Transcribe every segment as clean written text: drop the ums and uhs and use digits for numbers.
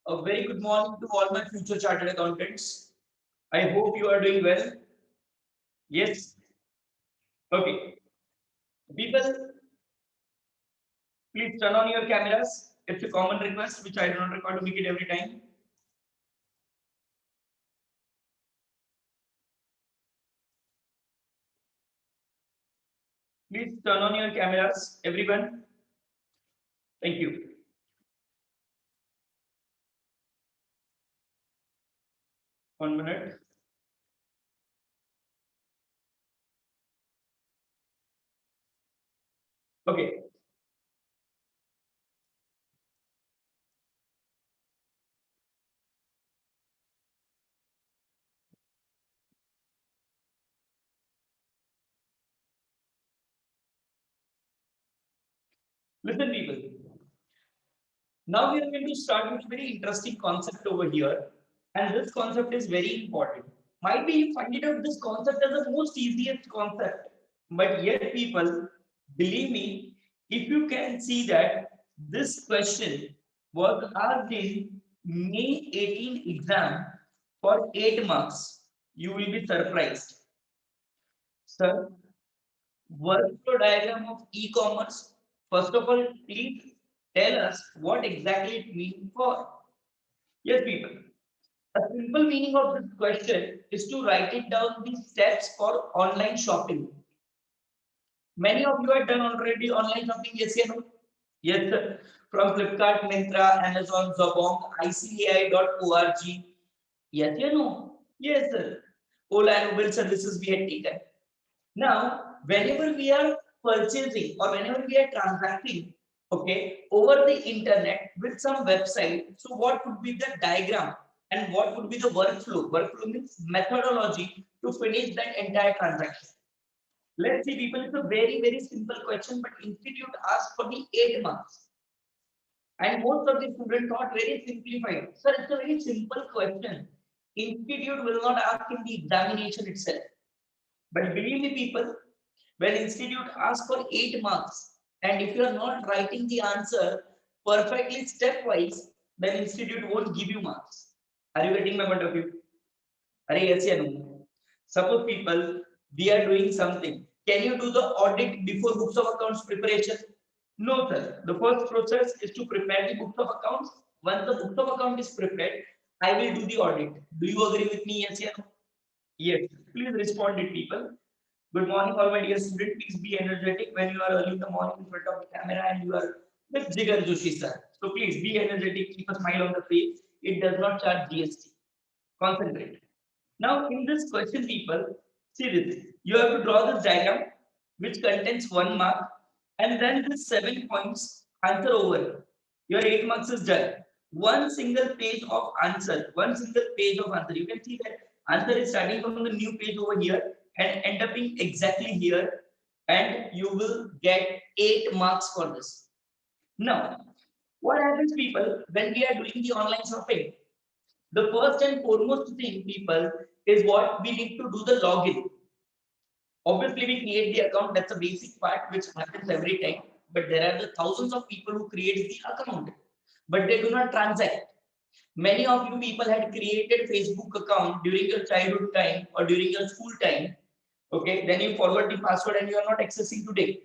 A very good morning to all my future chartered accountants. I hope you are doing well. Yes. Okay. People, please turn on your cameras. It's a common request which I do not require to make it every time. Please turn on your cameras, everyone. Thank you. One minute. Okay. Listen, people. Now we are going to start with a very interesting concept over here. And this concept is very important. Might be you find it out this concept as the most easiest concept. But yet, people, believe me, if you can see that this question was asked in May 18 exam for 8 marks, you will be surprised. Sir, workflow diagram of e-commerce. First of all, please tell us what exactly it means for. Yes, people. A simple meaning of this question is to write it down the steps for online shopping. Many of you have done already online shopping, yes or no? Yes, sir. From Flipkart, Myntra, Amazon, Zobong, ICAI.org. Yes or no? Yes, sir. Ola and Uber services we had taken. Now, whenever we are purchasing or whenever we are transacting, okay, over the internet with some website, so what would be the diagram and what would be the workflow? Workflow means methodology to finish that entire transaction. Let's see, people, it's a very, very simple question, but institute asked for the 8 marks. And most of the students thought very simplified. Sir, it's a very simple question. Institute will not ask in the examination itself. But believe me, people, when institute asks for 8 marks, and if you are not writing the answer perfectly stepwise, then institute won't give you marks. Are you getting my point of view? Are yes or no? Suppose people, we are doing something. Can you do the audit before books of accounts preparation? No, sir. The first process is to prepare the books of accounts. Once the books of account is prepared, I will do the audit. Do you agree with me? Yes or no? Yes. Please respond it, people. Good morning, all my dear students. Please be energetic when you are early in the morning in front of the camera and you are with Jigar Joshi, sir. So please be energetic, keep a smile on the face. It does not charge GST. Concentrate. Now, in this question, people, see this. You have to draw this diagram which contains 1 mark and then the 7 points answer over. Your 8 marks is done. One single page of answer. One single page of answer. You can see that answer is starting from the new page over here and end up in exactly here. And you will get 8 marks for this. Now, what happens, people, when we are doing the online shopping? The first and foremost thing, people, is what we need to do the login. Obviously, we create the account. That's a basic part which happens every time. But there are the thousands of people who create the account, but they do not transact. Many of you people had created Facebook account during your childhood time or during your school time. Okay, then you forward the password and you are not accessing today.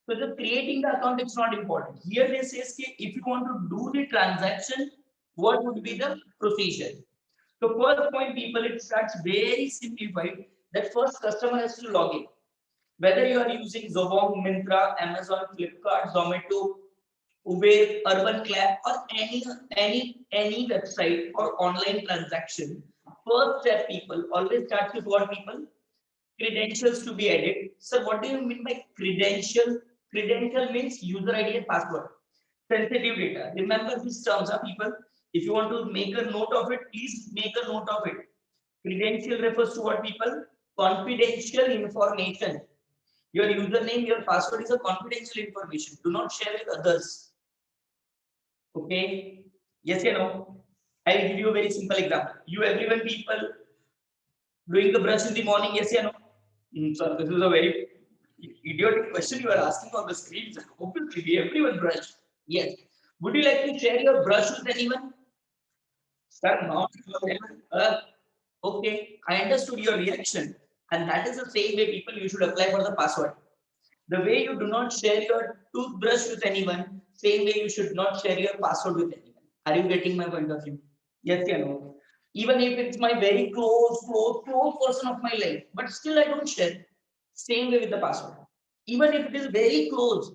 So the creating the account is not important. Here they says if you want to do the transaction, what would be the procedure? So first point, people, it starts very simplified that first customer has to log in. Whether you are using Zobong, Myntra, Amazon, Flipkart, Zomato, Uber, Urban Clap, or any website for online transaction, first step, people, always starts with what, people? Credentials to be added. So what do you mean by credential? Credential means user ID and password. Sensitive data. Remember these terms, people. If you want to make a note of it, please make a note of it. Credential refers to what, people? Confidential information. Your username, your password is a confidential information. Do not share with others. Okay? Yes or no? I will give you a very simple example. You everyone people doing the brush in the morning, yes or no? So this is a very idiotic question you are asking on the screen. Obviously, we everyone brush. Yes. Would you like to share your brush with anyone? Sir, not okay. I understood your reaction, and that is the same way people you should apply for the password. The way you do not share your toothbrush with anyone, same way you should not share your password with anyone. Are you getting my point of view? Yes or no? Even if it's my very close person of my life, but still I don't share. Same way with the password. Even if it is very close,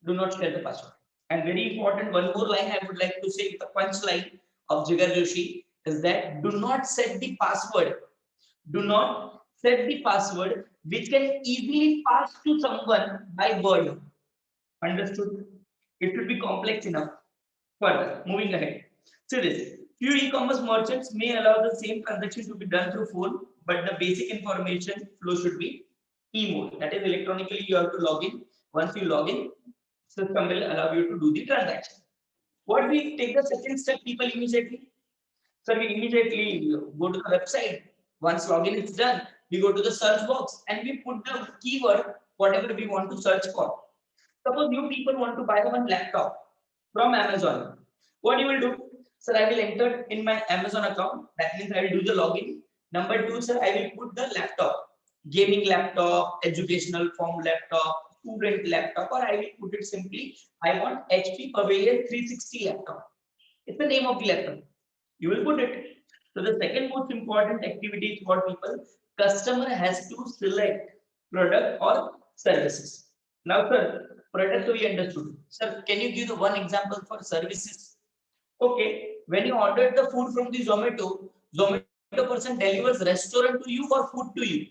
do not share the password. And very important, one more line I would like to say, the punchline of Jigar Joshi is that do not set the password. Do not set the password which can easily pass to someone by word. Understood? It should be complex enough. Further, moving ahead. See this. Few e-commerce merchants may allow the same transaction to be done through phone, but the basic information flow should be e-mode. That is, electronically you have to log in. Once you log in, system will allow you to do the transaction. What we take the second step, people immediately. So we immediately go to the website. Once login is done, we go to the search box and we put the keyword, whatever we want to search for. Suppose you people want to buy one laptop from Amazon. What you will do? Sir, I will enter in my Amazon account. That means I will do the login. Number two, sir, I will put the laptop, gaming laptop, educational form laptop, student laptop, or I will put it simply, I want HP Pavilion 360 laptop. It's the name of the laptop. You will put it. So the second most important activity is what people, customer has to select product or services. Now, sir, product we understood. Sir, can you give the one example for services? Okay, when you ordered the food from the Zomato person delivers restaurant to you or food to you?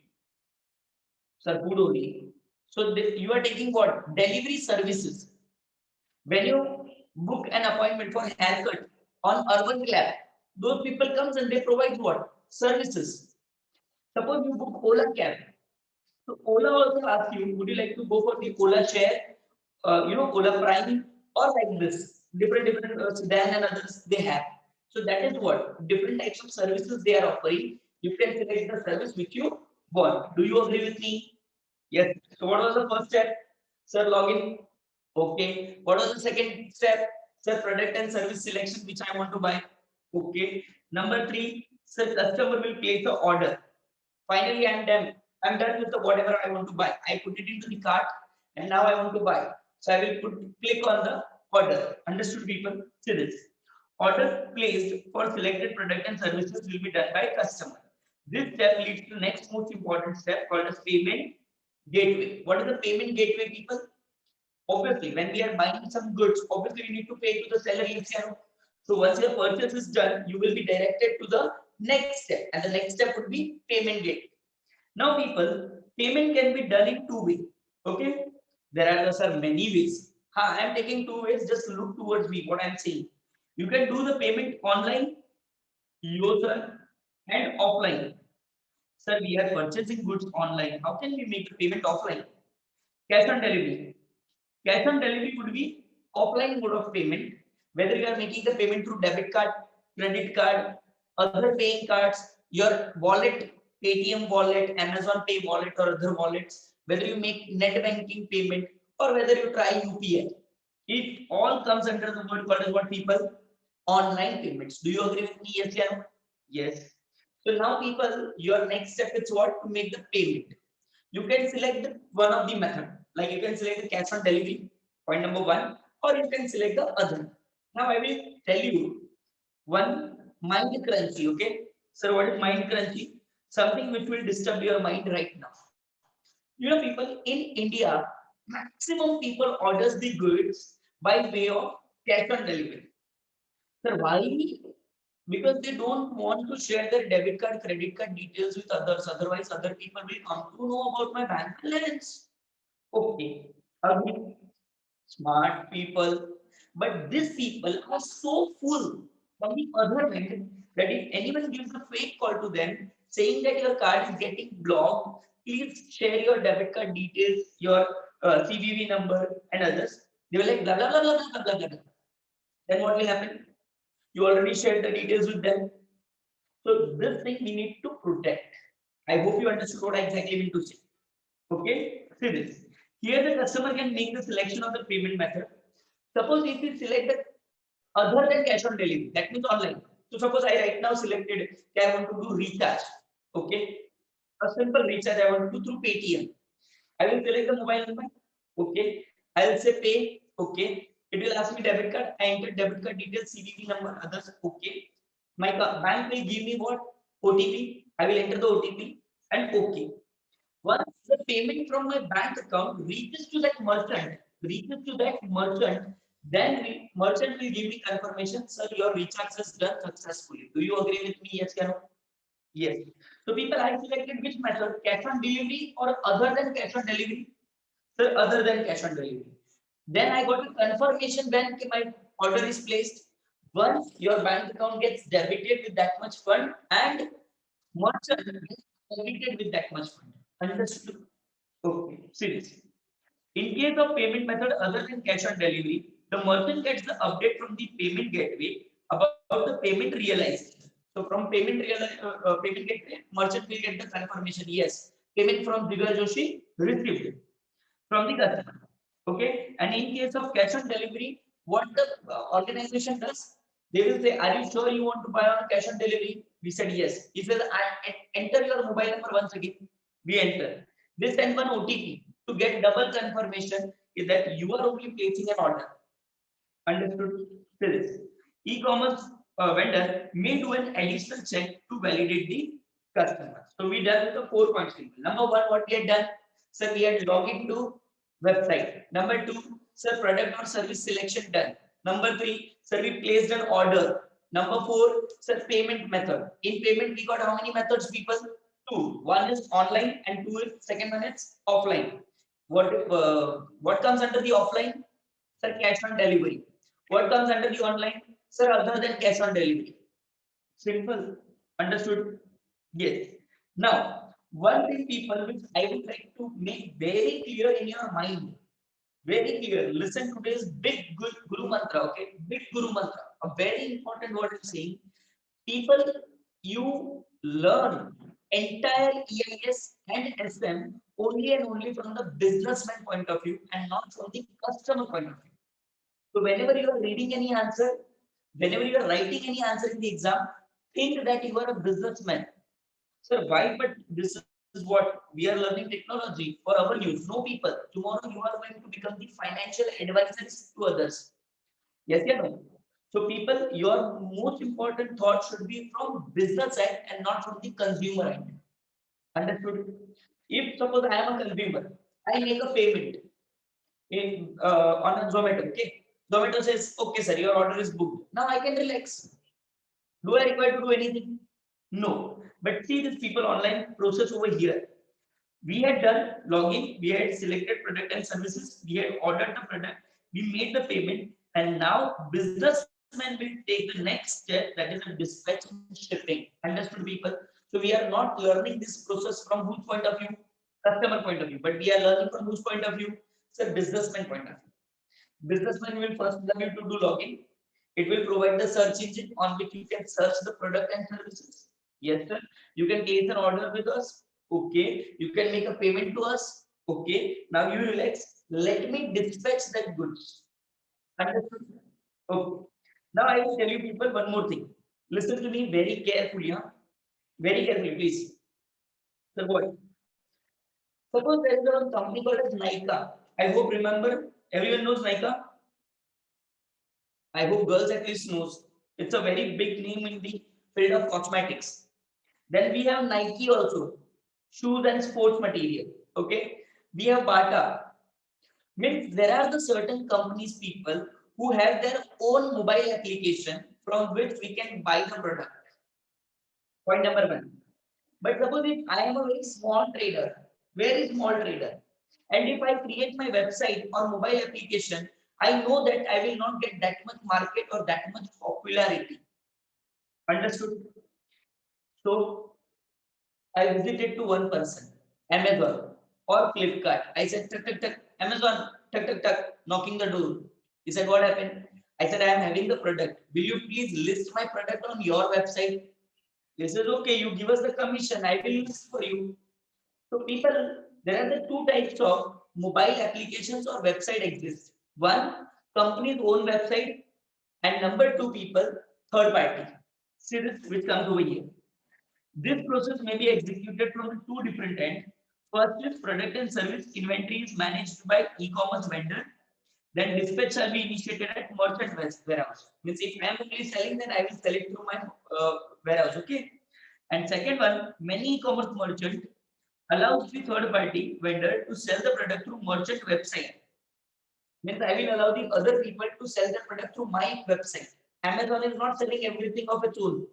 Sir, food only. So you are taking what? Delivery services. When you book an appointment for haircut on Urban Clap, those people comes and they provide what? Services. Suppose you book Ola cab. So Ola also asks you, would you like to go for the Ola share, Ola Prime, or like this? Different sedan and others they have. So that is what different types of services they are offering. You can select the service which you want. Do you agree with me? Yes. So what was the first step? Sir, login. Okay. What was the second step? Sir, product and service selection which I want to buy. Okay. Number three, sir, customer will place the order. Finally, I'm done. I'm done with the whatever I want to buy. I put it into the cart and now I want to buy. So I will click on the order. Understood, people? See this. Order placed for selected product and services will be done by customer. This step leads to the next most important step called as payment gateway. What is the payment gateway, people? Obviously, when we are buying some goods, obviously we need to pay to the seller. So once your purchase is done, you will be directed to the next step, and the next step would be payment gateway. Now, people, payment can be done in two ways. Okay, there are sir, many ways. I am taking two ways. Just look towards me. What I am saying. You can do the payment online, yourself, and offline. Sir, we are purchasing goods online. How can we make the payment offline? Cash on delivery. Cash on delivery would be offline mode of payment, whether you are making the payment through debit card, credit card, other paying cards, your wallet, Paytm wallet, Amazon Pay wallet, or other wallets, whether you make net banking payment or whether you try UPI. It all comes under the word called as what, people? Online payments. Do you agree with me? Yes, yeah. Yes. So now, people, your next step is what? To make the payment. You can select one of the method, like you can select the cash on delivery, point number one, or you can select the other. Now I will tell you one mind crunchy. Okay, so what is mind crunchy? Something which will disturb your mind right now. People in India, maximum people orders the goods by way of cash on delivery. Sir, why? Because they don't want to share their debit card, credit card details with others. Otherwise, other people will come to know about my bank balance. Okay, agree. Smart people. But these people are so full from the other end that if anyone gives a fake call to them saying that your card is getting blocked, please share your debit card details, your CVV number, and others. They will like blah blah blah blah blah blah blah. Blah. Then what will happen? You already shared the details with them. So this thing we need to protect. I hope you understood what I exactly mean to say. Okay, see this. Here the customer can make the selection of the payment method. Suppose if you select the other than cash on delivery. That means online. So suppose I right now selected I want to do recharge. Okay, a simple recharge I want to do through Paytm. I will select the mobile number. Okay, I'll say pay. Okay, it will ask me debit card. I enter debit card details, CVV number, others. Okay, my bank will give me what OTP. I will enter the OTP and okay. Once the payment from my bank account reaches to that merchant, then merchant will give me confirmation, sir, your recharge is done successfully. Do you agree with me? Yes or no? Yes. So people, I selected which method, cash on delivery or other than cash on delivery? Sir, other than cash on delivery. Then I got a confirmation when my order is placed. Once your bank account gets debited with that much fund and merchant gets debited with that much fund. Understood? Okay, seriously. In case of payment method other than cash on delivery, the merchant gets the update from the payment gateway about the payment realized. So from payment gateway, merchant will get the confirmation. Yes, payment from Divya Joshi received from the customer. Okay, and in case of cash on delivery, what the organization does, they will say, "Are you sure you want to buy on cash on delivery?" We said yes. He says, Enter your mobile number once again." We enter. They send one OTP to get double confirmation is that you are only placing an order. Understood? This e-commerce vendor may do an additional check to validate the customer. So we done with the 4 points. Number one, what we had done? Sir, we had log into website. Number two, sir, product or service selection done. Number three, sir, we placed an order. Number four, sir, payment method. In payment, we got how many methods, people? Two. One is online and two is second one is offline. What comes under the offline? Sir, cash on delivery. What comes under the online? Sir, other than cash on delivery. Simple. Understood? Yes. Now, one thing, people, which I would like to make very clear in your mind. Very clear. Listen to this big guru mantra, okay? Big guru mantra. A very important word I'm saying. People, you learn entire EIS and SM only and only from the businessman point of view and not from the customer point of view. So whenever you are reading any answer, whenever you are writing any answer in the exam, think that you are a businessman. So why? But this is what we are learning technology for our use. No people. Tomorrow you are going to become the financial advisors to others. Yes, yeah, no. So people, your most important thought should be from business side and not from the consumer end. Understood? If suppose I am a consumer, I make a payment in on a Zomato. Okay, Zomato says, okay, sir, your order is booked. Now I can relax. Do I require to do anything? No. But see this people online process over here. We had done login, we had selected product and services, we had ordered the product, we made the payment, and now businessman will take the next step, that is a dispatch and shipping. Understood, people? So we are not learning this process from whose point of view? Customer point of view, but we are learning from whose point of view? Sir, businessman point of view. Businessman will first learn you to do login. It will provide the search engine on which you can search the product and services. Yes, sir. You can place an order with us. Okay. You can make a payment to us. Okay. Now you relax. Let me dispatch that goods. Understood? Okay. Now I will tell you people one more thing. Listen to me very carefully. Huh? Very carefully, please. So what? Suppose there is a company called as Nykaa. I hope remember everyone knows Nykaa. I hope girls at least knows. It's a very big name in the field of cosmetics. Then we have Nike also, shoes and sports material. Okay, we have Bata. Means there are the certain companies, people who have their own mobile application from which we can buy the product. Point number one. But suppose if I am a very small trader, and if I create my website or mobile application, I know that I will not get that much market or that much popularity. Understood? So I visited to one person, Amazon or Flipkart. I said, tuck, tuck, tuck, Amazon, tuck, tuck, tuck, knocking the door. He said, what happened? I said, I am having the product. Will you please list my product on your website? He said, okay, you give us the commission. I will list for you. So people, there are the two types of mobile applications or website exist. One, company's own website, And number two, people, third party. See this, which comes over here. This process may be executed from two different ends. First is product and service inventory is managed by e-commerce vendor. Then dispatch shall be initiated at merchant warehouse. Means if I am only selling, then I will sell it through my warehouse. Okay. And second one, many e-commerce merchant allows the third party vendor to sell the product through merchant website. Means I will allow the other people to sell the product through my website. Amazon is not selling everything of its own.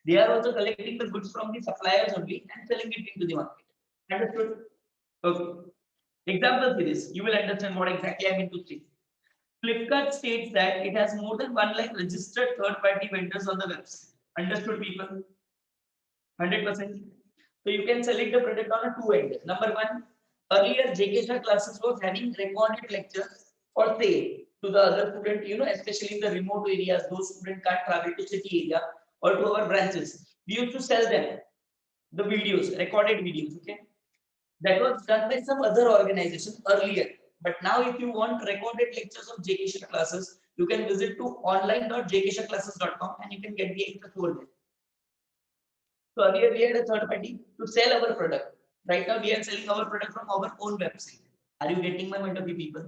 They are also collecting the goods from the suppliers only and selling it into the market. Understood? Okay. Example series. You will understand what exactly I mean to say. Flipkart states that it has more than 1 lakh registered third-party vendors on the website. Understood, people? 100%. So you can select the product on a two end. Number one, earlier JK Shah classes was having recorded lectures for sale to the other student, especially in the remote areas, those students can't travel to city area or to our branches. We used to sell them the videos, recorded videos, okay? That was done by some other organization earlier. But now if you want recorded lectures of JK Shah classes, you can visit to online.jkshahclasses.com and you can get the access over there. So earlier we had a third party to sell our product. Right now we are selling our product from our own website. Are you getting my point of view, people?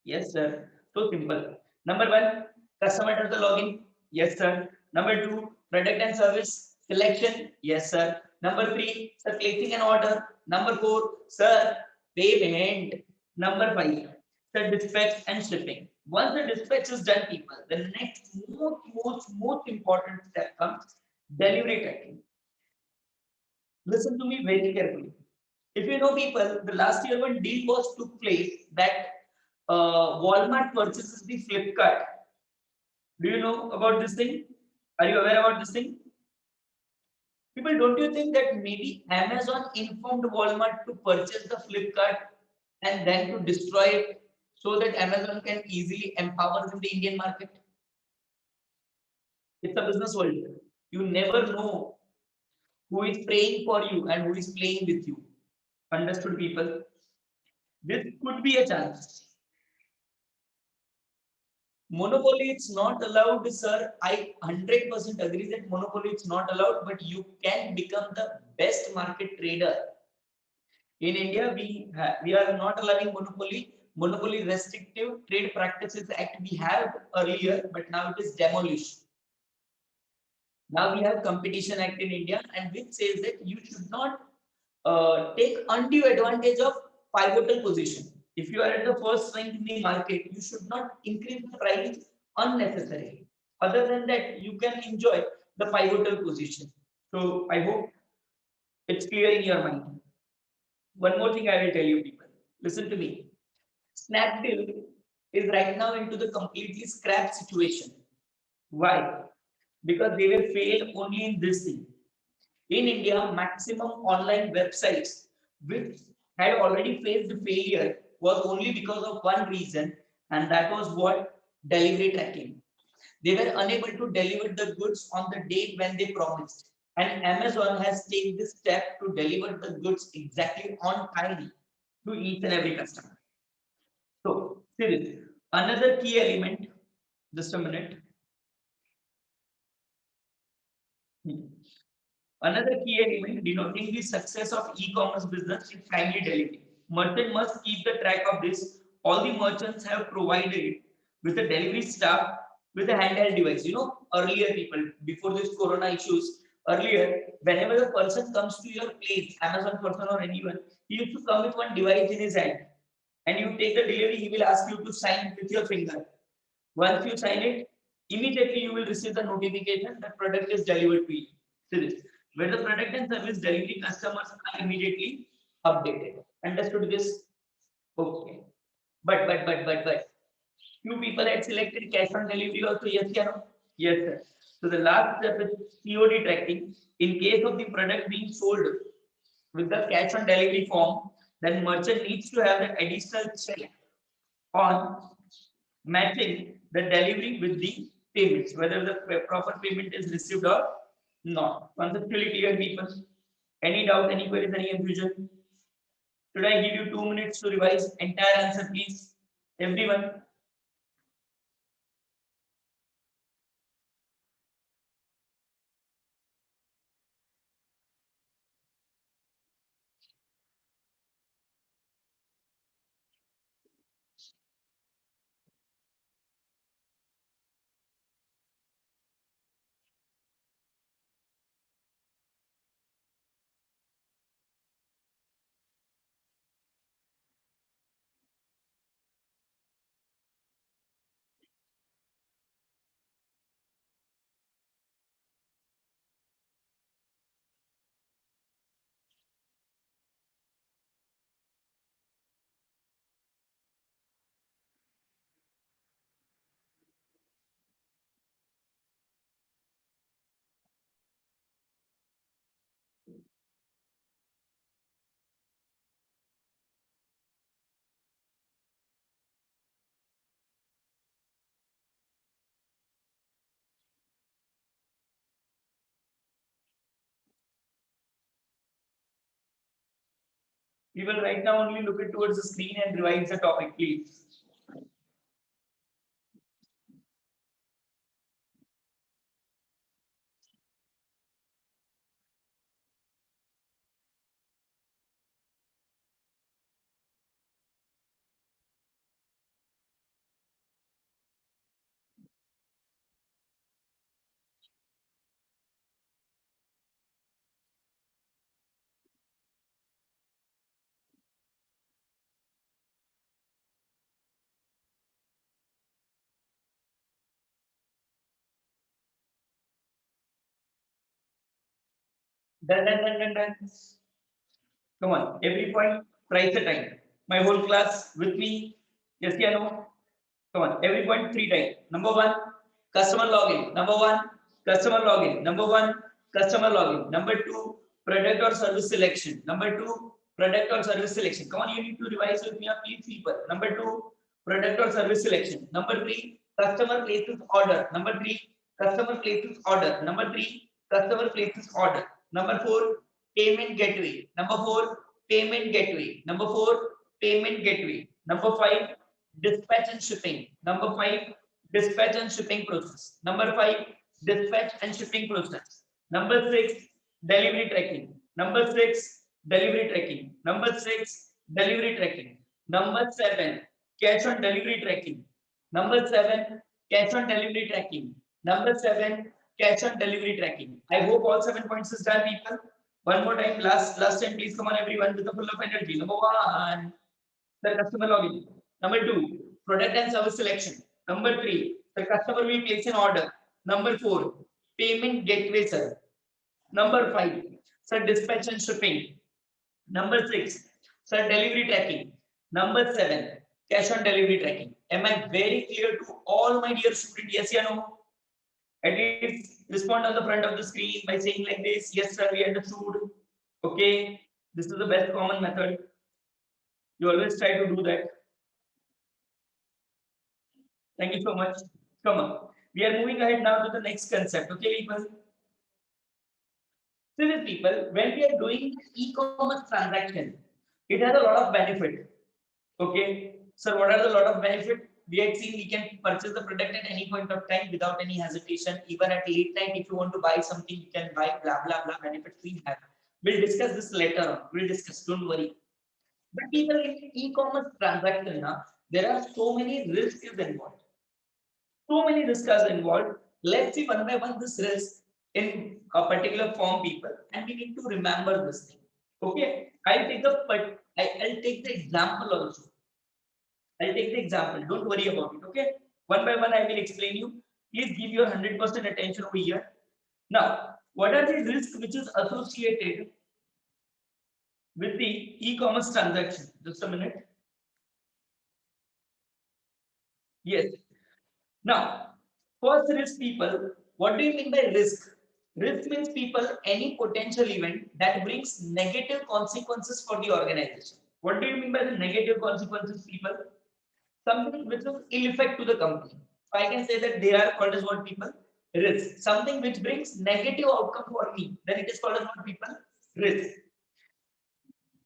Yes, sir. So simple. Number one, customer does the login. Yes, sir. Number two, product and service selection. Yes, sir. Number three, sir, placing an order. Number four, sir, payment. Number five, sir, dispatch and shipping. Once the dispatch is done, people, the next most important step comes delivery tracking. Listen to me very carefully. If you know, people, the last year when deal was took place that Walmart purchases the Flipkart. Do you know about this thing? Are you aware about this thing? People, don't you think that maybe Amazon informed Walmart to purchase the Flipkart and then to destroy it so that Amazon can easily empower in the Indian market? It's a business world. You never know who is praying for you and who is playing with you. Understood, people? This could be a chance. Monopoly, it's not allowed, sir. I 100% agree that monopoly is not allowed, but you can become the best market trader. In India, we are not allowing monopoly. Monopoly Restrictive Trade Practices Act we have earlier, but now it is demolished. Now we have Competition Act in India, and which says that you should not take undue advantage of pivotal position. If you are at the first rank in the market, you should not increase the price unnecessarily. Other than that, you can enjoy the pivotal position. So I hope it's clear in your mind. One more thing I will tell you, people. Listen to me. Snapdeal is right now into the completely scrap situation. Why? Because they will fail only in this thing. In India, maximum online websites which had already faced failure was only because of one reason, and that was what? Delivery tracking. They were unable to deliver the goods on the date when they promised. And Amazon has taken this step to deliver the goods exactly on time to each and every customer. So, see this. Another key element, just a minute. Another key element denoting the success of e-commerce business is timely delivery. Merchant must keep the track of this. All the merchants have provided with a delivery staff with a handheld device. Earlier people, before this corona issues, earlier, whenever the person comes to your place, Amazon person or anyone, he used to come with one device in his hand. And you take the delivery, he will ask you to sign with your finger. Once you sign it, immediately you will receive the notification that product is delivered to you. See this. Where the product and service delivery customers are immediately updated. Understood this? Okay. But few people had selected cash on delivery also. Yes, or no? Yes, sir. So the last step is COD tracking. In case of the product being sold with the cash on delivery form, then merchant needs to have the additional check on matching the delivery with the payments, whether the proper payment is received or not. Conceptually clear, people? Any doubt, any queries, any confusion? Should I give you 2 minutes to revise entire answer, please? Everyone? We will right now only look it towards the screen and revise the topic, please. Done. Come on, every point, price the time. My whole class with me. Yes, yeah, no. Come on, every point three times. Number one, customer login. Number one, customer login. Number one, customer login. Number two, product or service selection. Number two, product or service selection. Come on, you need to revise with me, please, people. Number two, product or service selection. Number three, customer places order. Number three, customer places order. Number three, customer places order. Number four, payment gateway. Number four, payment gateway. Number four, payment gateway. Number five, dispatch and shipping. Number five, dispatch and shipping process. Number five, dispatch and shipping process. Number six, delivery tracking. Number six, delivery tracking. Number six, delivery tracking. Number seven, cash on delivery tracking. Number seven, cash on delivery tracking. Number seven, cash on delivery tracking. I hope all 7 points is done, people. One more time, last time, please come on, everyone, with a full of energy. Number one, the customer login. Number two, product and service selection. Number three, the customer will place an order. Number four, payment gateway, sir. Number five, sir, dispatch and shipping. Number six, sir, delivery tracking. Number seven, cash on delivery tracking. Am I very clear to all my dear students? Yes or no? At least respond on the front of the screen by saying like this, yes, sir, we understood. Okay, this is the best common method. You always try to do that. Thank you so much. Come on. We are moving ahead now to the next concept. Okay, people. So, these people, when we are doing e-commerce transaction, it has a lot of benefit. Okay. So, what are the lot of benefit? We had seen we can purchase the product at any point of time without any hesitation. Even at late night, if you want to buy something, you can buy. Blah blah blah. Benefits we have. We'll discuss this later on. We'll discuss. Don't worry. But people in e-commerce transaction, now, there are so many risks involved. So many risks are involved. Let's see one by one this risk in a particular form, people, and we need to remember this thing. Okay, I'll take the example also. I'll take the example. Don't worry about it. Okay, one by one I will explain you. Please give your 100% attention over here. Now, what are the risks which is associated with the e-commerce transaction? Just a minute. Yes. Now, first risk, people, what do you mean by risk? Risk means, people, any potential event that brings negative consequences for the organization. What do you mean by the negative consequences, people? Something which is ill effect to the company. I can say that they are called as what, people? Risk. Something which brings negative outcome for me, then it is called as what, people? Risk.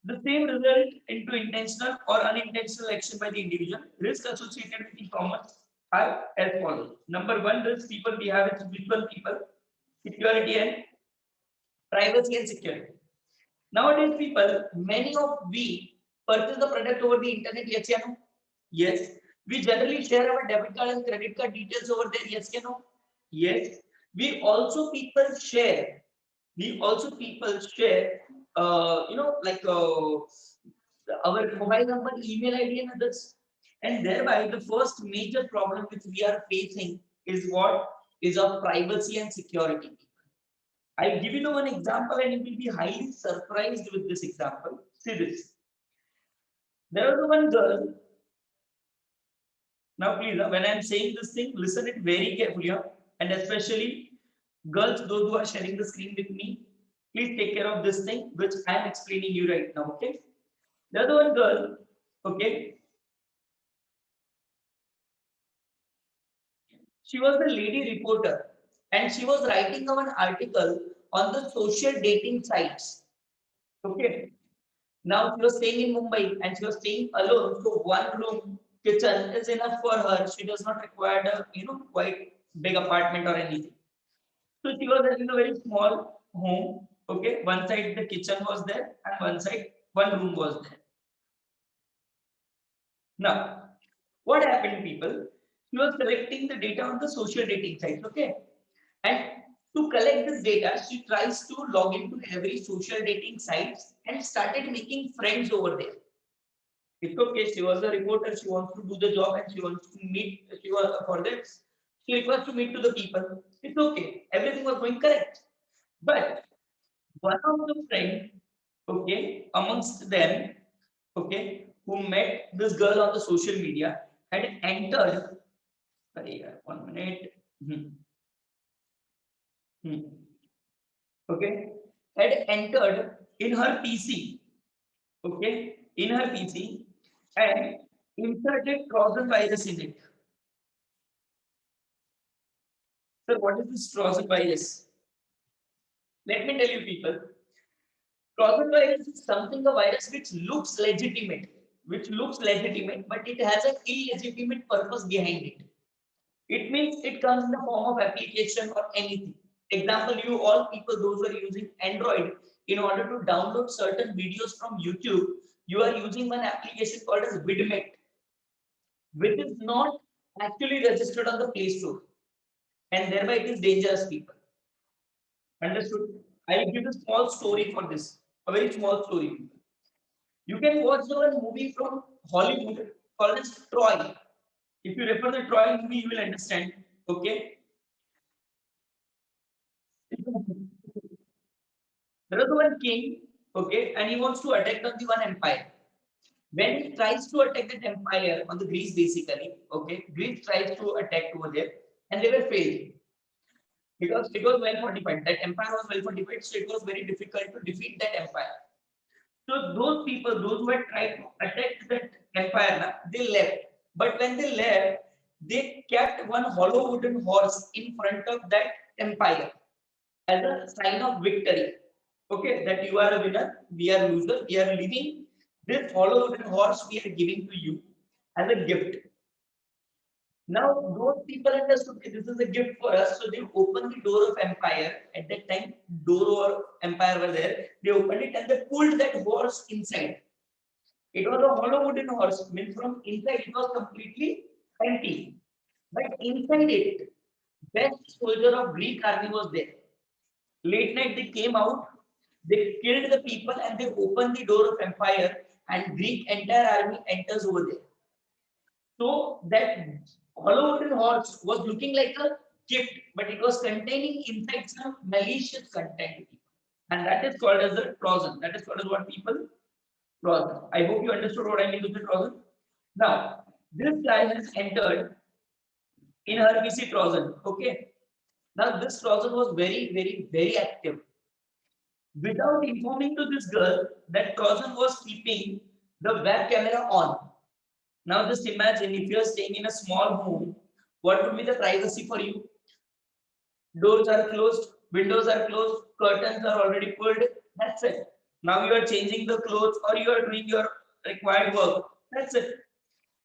The same result into intentional or unintentional action by the individual. Risk associated with e-commerce are as follows. Number one, risk people we have is visual people, security and privacy and security. Nowadays, people, many of we purchase the product over the internet. Yes, or no? Yes. We generally share our debit card and credit card details over there. Yes, or no? Yes. We also people share. We also people share. Like our mobile number, email ID, and others. And thereby, the first major problem which we are facing is what is of privacy and security. I'll give you one example, and you will be highly surprised with this example. See this. There was one girl. Now, please, when I'm saying this thing, listen it very carefully, and especially girls, those who are sharing the screen with me, please take care of this thing which I am explaining you right now. Okay. The other one girl, okay, she was the lady reporter and she was writing an article on the social dating sites. Okay. Now she was staying in Mumbai and she was staying alone. So one room kitchen is enough for her. She does not require a quite big apartment or anything. So she was in a very small home. Okay, one side the kitchen was there and one side one room was there. Now, what happened, people? She was collecting the data on the social dating sites. Okay, and to collect this data, she tries to log into every social dating sites and started making friends over there. It's okay. She was a reporter. She wants to do the job and she wants to meet. She was for that. She requires to meet to the people. It's okay. Everything was going correct. But one of the friend, okay, amongst them, okay, who met this girl on the social media had entered. Sorry, 1 minute. Hmm, hmm, okay, had entered in her PC, okay, in her PC and inserted Trojan virus in it. So what is this Trojan virus? Let me tell you, people. Trojan virus is something a virus which looks legitimate, but it has an illegitimate purpose behind it. It means it comes in the form of application or anything. Example, you all people, those who are using Android, in order to download certain videos from YouTube, you are using one application called as Vidmet, which is not actually registered on the Play Store, and thereby it is dangerous, people. Understood? I will give a small story for this, a very small story. You can watch the movie from Hollywood called as Troy. If you refer the Troy movie, you will understand. Okay. There is one king, okay, and he wants to attack on the one empire. When he tries to attack that empire on the Greece, basically, okay, Greece tries to attack over there, and they were failed because it was well fortified. That empire was well fortified, so it was very difficult to defeat that empire. So those people, those who had tried to attack that empire, they left. But when they left, they kept one hollow wooden horse in front of that empire as a sign of victory. Okay, that you are a winner, we are loser, we are leaving this hollow wooden horse we are giving to you as a gift. Now those people understood that this is a gift for us, so they opened the door of empire. At that time, door or empire were there. They opened it and they pulled that horse inside. It was a hollow wooden horse, means from inside it was completely empty. But inside it, best soldier of Greek army was there. Late night they came out, they killed the people and they opened the door of empire and Greek entire army enters over there. So that hollow wooden horse was looking like a gift, but it was containing inside some malicious content. And that is called as a Trojan. That is called as what people Trojan. I hope you understood what I mean with the Trojan. Now, this guy has entered in her PC Trojan. Okay. Now this Trojan was very, very, very active. Without informing to this girl that Trojan was keeping the web camera on. Now just imagine if you are staying in a small home, what would be the privacy for you? Doors are closed, windows are closed, curtains are already pulled. That's it. Now you are changing the clothes or you are doing your required work. That's it.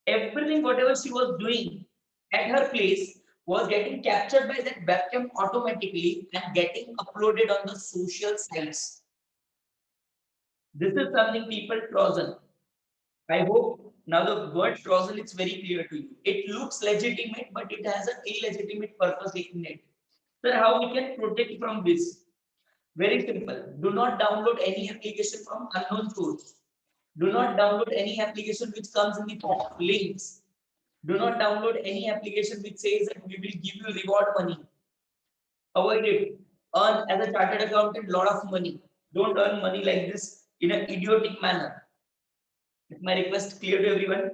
Everything, whatever she was doing at her place, was getting captured by that webcam automatically and getting uploaded on the social sites. This is something people Trojan. I hope now the word Trojan is very clear to you. It looks legitimate, but it has an illegitimate purpose in it. So how we can protect from this? Very simple. Do not download any application from unknown source. Do not download any application which comes in the form of links. Do not download any application which says that we will give you reward money. Avoid it. Earn as a chartered accountant lot of money. Don't earn money like this in an idiotic manner. Is my request clear to everyone?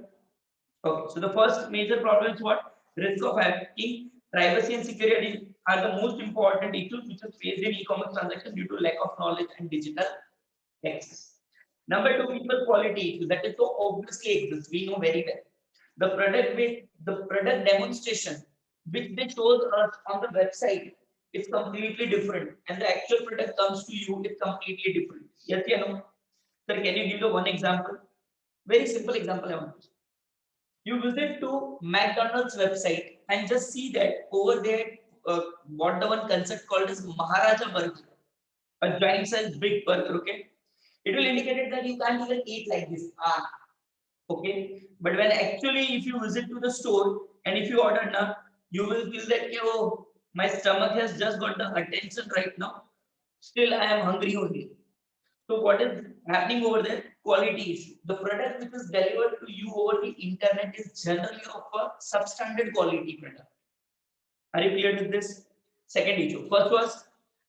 Okay. So the first major problem is what? Risk of hacking. Privacy and security are the most important issues which are faced in e-commerce transactions due to lack of knowledge and digital access. Number two, people quality issues. That is so obviously exists. We know very well. The product demonstration which they shows us on the website is completely different, and the actual product comes to you is completely different. Yes, you know. Sir, can you give the one example? Very simple example I want to. You visit to McDonald's website and just see that over there, what the one concept called as Maharaja burger, a giant size big burger. Okay, it will indicate that you can't even eat like this. Okay. But when actually, if you visit to the store and if you order now, you will feel that oh, my stomach has just got the attention right now. Still, I am hungry only. So what is happening over there? Quality issue. The product which is delivered to you over the internet is generally of a substandard quality product. Are you clear with this? Second issue. First was,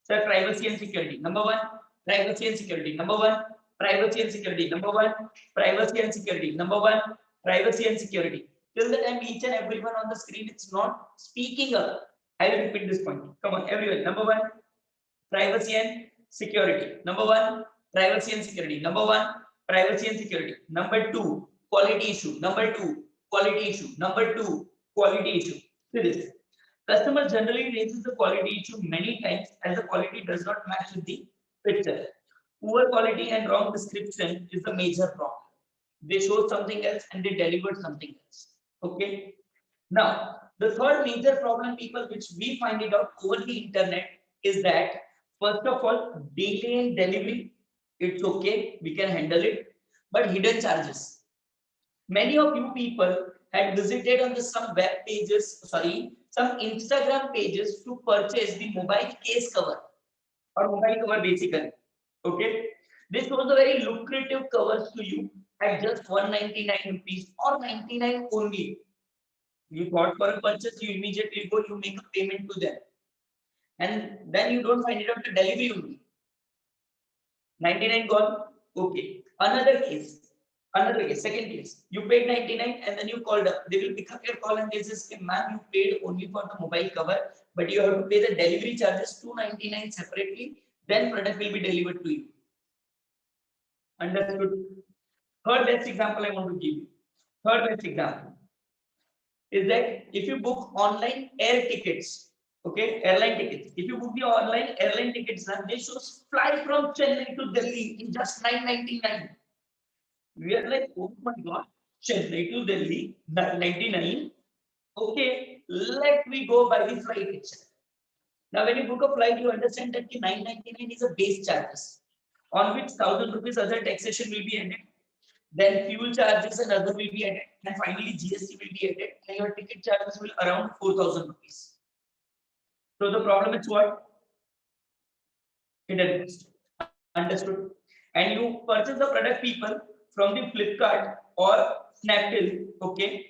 sir, privacy and security. Number one, privacy and security. Number one, privacy and security. Number one, privacy and security. Number one, privacy and security. Till the time each and everyone on the screen is not speaking up, I will repeat this point. Come on, everyone. Number one, privacy and security. Number one, privacy and security. Number one, privacy and security. Number two, quality issue. Number two, quality issue. Number two, quality issue. See this. Customer generally raises the quality issue many times as the quality does not match with the picture. Poor quality and wrong description is the major problem. They show something else and they deliver something else. Okay. Now, the third major problem, people, which we find it out over the internet is that first of all, delay in delivery, it's okay, we can handle it, but hidden charges. Many of you people had visited on the some web pages, sorry, some Instagram pages to purchase the mobile case cover or mobile cover basically. Okay, this was a very lucrative covers to you at just 199 rupees or 99 only. You thought for a purchase, you immediately go, you make a payment to them, and then you don't find it out the delivery only. 99 gone. Okay. Another case, second case. You paid 99 and then you called up. They will pick up your call and they say, ma'am, you paid only for the mobile cover, but you have to pay the delivery charges 299 separately. Then product will be delivered to you. Understood? Third best example I want to give you. Third best example is that if you book online air tickets, okay, airline tickets. If you book the online airline tickets, then they show fly from Chennai to Delhi in just 999. We are like, oh my god, Chennai to Delhi, 99. Okay, let me go by the flight itself. Now, when you book a flight, you understand that the 999 is a base charges, on which 1000 rupees other taxation will be added. Then fuel charges and other will be added, and finally GST will be added, and your ticket charges will around 4000 rupees. So the problem is what? Hidden cost. Understood? And you purchase the product, people, from the Flipkart or Snapdeal. Okay.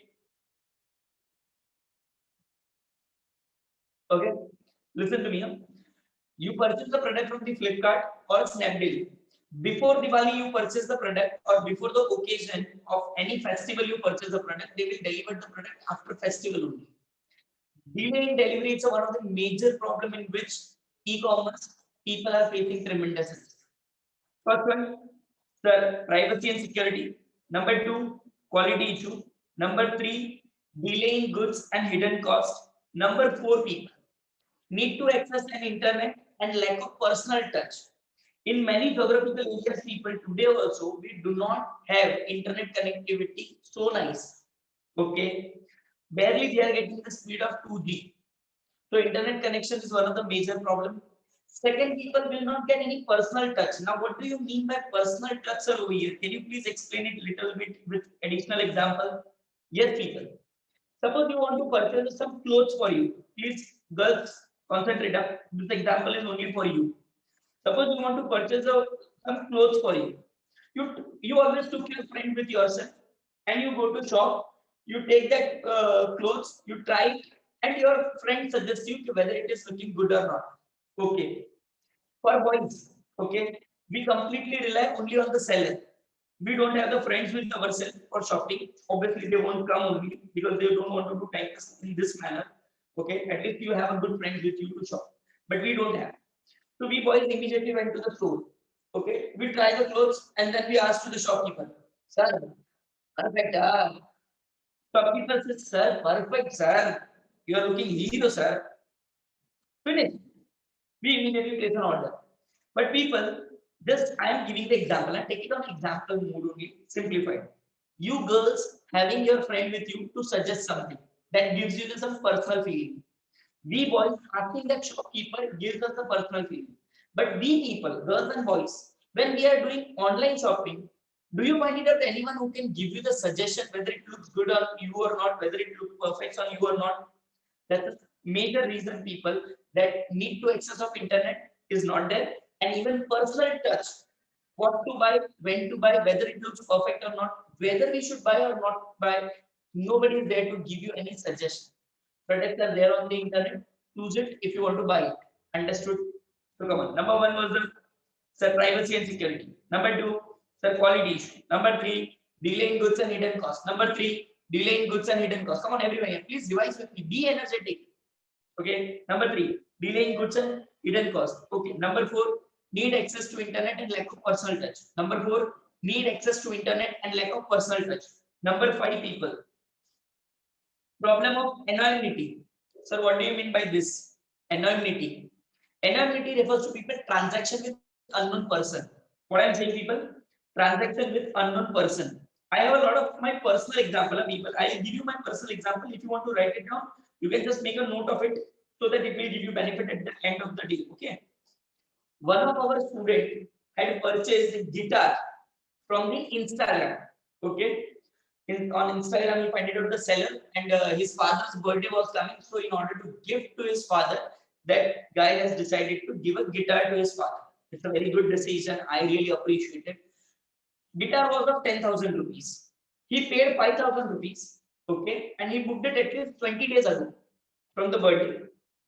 Okay. Listen to me. You purchase the product from the Flipkart or Snapdeal. Before Diwali, you purchase the product, or before the occasion of any festival, you purchase the product. They will deliver the product after festival only. Delay in delivery is one of the major problem in which e-commerce people are facing tremendous. First one, sir, privacy and security. Number two, quality issue. Number three, delay in goods and hidden cost. Number four, people need to access an internet and lack of personal touch. In many geographical areas, people today also, we do not have internet connectivity so nice. Okay. Barely they are getting the speed of 2G. So internet connection is one of the major problems. Second, people will not get any personal touch. Now, what do you mean by personal touch over here? Can you please explain it a little bit with additional example? Yes, people. Suppose you want to purchase some clothes for you. Please, girls, concentrate up. This example is only for you. Suppose you want to purchase some clothes for you. You always took your friend with yourself and you go to shop. You take that clothes, you try it, and your friend suggests you whether it is looking good or not. Okay. For boys, okay, we completely rely only on the seller. We don't have the friends with ourselves for shopping. Obviously, they won't come only because they don't want to do time in this manner. Okay, at least you have a good friend with you to shop, but we don't have. So we boys immediately went to the store. Okay, we try the clothes and then we asked to the shopkeeper, sir, perfect. Shopkeeper says, sir, perfect, sir. You are looking hero, sir. Finish. We immediately place an order. But people, Just I am giving the example. I take it on example mode only, simplified. You girls having your friend with you to suggest something that gives you some personal feeling. We boys asking that shopkeeper gives us a personal feeling. But we people, girls and boys, when we are doing online shopping, do you find it out anyone who can give you the suggestion whether it looks good on you or not, whether it looks perfect on you or not? That's a major reason people that need to access of internet is not there, and even personal touch, what to buy, when to buy, whether it looks perfect or not, whether we should buy or not buy. Nobody is there to give you any suggestion. Products are there on the internet. Choose it if you want to buy it. Understood? So come on. Number one was the sir, privacy and security. Number two, sir, quality issue. Number three, delay in goods and hidden costs. Number three, delay in goods and hidden costs. Come on, everyone here. Please revise with me. Be energetic. Okay. Number three, delay in goods and hidden costs. Okay. Number four, need access to internet and lack of personal touch. Number four, need access to internet and lack of personal touch. Number five, people. Problem of anonymity. Sir, what do you mean by this? Anonymity. Anonymity refers to people transaction with unknown person. What I'm saying, people, transaction with unknown person. I have a lot of my personal example, people. I'll give you my personal example. If you want to write it down, you can just make a note of it so that it will give you benefit at the end of the day. Okay. One of our students had purchased a guitar from the Instagram. Okay. On Instagram, he find it out the seller, and his father's birthday was coming. So, in order to give to his father, that guy has decided to give a guitar to his father. It's a very good decision. I really appreciate it. Guitar was of 10,000 rupees. He paid 5,000 rupees. Okay, and he booked it at least 20 days ago from the birthday,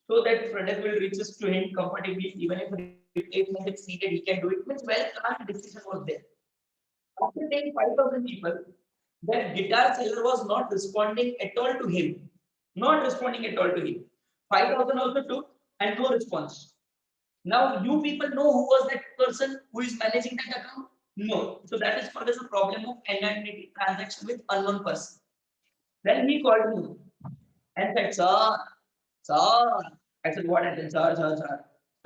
so that product will reach to him comfortably. Even if replacement is needed, he can do it. Means well planned decision was there. After taking 5,000 people, that guitar seller was not responding at all to him. Not responding at all to him. 5,000 also took and no response. Now you people know who was that person who is managing that account? No. So that is called as a problem of anonymity transaction with unknown person. Then he called me and said, sir. I said, what happened, sir.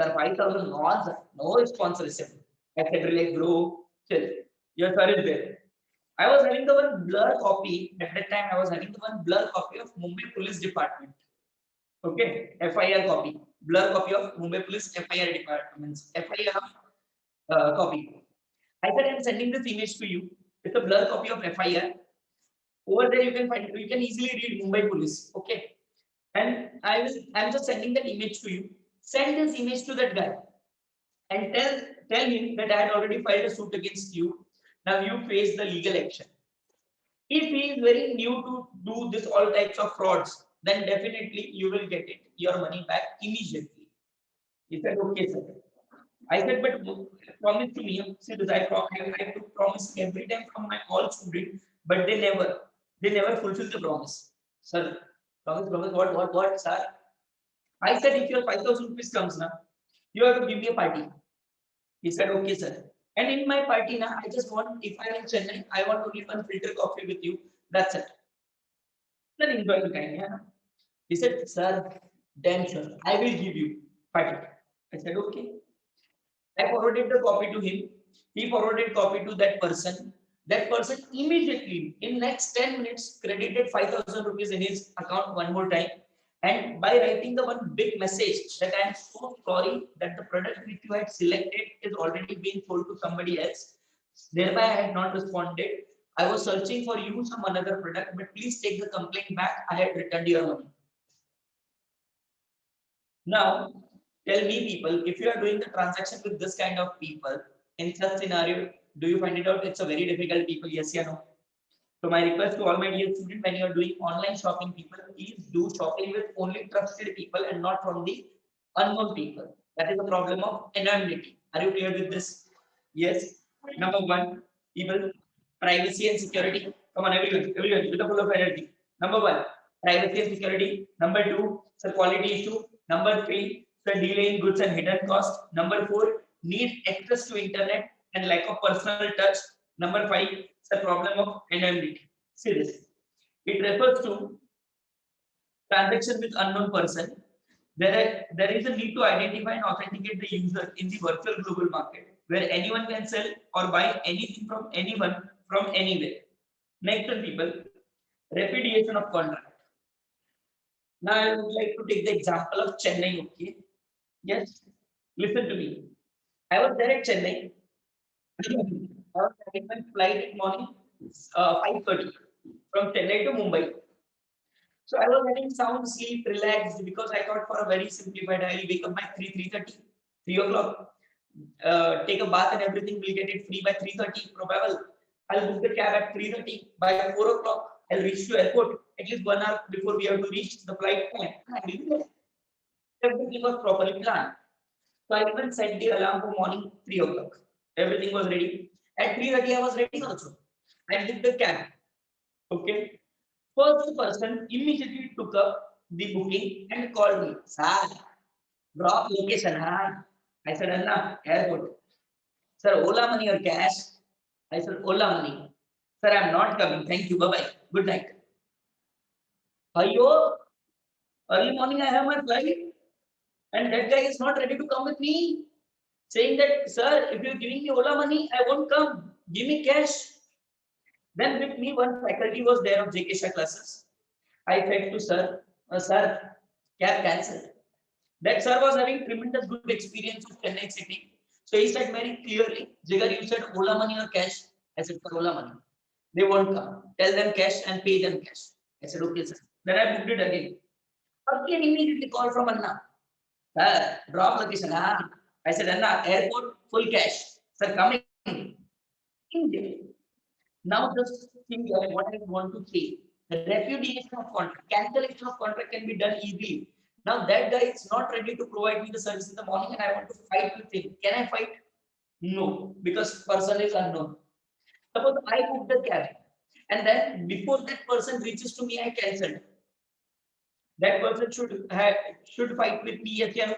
Sir, 5,000 loans, no response received. I said, relax, bro. Chill. Your sir is there. I was having the one blur copy at that time. I was having the one blur copy of Mumbai Police Department. Okay, FIR copy, blur copy of Mumbai Police FIR departments, FIR copy. I said I'm sending this image to you. It's a blur copy of FIR. Over there you can find you can easily read Mumbai Police. Okay, and I'm just sending that image to you. Send this image to that guy and tell him that I had already filed a suit against you. Now you face the legal action. If he is very new to do this all types of frauds, then definitely you will get it your money back immediately. He said, okay, sir. I said, but promise to me. See, this I took promise every time from my all students, but they never fulfill the promise. Sir, promise, what, sir? I said, if your 5,000 rupees comes now, you have to give me a party. He said, okay, sir. And in my party now, I just want, if I'm in Chennai, I want only one filter coffee with you. That's it. Then enjoy the time, yeah. He said, sir, damn sure, I will give you party. I said, okay. I forwarded the copy to him. He forwarded copy to that person. That person immediately, in next 10 minutes, credited 5,000 rupees in his account one more time. And by writing the one big message that I am so sorry that the product which you had selected is already being sold to somebody else. Thereby, I had not responded. I was searching for you some another product, but please take the complaint back. I had returned your money. Now, tell me, people, if you are doing the transaction with this kind of people, in such scenario, do you find it out? It's a very difficult people, yes or no? So my request to all my dear students, when you are doing online shopping, people, please do shopping with only trusted people and not from the unknown people. That is the problem of anonymity. Are you clear with this? Yes. Number one, people, privacy and security. Come on, everyone, with a full of energy. Number one, privacy and security. Number two, the quality issue. Number three, the delay in goods and hidden cost. Number four, need access to internet and lack of personal touch. Number five, the problem of anonymity. See this. It refers to transaction with unknown person. There is a need to identify and authenticate the user in the virtual global market. where anyone can sell or buy anything from anyone from anywhere. Next one, people, repudiation of contract. Now I would like to take the example of Chennai. Okay, yes, listen to me. I was there at Chennai. I was taking my flight at morning 5:30 from Chennai to Mumbai. So I was having sound sleep, relaxed because I thought for a very simplified, I'll wake up by 3:30, 3 o'clock, take a bath and everything. We'll get it free by 3:30. Probable. I'll book the cab at 3:30. By 4 o'clock, I'll reach to airport at least 1 hour before we have to reach the flight time. I will be there. Everything was properly planned. So I even set the alarm for morning 3 o'clock. Everything was ready. At 3:30, I was ready also. I booked the cab. Okay. First person immediately took up the booking and called me. Sir, drop location. Huh? I said, Anna, airport. Sir, Ola money or cash? I said, Ola money. Sir, I'm not coming. Thank you. Bye bye. Good night. Ayo, early morning I have my flight, and that guy is not ready to come with me. Saying that, sir, if you're giving me Ola money, I won't come. Give me cash. Then with me, one faculty was there of JK Shah classes. I said to sir, sir, cab cancelled. That sir was having tremendous good experience of Chennai City. So he said very clearly, Jigar, you said Ola money or cash? I said, for Ola money. They won't come. Tell them cash and pay them cash. I said, okay, sir. Then I booked it again. Again, immediately call from Anna. Sir, drop location. Ah. I said, Anna, airport, full cash. Sir, coming. Now, just think what I want to say. The repudiation of contract, cancellation of contract can be done easily. Now, that guy is not ready to provide me the service in the morning and I want to fight with him. Can I fight? No, because person is unknown. Suppose I booked the cab and then before that person reaches to me, I cancelled. That person should fight with me, yes, yeah, no?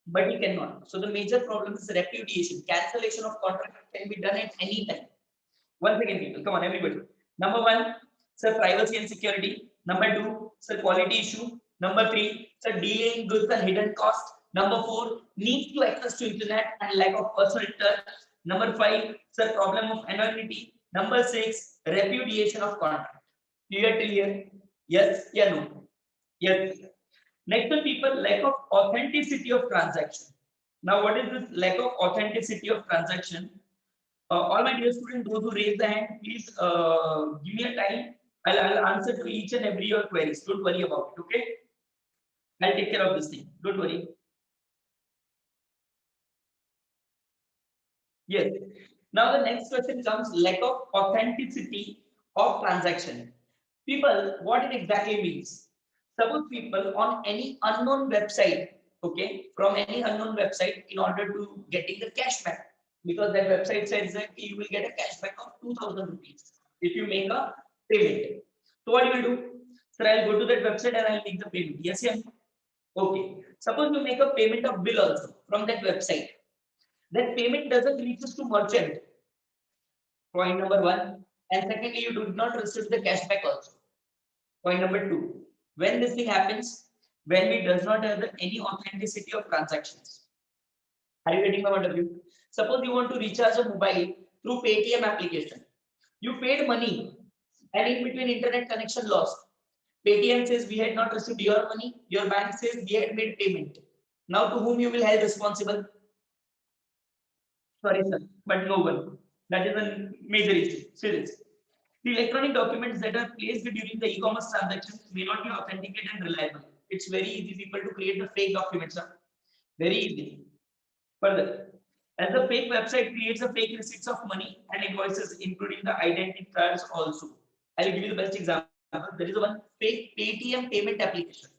But he cannot. So the major problem is repudiation. Cancellation of contract can be done at any time. One second, people. Come on, everybody. Number one, sir, privacy and security. Number two, sir, quality issue. Number three, sir, delaying goods and hidden cost. Number four, need to access to internet and lack of personal touch. Number five, sir, problem of anonymity. Number six, repudiation of contract. Clear till here? Yes, yeah, no. Yes. Next one, people, lack of authenticity of transaction. Now, what is this lack of authenticity of transaction? All my dear students, those who raise the hand, please give me a time. I'll answer to each and every your queries. Don't worry about it, okay? I'll take care of this thing. Don't worry. Yes. Now the next question comes lack of authenticity of transaction. People, what it exactly means? Suppose people on any unknown website, okay, from any unknown website in order to getting the cashback, because that website says that you will get a cashback of 2,000 rupees if you make a payment. So what you will do? Sir, I'll go to that website and I'll make the payment. Yes, yeah. Okay. Suppose you make a payment of bill also from that website. That payment doesn't reach us to merchant. Point number one. And secondly, you do not receive the cashback also. Point number two. When this thing happens, when we does not have any authenticity of transactions. Are you getting my point of view? Suppose you want to recharge a mobile through Paytm application. You paid money and in between internet connection lost. Paytm says we had not received your money. Your bank says we had made payment. Now to whom you will held responsible? Sorry, sir, but no one. That is a major issue. Serious. The electronic documents that are placed during the e-commerce transactions may not be authenticate and reliable. It's very easy people to create the fake documents. Sir. Very easy. Further, as the fake website creates a fake receipts of money and invoices, including the identifiers also. I'll give you the best example. There is one fake Paytm payment application.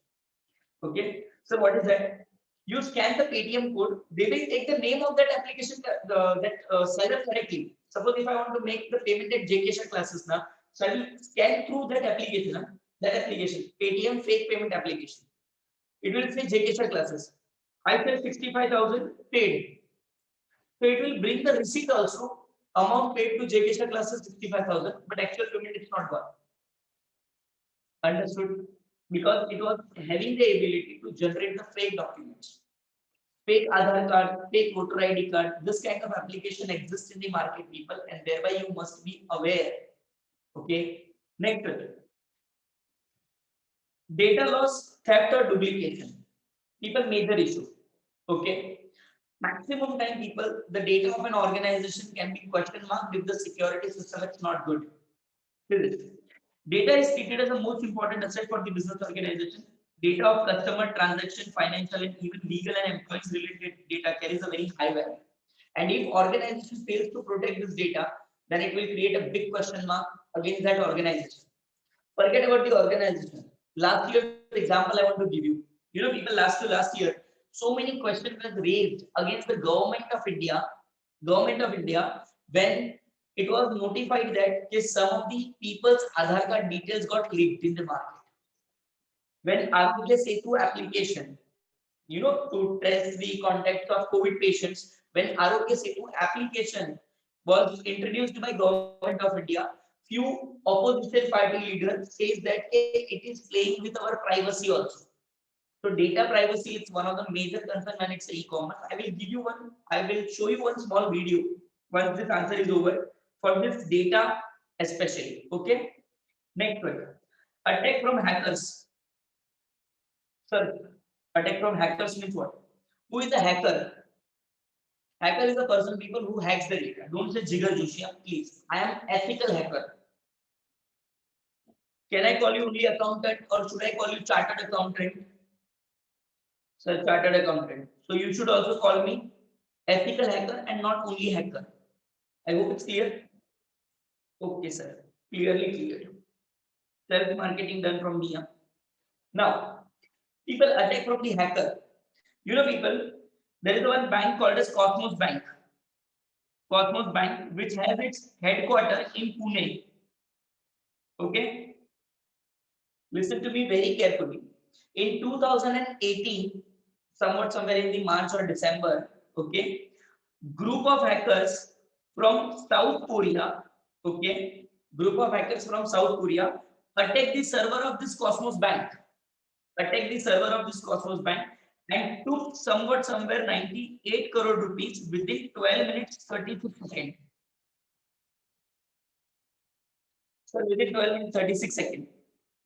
Okay. So what is that? You scan the Paytm code, they will take the name of that application, that seller correctly. Suppose if I want to make the payment at JK Shah classes now, so I will scan through that application, Paytm fake payment application. It will say JK Shah classes. I said 65,000 paid. So it will bring the receipt also, amount paid to JK Shah classes 65,000, but actual payment is not gone. Understood? Because it was having the ability to generate the fake documents. fake Aadhaar card, fake voter ID card. This kind of application exists in the market, people, and thereby you must be aware. Okay. Next, data loss, theft or duplication. People major issue. Okay. Maximum time, people, the data of an organization can be question marked if the security system is not good. Data is treated as the most important asset for the business organization. Data of customer transaction, financial, and even legal and employees related data carries a very high value. And if organization fails to protect this data, then it will create a big question mark against that organization. Forget about the organization. Last year's example I want to give you. You know, people last year, so many questions were raised against the government of India, when it was notified that some of the people's Aadhaar card details got leaked in the market. When Arogya Setu application, to test the contacts of COVID patients, when Arogya Setu application was introduced by government of India, few opposition party leaders says that it is playing with our privacy also. So data privacy is one of the major concerns when it's e-commerce. I will show you one small video once this answer is over for this data especially. Okay. Next one. Attack from hackers. Sir, attack from hackers means what? Who is a hacker? Hacker is a person, people who hacks the data. Don't say Jigar Joshi, please. I am ethical hacker. Can I call you only accountant or should I call you chartered accountant? Sir, chartered accountant. So you should also call me ethical hacker and not only hacker. I hope it's clear. Okay, sir. Clearly clear. Self-marketing done from me. Now, people attack from the hacker. You know, people, there is one bank called as Cosmos Bank. Cosmos Bank, which has its headquarters in Pune. Okay. Listen to me very carefully. In 2018, somewhere in the March or December, okay, group of hackers from South Korea, okay, group of hackers from South Korea attacked the server of this Cosmos Bank, and took somewhere 98 crore rupees within 12 minutes 36 seconds. So within 12 minutes 36 seconds,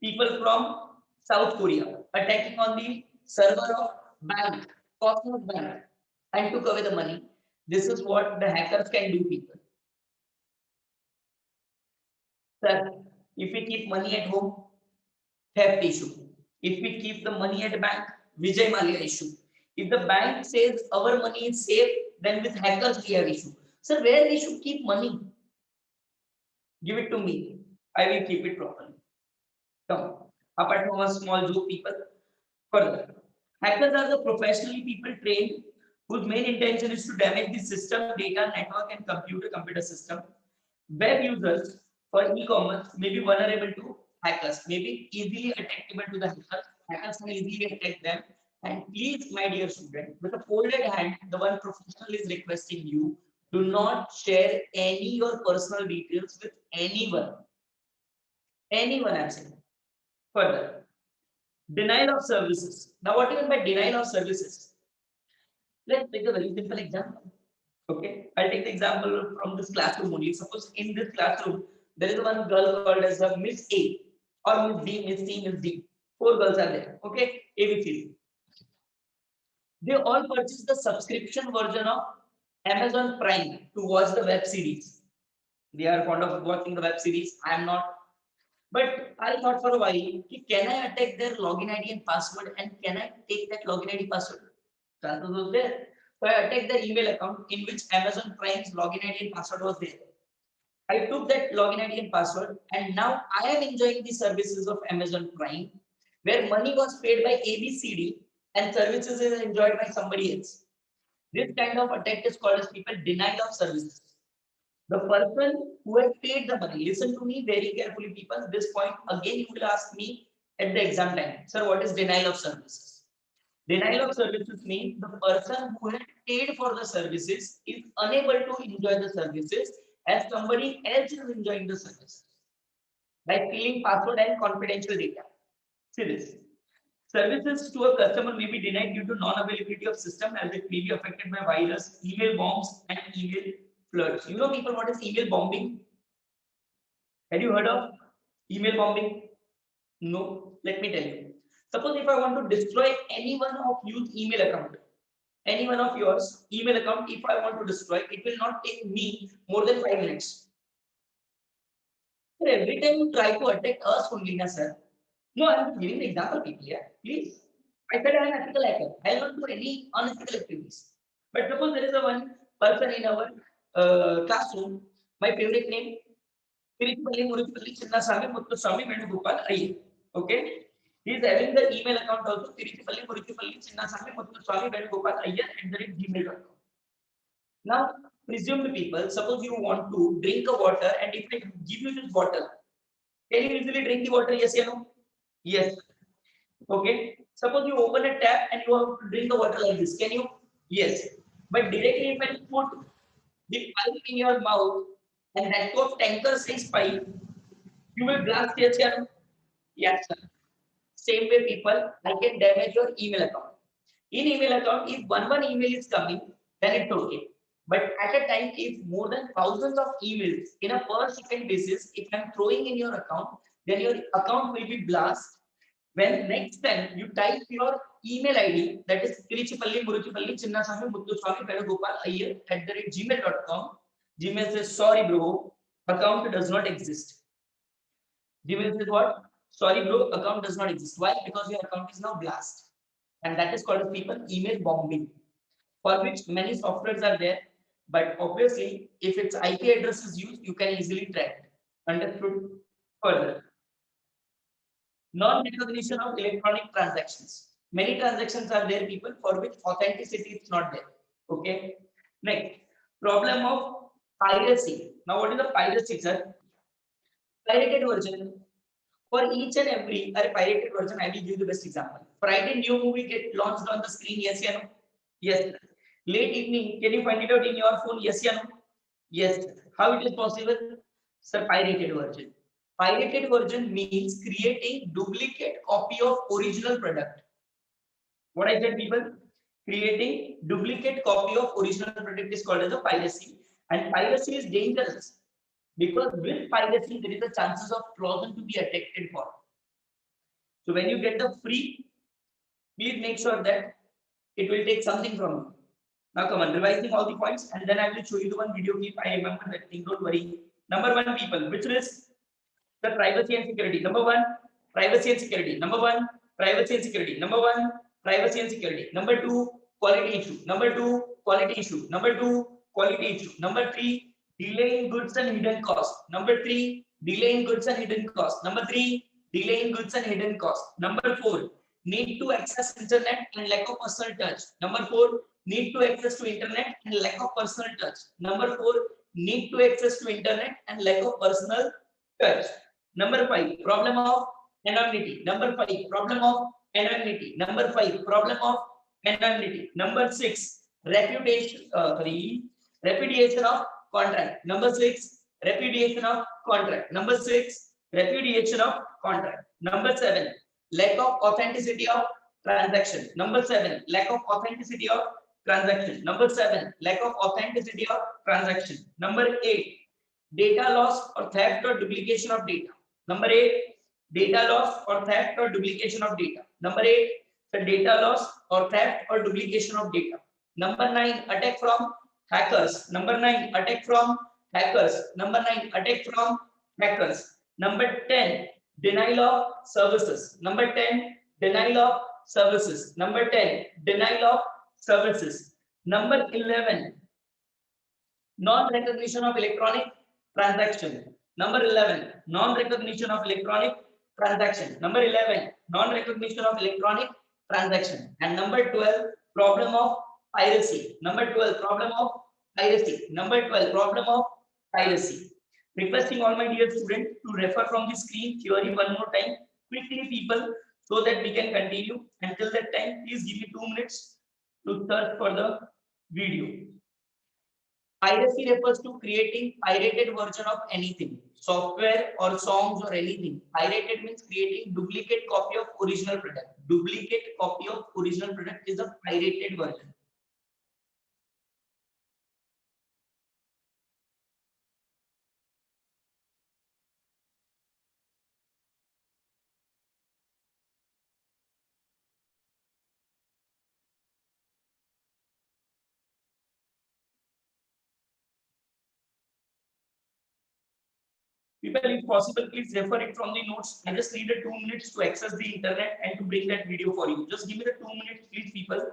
people from South Korea attacking on the server of bank, Cosmos Bank, and took away the money. This is what the hackers can do, people. Sir, if we keep money at home, theft issue. If we keep the money at bank, Vijay Mallya issue. If the bank says our money is safe, then with hackers we have issue. Sir, where we should keep money? Give it to me. I will keep it properly. Come. Apart from a small joke, people. Further, hackers are the professionally people trained whose main intention is to damage the system, data, network, and computer system. Web users for e-commerce may be vulnerable to hackers, may be easily attackable to the hackers. Hackers can easily attack them. And please, my dear student, with a folded hand, the one professional is requesting you, do not share any your personal details with anyone. Anyone, I'm saying. Further, denial of services. Now, what do you mean by denial of services? Let's take a very simple example. Okay, I'll take the example from this classroom only. Suppose in this classroom, there is one girl called as a Miss A or Miss B, Miss C, Miss D. 4 girls are there. Okay, A, B, C, D. They all purchase the subscription version of Amazon Prime to watch the web series. They are fond of watching the web series. I am not. But I thought for a while, can I attack their login ID and password, and can I take that login ID password? Chances was there. So I attacked their email account in which Amazon Prime's login ID and password was there. I took that login ID and password, and now I am enjoying the services of Amazon Prime, where money was paid by ABCD and services is enjoyed by somebody else. This kind of attack is called as people denial of services. The person who has paid the money, listen to me very carefully, people. This point again you will ask me at the exam time, sir, what is denial of services? Denial of services means the person who had paid for the services is unable to enjoy the services as somebody else is enjoying the services by stealing password and confidential data. See this. Services to a customer may be denied due to non-availability of system as it may be affected by virus, email bombs, and email floods. You know, people, what is email bombing? Have you heard of email bombing? No. Let me tell you. Suppose if I want to destroy any one of your email account, any one of yours email account, if I want to destroy, it will not take me more than 5 minutes. Every time you try to attack us only, na sir. No, I'm giving the example, people. Yeah, please. I said I'm an ethical hacker. I'll not do any unethical activities. But suppose there is a one person in our classroom, my favorite name, Tirupalli Murupalli Chinnaswamy Muthuswamy Venugopal Iyer. Okay. He is having the email account also, Tirupalli Murupalli Chinnaswamy Muthuswamy Venugopal Iyer @gmail.com. Now, presume the people, suppose you want to drink a water and if I give you this bottle, can you easily drink the water? Yes or no? Yes. Okay. Suppose you open a tap and you have to drink the water like this. Can you? Yes. But directly if I put the pipe in your mouth and that of tanker size pipe, you will blast. Yes or no? Yes, sir. Same way, people, I can damage your email account. In email account, if one email is coming, then it's okay. But at a time, if more than thousands of emails in a per second basis, if I'm throwing in your account, then your account will be blast. When next time you type your email ID, that is Kirichipalli Muruchipalli Chinnaswamy Muthuswamy Venugopal Iyer @gmail.com, Gmail says sorry bro, account does not exist. Gmail says what? Sorry bro, account does not exist. Why? Because your account is now blast. And that is called as people email bombing, for which many softwares are there. But obviously, if its IP address is used, you can easily track it. Understood? Further, non-recognition of electronic transactions. Many transactions are there, people, for which authenticity is not there. Okay. Next, problem of piracy. Now, what is the piracy, sir? Pirated version. For each and every pirated version, I will give you the best example. Friday new movie get launched on the screen. Yes, or no? Yes. Late evening, can you find it out in your phone? Yes, or no? Yes. How it is possible? Sir, pirated version. Pirated version means creating duplicate copy of original product. What I said, people? Creating duplicate copy of original product is called as a piracy. And piracy is dangerous because with piracy, there is a chances of Trojan to be attacked for. So when you get the free, please make sure that it will take something from you. Now come on, revising all the points, and then I will show you the one video clip. I remember that thing, don't worry. Number one, people, which is the privacy and security. Number one, privacy and security. Number one, privacy and security. Number one, privacy and security. Number two, quality issue. Number two, quality issue. Number two, quality issue. Number three, delay in goods and hidden cost. Number three, delay in goods and hidden cost. Number three, delay in goods and hidden cost. Number four, need to access internet and lack of personal touch. Number four, need to access to internet and lack of personal touch. Number four, need to access to internet and lack of personal touch. Number five, problem of anonymity. Number five, problem of anonymity. Number five, problem of anonymity. Number six, repudiation of contract. Number six, repudiation of contract. Number six, repudiation of contract. Number seven, lack of authenticity of transaction. Number seven, lack of authenticity of transaction. Number seven, lack of authenticity of transaction. Number eight, data loss or theft or duplication of data. Number eight, data loss or theft or duplication of data. Number eight, the data loss or theft or duplication of data. Number nine, attack from hackers. Number nine, attack from hackers. Number nine, attack from hackers. Number 10, denial of services. Number 10, denial of services. Number 10, denial of services. Number 11, non-recognition of electronic transaction. Number 11, non-recognition of electronic transaction. Number 11, non-recognition of electronic transaction. And number 12, problem of piracy. Number 12, problem of piracy. Number 12, problem of piracy. Requesting all my dear students to refer from the screen theory one more time, quickly, people, so that we can continue. Until that time, please give me 2 minutes to search for the video. Piracy refers to creating pirated version of anything. software or songs or anything. Pirated means creating duplicate copy of original product. Duplicate copy of original product is a pirated version. People, if possible, please refer it from the notes. I just need a 2 minutes to access the internet and to bring that video for you. Just give me the 2 minutes, please, people.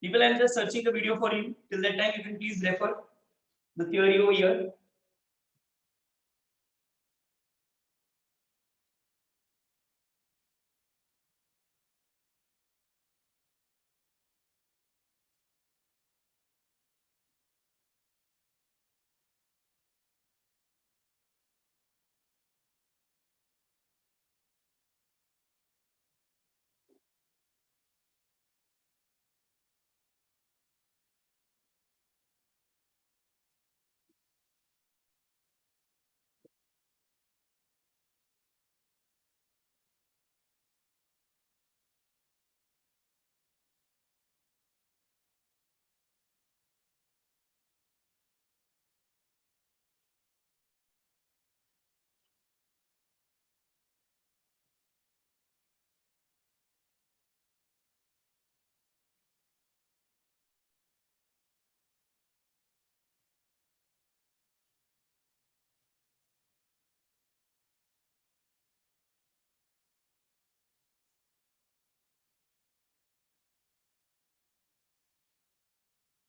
People, I'm just searching the video for you. Till that time, you can please refer the theory over here.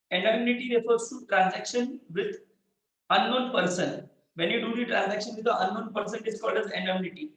Anonymity refers to transaction with unknown person. When you do the transaction with the unknown person, it is called as anonymity.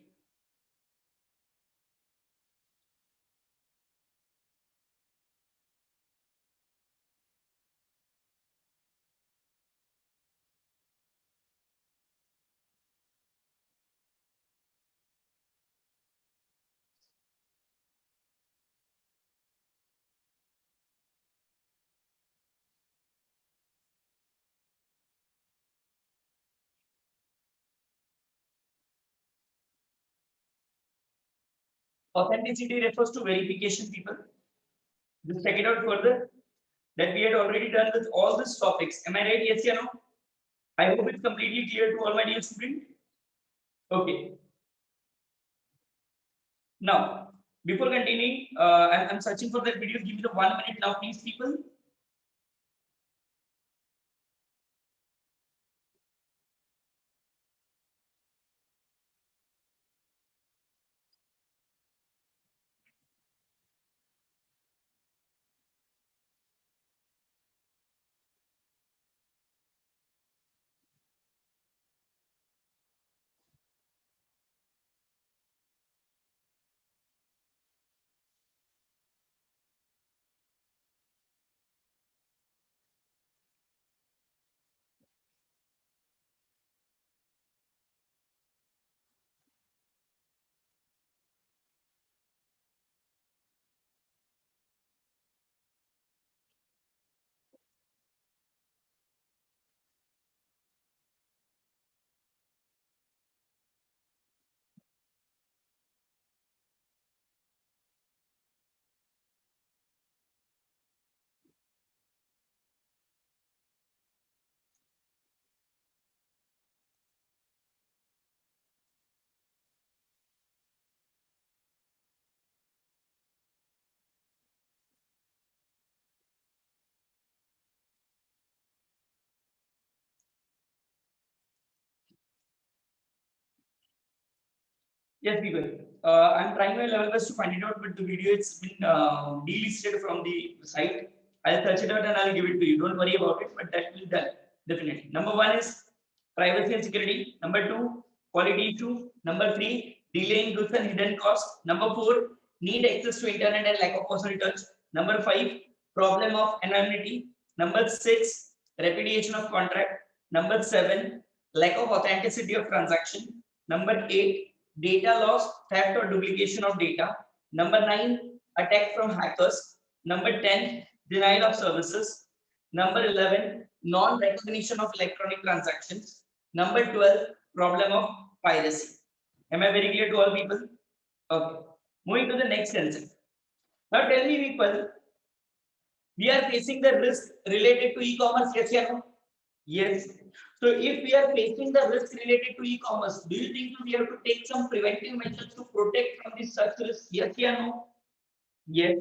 Authenticity refers to verification, people. Just check it out further. That we had already done with all these topics. Am I right? Yes or no? I hope it's completely clear to all my dear students. Okay. Now, before continuing, I'm searching for that video. Give me the 1 minute now, please, people. Yes, people. I'm trying my level best to find it out, but the video it's been delisted from the site. I'll search it out and I'll give it to you. Don't worry about it, but that will be done definitely. Number one is privacy and security. Number two, quality issue. Number three, delaying goods and hidden costs. Number four, need access to internet and lack of personal touch. Number five, problem of anonymity. Number six, repudiation of contract. Number seven, lack of authenticity of transaction. Number eight, data loss, theft or duplication of data. Number nine, attack from hackers. Number 10, denial of services. Number 11, non-recognition of electronic transactions. Number 12, problem of piracy. Am I very clear to all people? Okay. Moving to the next sentence. Now tell me people, we are facing the risk related to e-commerce, yes or no? Yes. So if we are facing the risk related to e-commerce, do you think we have to take some preventive measures to protect from this such risk? Yes or no? Yes.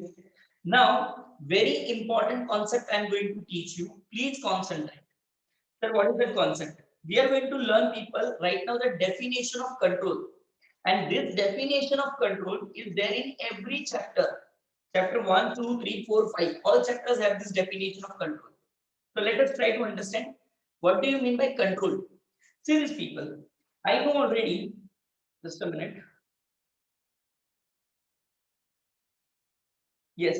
Now, very important concept I am going to teach you. Please concentrate. Sir, what is the concept? We are going to learn people right now the definition of control. And this definition of control is there in every chapter. Chapter 1, 2, 3, 4, 5. All chapters have this definition of control. So let us try to understand what do you mean by control. See these people. I know already. Just a minute. Yes.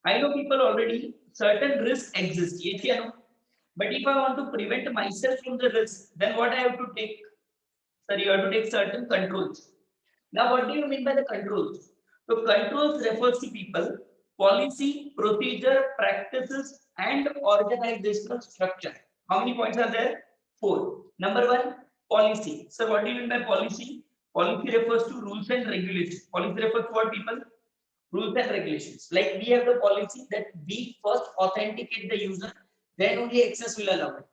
I know people already. Certain risks exist. Yes, I know. But if I want to prevent myself from the risk, then what I have to take? Sir, you have to take certain controls. Now, what do you mean by the controls? So, controls refers to people, policy, procedure, practices, and organizational structure. How many points are there? Four. Number one, policy. So, what do you mean by policy? Policy refers to rules and regulations. Policy refers to what people? Rules and regulations. Like we have the policy that we first authenticate the user, then only access will allow it.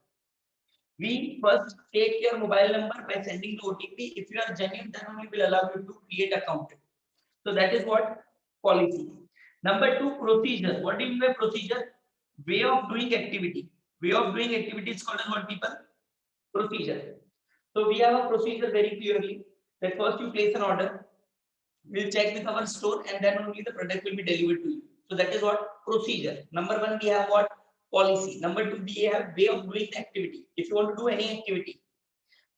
We first take your mobile number by sending the OTP. If you are genuine, then only will allow you to create account. So that is what policy. Number two, procedure. What do you mean by procedure? Way of doing activity. Way of doing activity is called as what people? Procedure. So we have a procedure very clearly that first you place an order, we'll check with our store and then only the product will be delivered to you. So that is what procedure. Number one, we have what policy. Number two, we have way of doing the activity. If you want to do any activity,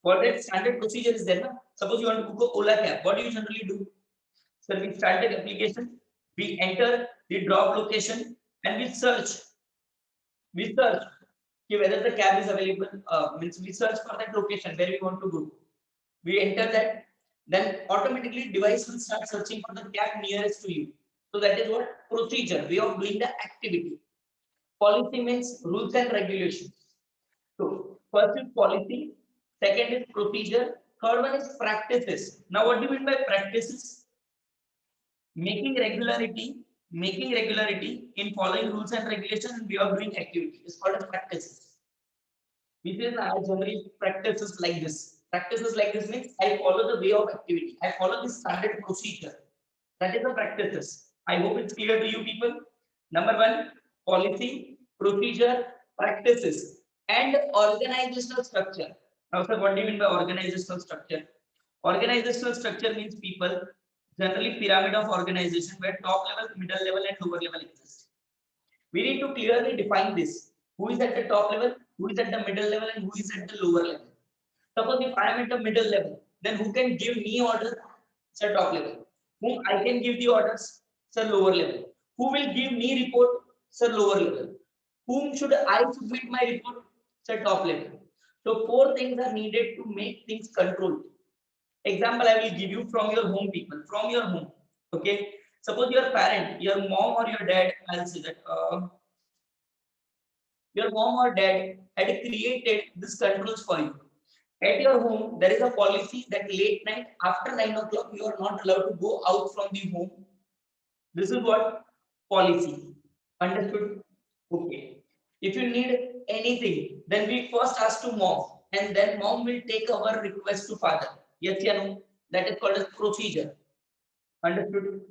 for that standard procedure is there. Na? Suppose you want to book a Ola cab, what do you generally do? So we start the application, we enter the drop location and we search. We search whether the cab is available. Means we search for that location where we want to go. We enter that, then automatically device will start searching for the cab nearest to you. So that is what procedure, way of doing the activity. Policy means rules and regulations. So first is policy, second is procedure, third one is practices. Now what do you mean by practices? Making regularity in following rules and regulations and way of doing activity is called as practices. Which is I generally practices like this. Practices like this means I follow the way of activity. I follow the standard procedure. That is the practices. I hope it's clear to you people. Number one, policy, procedure, practices, and organizational structure. Now, sir, what do you mean by organizational structure? Organizational structure means people, generally pyramid of organization where top level, middle level, and lower level exist. We need to clearly define this. Who is at the top level, who is at the middle level, and who is at the lower level. Suppose if I am at the middle level, then who can give me order? It's a top level. Whom I can give the orders? It's a lower level. Who will give me report? It's a lower level. Whom should I submit my report? It's a top level. So four things are needed to make things controlled. Example I will give you from your home people, from your home. Okay. Suppose your parent, your mom or your dad, I'll say that your mom or dad had created these controls for you. At your home, there is a policy that late night after 9 o'clock, you are not allowed to go out from the home. This is what policy. Understood? Okay. If you need anything, then we first ask to mom, and then mom will take our request to father. Yes, you know, that is called as procedure. Understood?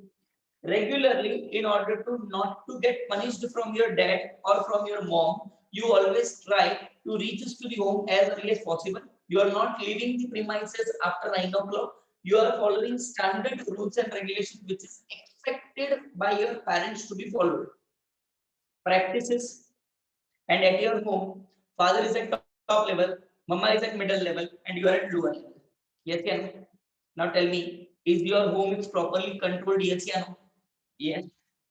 Regularly, in order to not to get punished from your dad or from your mom, you always try to reach us to the home as early as possible. You are not leaving the premises after 9 o'clock. you are following standard rules and regulations which is expected by your parents to be followed. Practices, and at your home, father is at top level, mama is at middle level, and you are at lower level. Yes, yeah, no? Now tell me, is your home is properly controlled? Yes, yeah, no? Yes.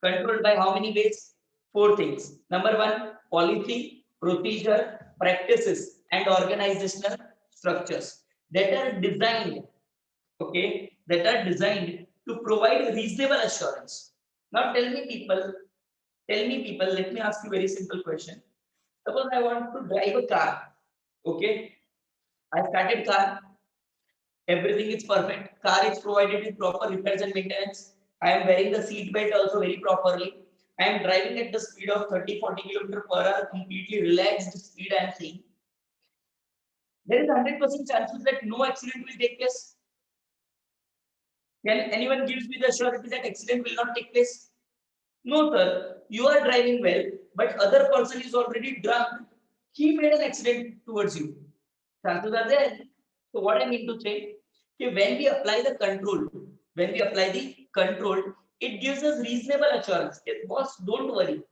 Controlled by how many ways? Four things. Number one, policy, procedure, practices, and organizational structures that are designed, okay, that are designed to provide reasonable assurance. Now tell me people, let me ask you a very simple question. Suppose I want to drive a car, okay, I started car, everything is perfect. Car is provided with proper repairs and maintenance. I am wearing the seat belt also very properly. I am driving at the speed of 30-40 km per hour, completely relaxed speed I am seeing. There is 100% chances that no accident will take place. Can anyone gives me the surety that accident will not take place? No, sir. You are driving well, but other person is already drunk. He made an accident towards you. Chances are there. So what I mean to say, okay, when we apply the control, it gives us reasonable assurance. Okay, boss, don't worry.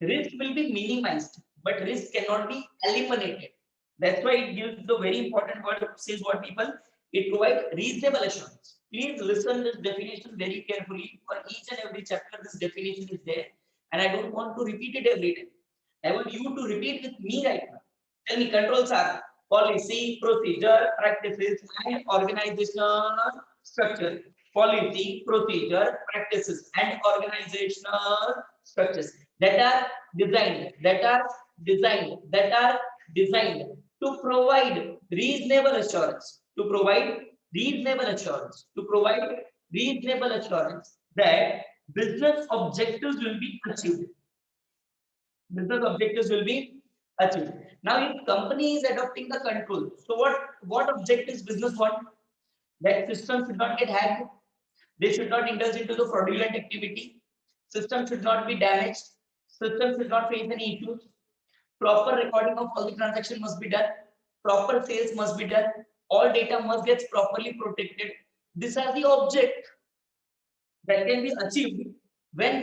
Risk will be minimized, but risk cannot be eliminated. That's why it gives the very important word says what people, it provides reasonable assurance. Please listen this definition very carefully. For each and every chapter, this definition is there, and I don't want to repeat it every time. I want you to repeat with me right now. Tell me, controls are policy, procedure, practices, and organizational structure. Policy, procedure, practices, and organizational structures that are designed to provide reasonable assurance, that business objectives will be achieved. Now, if company is adopting the control, so what objectives business want? That system should not get hacked. They should not indulge into the fraudulent activity. System should not be damaged. System should not face any issues. Proper recording of all the transaction must be done. Proper sales must be done. All data must get properly protected. These are the object that can be achieved when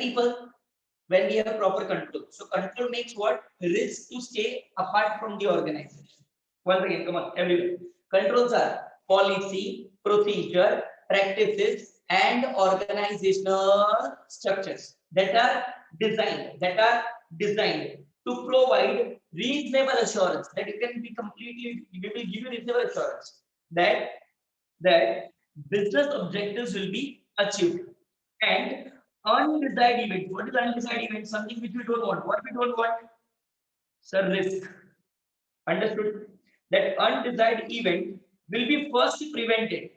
when we have proper control. So control makes what? Risk to stay apart from the organization. Once again, come on, everyone. Controls are policy, procedure, practices, and organizational structures that are designed to provide reasonable assurance that it can be completely, we will give you reasonable assurance that business objectives will be achieved. And undesired event. What is undesired event? Something which we don't want. What we don't want? Sir, risk. Understood? That undesired event will be first prevented.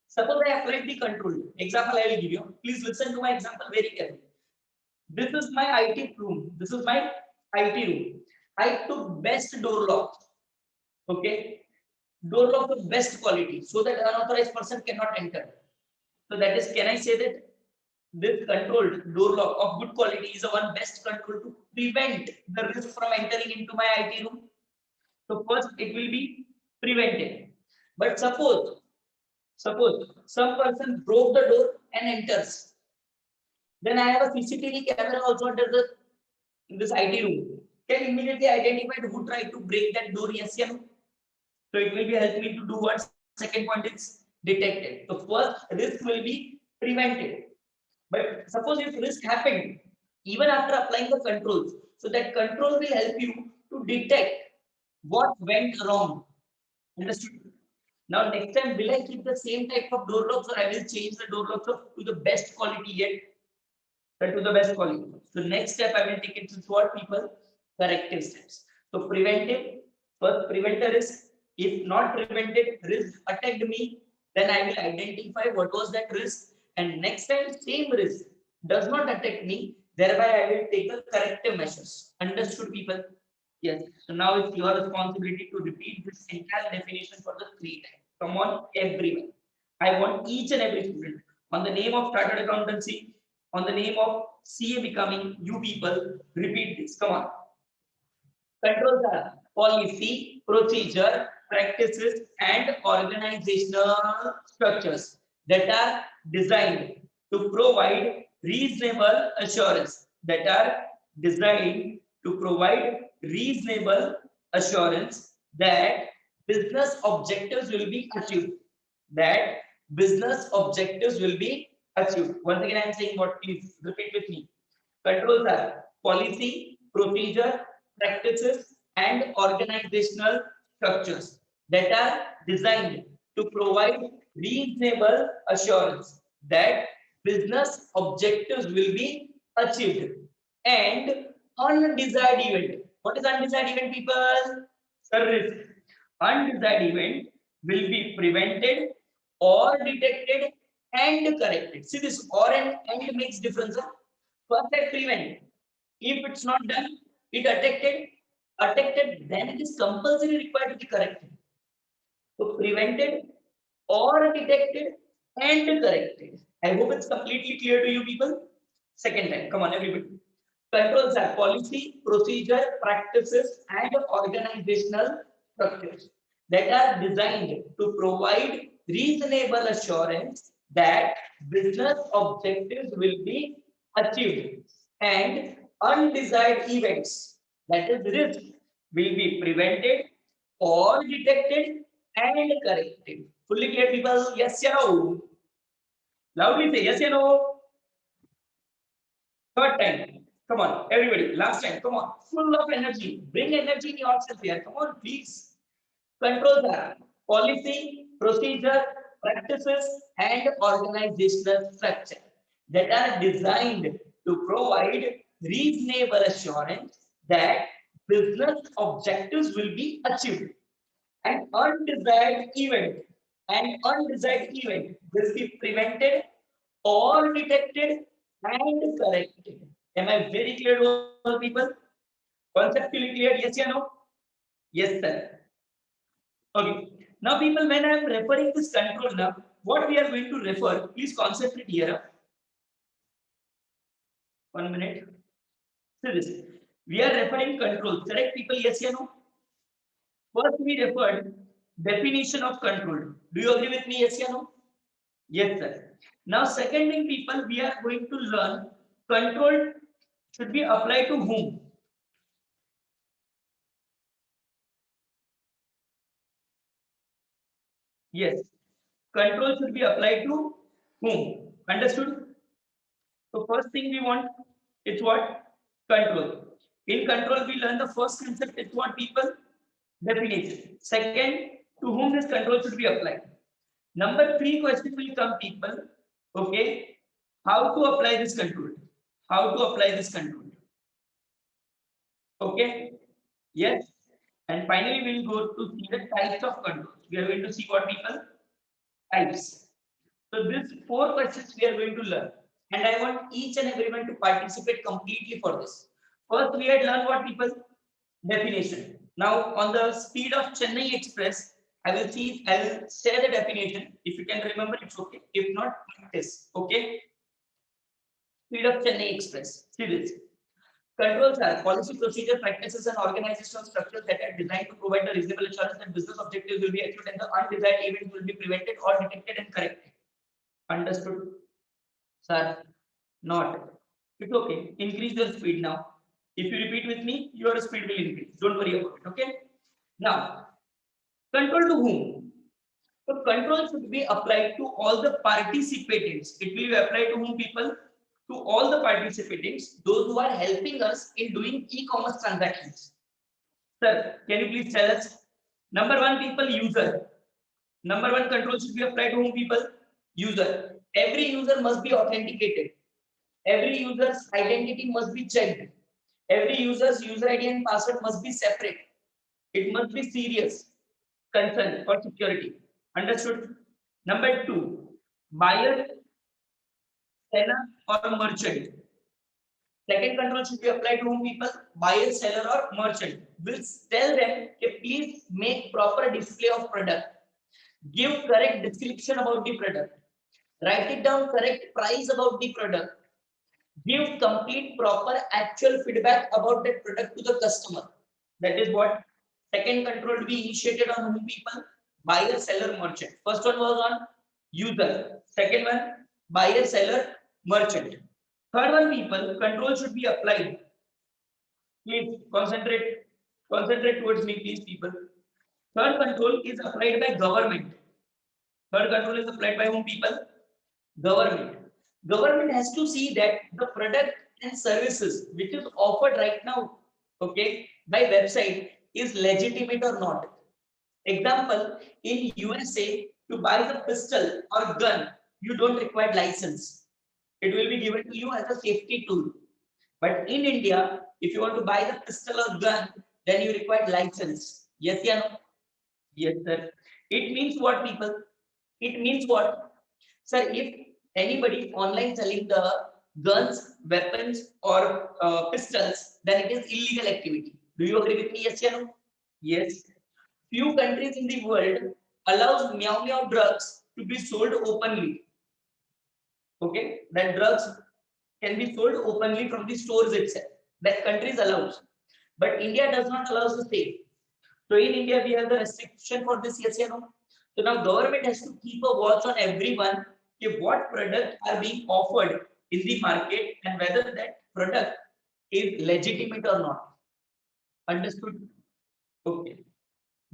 Suppose I applied the control. Example I will give you. Please listen to my example very carefully. This is my IT room. I took best door lock. Okay. Door lock of best quality so that unauthorized person cannot enter. So that is, can I say that this controlled door lock of good quality is the one best control to prevent the risk from entering into my IT room? So first it will be prevented. But suppose some person broke the door and enters. Then I have a CCTV camera also under this IT room. Can immediately identify who tried to break that door, yes or no? So it will be help me to do what? Second point is detected. So first risk will be prevented. But suppose if risk happened, even after applying the controls, so that control will help you to detect what went wrong. Understood? Now next time, will I keep the same type of door locks or I will change the door locks to the best quality yet? To the best quality. So next step I will take it to what people? Corrective steps. So preventive, first prevent the risk. If not prevented, risk attacked me, then I will identify what was that risk. And next time, same risk does not attack me, thereby I will take the corrective measures. Understood, people? Yes. So now it's your responsibility to repeat this entire definition for the 3 times. Come on, everyone. I want each and every student on the name of Chartered Accountancy, on the name of CA becoming, you people, repeat this. Come on. Controls are policy, procedure, practices, and organizational structures that are designed to provide reasonable assurance that are designed to provide reasonable assurance that business objectives will be achieved. That business objectives will be achieved. Once again, I am saying what, please repeat with me. Controls are policy, procedure, practices, and organizational structures that are designed to provide reasonable assurance that business objectives will be achieved. And undesired event. What is undesired event, people? Risk. Undesired event will be prevented or detected and corrected. See this or and makes difference. Huh? First I prevent. If it's not done, it attacked, then it is compulsory required to be corrected. So prevented or detected and corrected. I hope it's completely clear to you people. Second time, come on everybody. Controls are policy, procedure, practices, and organizational structures that are designed to provide reasonable assurance that business objectives will be achieved and undesired events, that is risk, will be prevented or detected and corrected. Fully clear, people? Yes or no? Loudly say yes or no. Third time. Come on, everybody. Last time. Come on. Full of energy. Bring energy in yourself here. Come on, please. Controls are policy, procedure, practices, and organizational structure that are designed to provide reasonable assurance that business objectives will be achieved. An undesired event will be prevented or detected and corrected. Am I very clear to all people? Conceptually clear? Yes or no? Yes, sir. Okay. Now, people, when I am referring this control now, what we are going to refer, please concentrate here. 1 minute. See this. We are referring control. Correct, people? Yes or no? First, we referred definition of control. Do you agree with me? Yes or no? Yes, sir. Now, second thing, people, we are going to learn control should be applied to whom? Yes. Control should be applied to whom? Understood? So first thing we want is what? Control. In control, we learn the first concept is what, people? Definition. Second, to whom this control should be applied. Number 3 question will come, people. Okay. How to apply this control? How to apply this control? Okay. Yes. And finally, we'll go to see the types of controls. We are going to see what, people? Types. So these 4 questions we are going to learn. And I want each and everyone to participate completely for this. First, we had learned what, people? Definition. Now, on the speed of Chennai Express, I will share the definition. If you can remember, it's okay. If not, practice. Okay. Speed of Chennai Express. See this. Controls are policy, procedure, practices, and organizational structures that are designed to provide a reasonable assurance that business objectives will be achieved and the undesired events will be prevented or detected and corrected. Understood? Sir, not. It's okay. Increase your speed now. If you repeat with me, your speed will increase. Don't worry about it. Okay. Now, control to whom? So control should be applied to all the participants. It will be applied to whom, people? To all the participants, those who are helping us in doing e-commerce transactions. Sir, can you please tell us? Number 1, people, user. Number 1 control should be applied to whom, people? User. Every user must be authenticated. Every user's identity must be checked. Every user's user ID and password must be separate. It must be serious concern for security. Understood? Number 2, buyer, seller, or merchant. Second control should be applied to whom, people? Buyer, seller, or merchant. We'll tell them, okay, please make proper display of product. Give correct description about the product. Write it down correct price about the product. Give complete proper actual feedback about that product to the customer. That is what Second control to be initiated on whom people? Buyer, seller, merchant. First one was on user. Second one, buyer, seller, merchant. Third one, people, control should be applied. Please concentrate towards me, please, people. Third control is applied by government. Third control is applied by whom, people? Government. Government has to see that the product and services which is offered right now, okay, by website is legitimate or not. Example, in USA, to buy the pistol or gun, you don't require license. It will be given to you as a safety tool. But in India, if you want to buy the pistol or gun, then you require license. Yes, yeah, no? Yes, sir. It means what, people? It means what? Sir, if anybody online selling the guns, weapons, or pistols, then it is illegal activity. Do you agree with me? Yes, yeah, no? Yes. Few countries in the world allows meow meow drugs to be sold openly. Okay, that drugs can be sold openly from the stores itself. That countries allows, but India does not allow the same. So in India we have the restriction for this. Yes, no. So now government has to keep a watch on everyone. If what products are being offered in the market and whether that product is legitimate or not. Understood? Okay.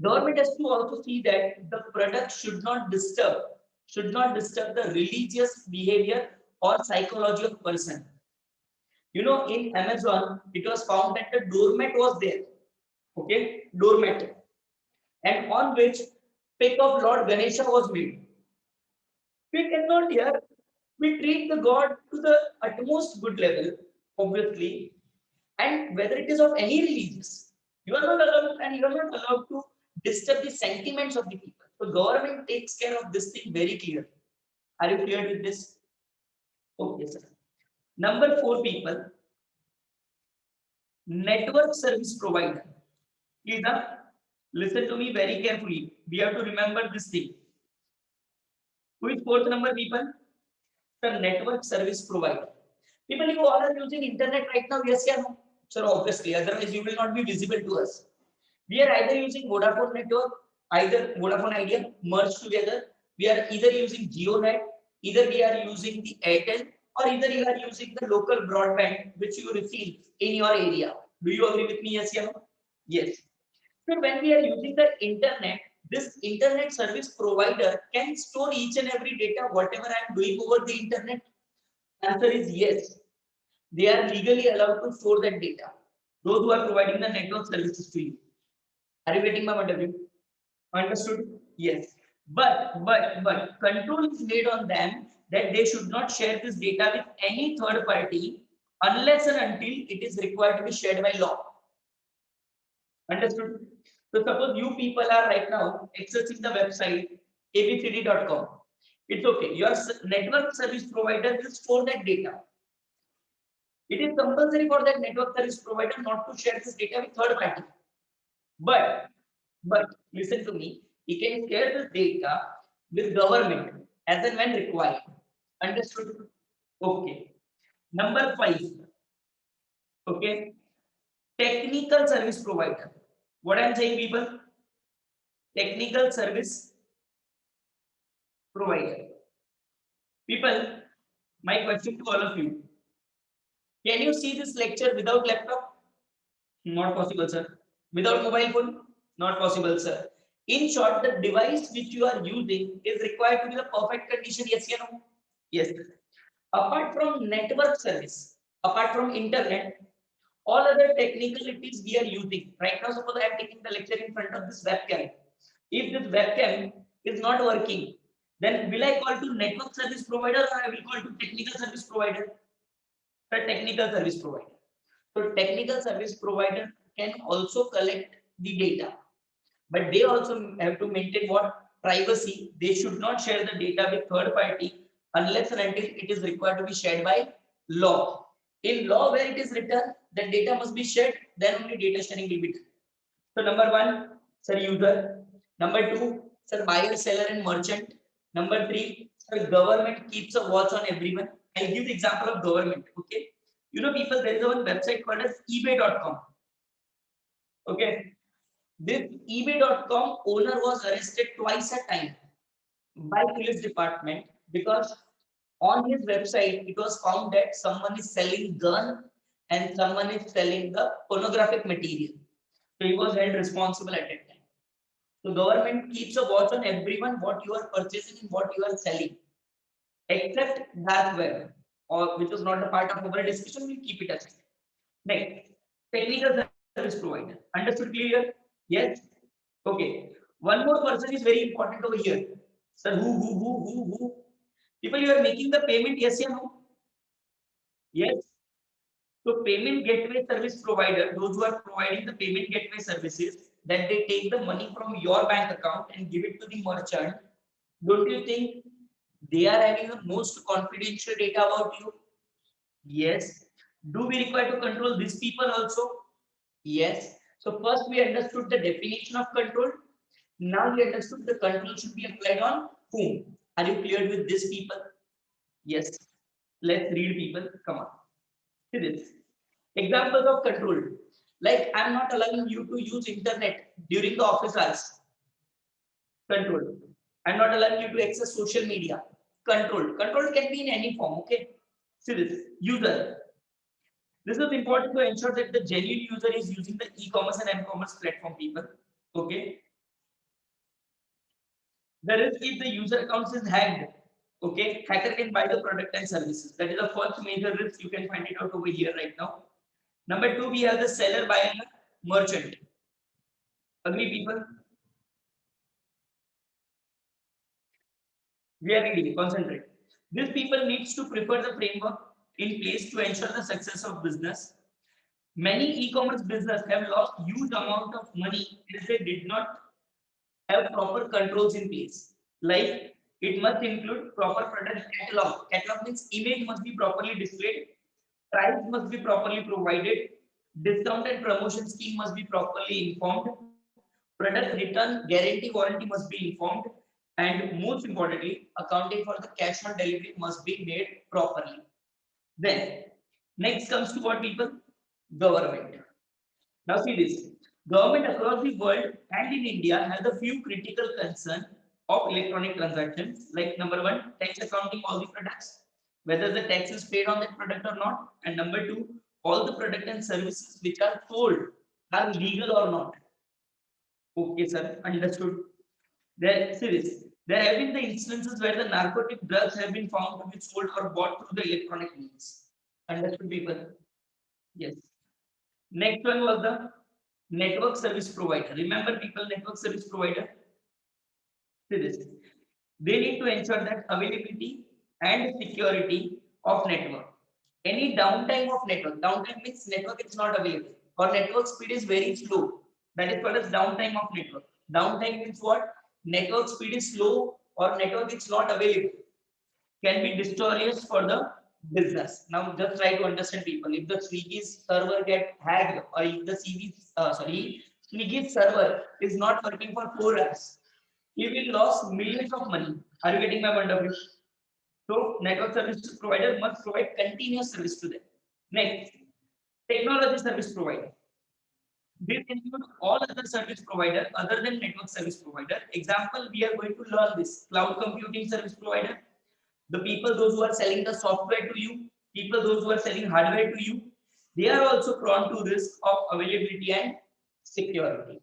Government has to also see that the product should not disturb the religious behavior or psychology of person. You know, in Amazon, it was found that the doormat was there. Okay, doormat, and on which pic of Lord Ganesha was made. We cannot here. We treat the God to the utmost good level, obviously, and whether it is of any religious, you are not allowed, and you are not allowed to disturb the sentiments of the people. So government takes care of this thing very clearly. Are you clear with this? Okay, sir. Number 4, people, network service provider. Please listen to me very carefully. We have to remember this thing. Who is fourth number, people? The network service provider. People, you all are using internet right now. Yes, yeah, no? Sir, obviously, otherwise you will not be visible to us. We are either using Vodafone network, either Vodafone Idea merged together. We are either using GeoNet, either we are using the Airtel, or either you are using the local broadband which you receive in your area. Do you agree with me? Yes, yeah, no? Yes. So when we are using the internet, this internet service provider can store each and every data, whatever I am doing over the internet. Answer is yes. They are legally allowed to store that data. Those who are providing the network services to you. Are you getting my point of view? Understood? Yes. But control is made on them that they should not share this data with any third party unless and until it is required to be shared by law. Understood? So suppose you people are right now accessing the website abcd.com. It's okay. Your network service provider will store that data. It is compulsory for that network service provider not to share this data with third party. But listen to me. He can share this data with government as and when required. Understood? Okay. Number 5. Okay. Technical service provider. What I'm saying, people? Technical service provider. People, my question to all of you. Can you see this lecture without laptop? Not possible, sir. Without mobile phone? Not possible, sir. In short, the device which you are using is required to be the perfect condition. Yes, you know? Yes. Apart from network service, apart from internet, all other technicalities we are using. Right now, suppose I am taking the lecture in front of this webcam. If this webcam is not working, then will I call to network service provider or I will call to technical service provider? The technical service provider. So technical service provider can also collect the data, but they also have to maintain what? Privacy. They should not share the data with third party unless and until it is required to be shared by law. In law, where it is written that data must be shared, then only data sharing will be done. So number 1, sir, user. Number 2, sir, buyer, seller, and merchant. Number 3, sir, government keeps a watch on everyone. I'll give the example of government. Okay. You know, people, there is one website called as ebay.com. Okay. This eBay.com owner was arrested twice a time by police department because on his website it was found that someone is selling gun and someone is selling the pornographic material. So he was held responsible at that time. So government keeps a watch on everyone what you are purchasing and what you are selling, except that web, or which is not a part of our discussion. We'll keep it aside. Next, technical service provider. Understood clear? Yes. Okay. One more person is very important over here. Sir, who? People, you are making the payment, yes or no? Yes. So payment gateway service provider, those who are providing the payment gateway services, that they take the money from your bank account and give it to the merchant. Don't you think they are having the most confidential data about you? Yes. Do we require to control these people also? Yes. So first we understood the definition of control. Now we understood the control should be applied on whom. Are you clear with this people? Yes. Let's read people. Come on. See this. Examples of control. Like I'm not allowing you to use internet during the office hours. Control. I'm not allowing you to access social media. Control. Control can be in any form. Okay. See this. User. This is important to ensure that the genuine user is using the e-commerce and m-commerce platform people. Okay. The risk if the user account is hacked. Okay. Hacker can buy the product and services. That is the first major risk. You can find it out over here right now. Number two, we have the seller buying a merchant. Agree people? We are reading, concentrate. These people needs to prepare the framework in place to ensure the success of business. Many e-commerce business have lost huge amount of money as they did not have proper controls in place. Like it must include proper product catalog. Catalog means image must be properly displayed, price must be properly provided, discount and promotion scheme must be properly informed, product return guarantee warranty must be informed, and most importantly, accounting for the cash on delivery must be made properly. Then, next comes to what people? Government. Now see this. Government across the world and in India has a few critical concerns of electronic transactions. Like number one, tax accounting all the products, whether the tax is paid on that product or not. And number two, all the product and services which are sold are legal or not. Okay, sir, understood. There, see this. There have been the instances where the narcotic drugs have been found to be sold or bought through the electronic means. Understood, people? Yes. Next one was the network service provider. Remember, people, network service provider. See this. They need to ensure that availability and security of network. Any downtime of downtime means network is not available or network speed is very slow. That is called as downtime of network. Downtime means what? Network speed is slow or network is not available. Can be disastrous for the business. Now just try to understand people. If the Swiggy's server get hacked or if the Swiggy's server is not working for 4 hours, he will lose millions of money. Are you getting my point of view? So network service provider must provide continuous service to them. Next, technology service provider. This includes all other service provider other than network service provider. Example, we are going to learn this cloud computing service provider. The people, those who are selling the software to you, people, those who are selling hardware to you, they are also prone to risk of availability and security.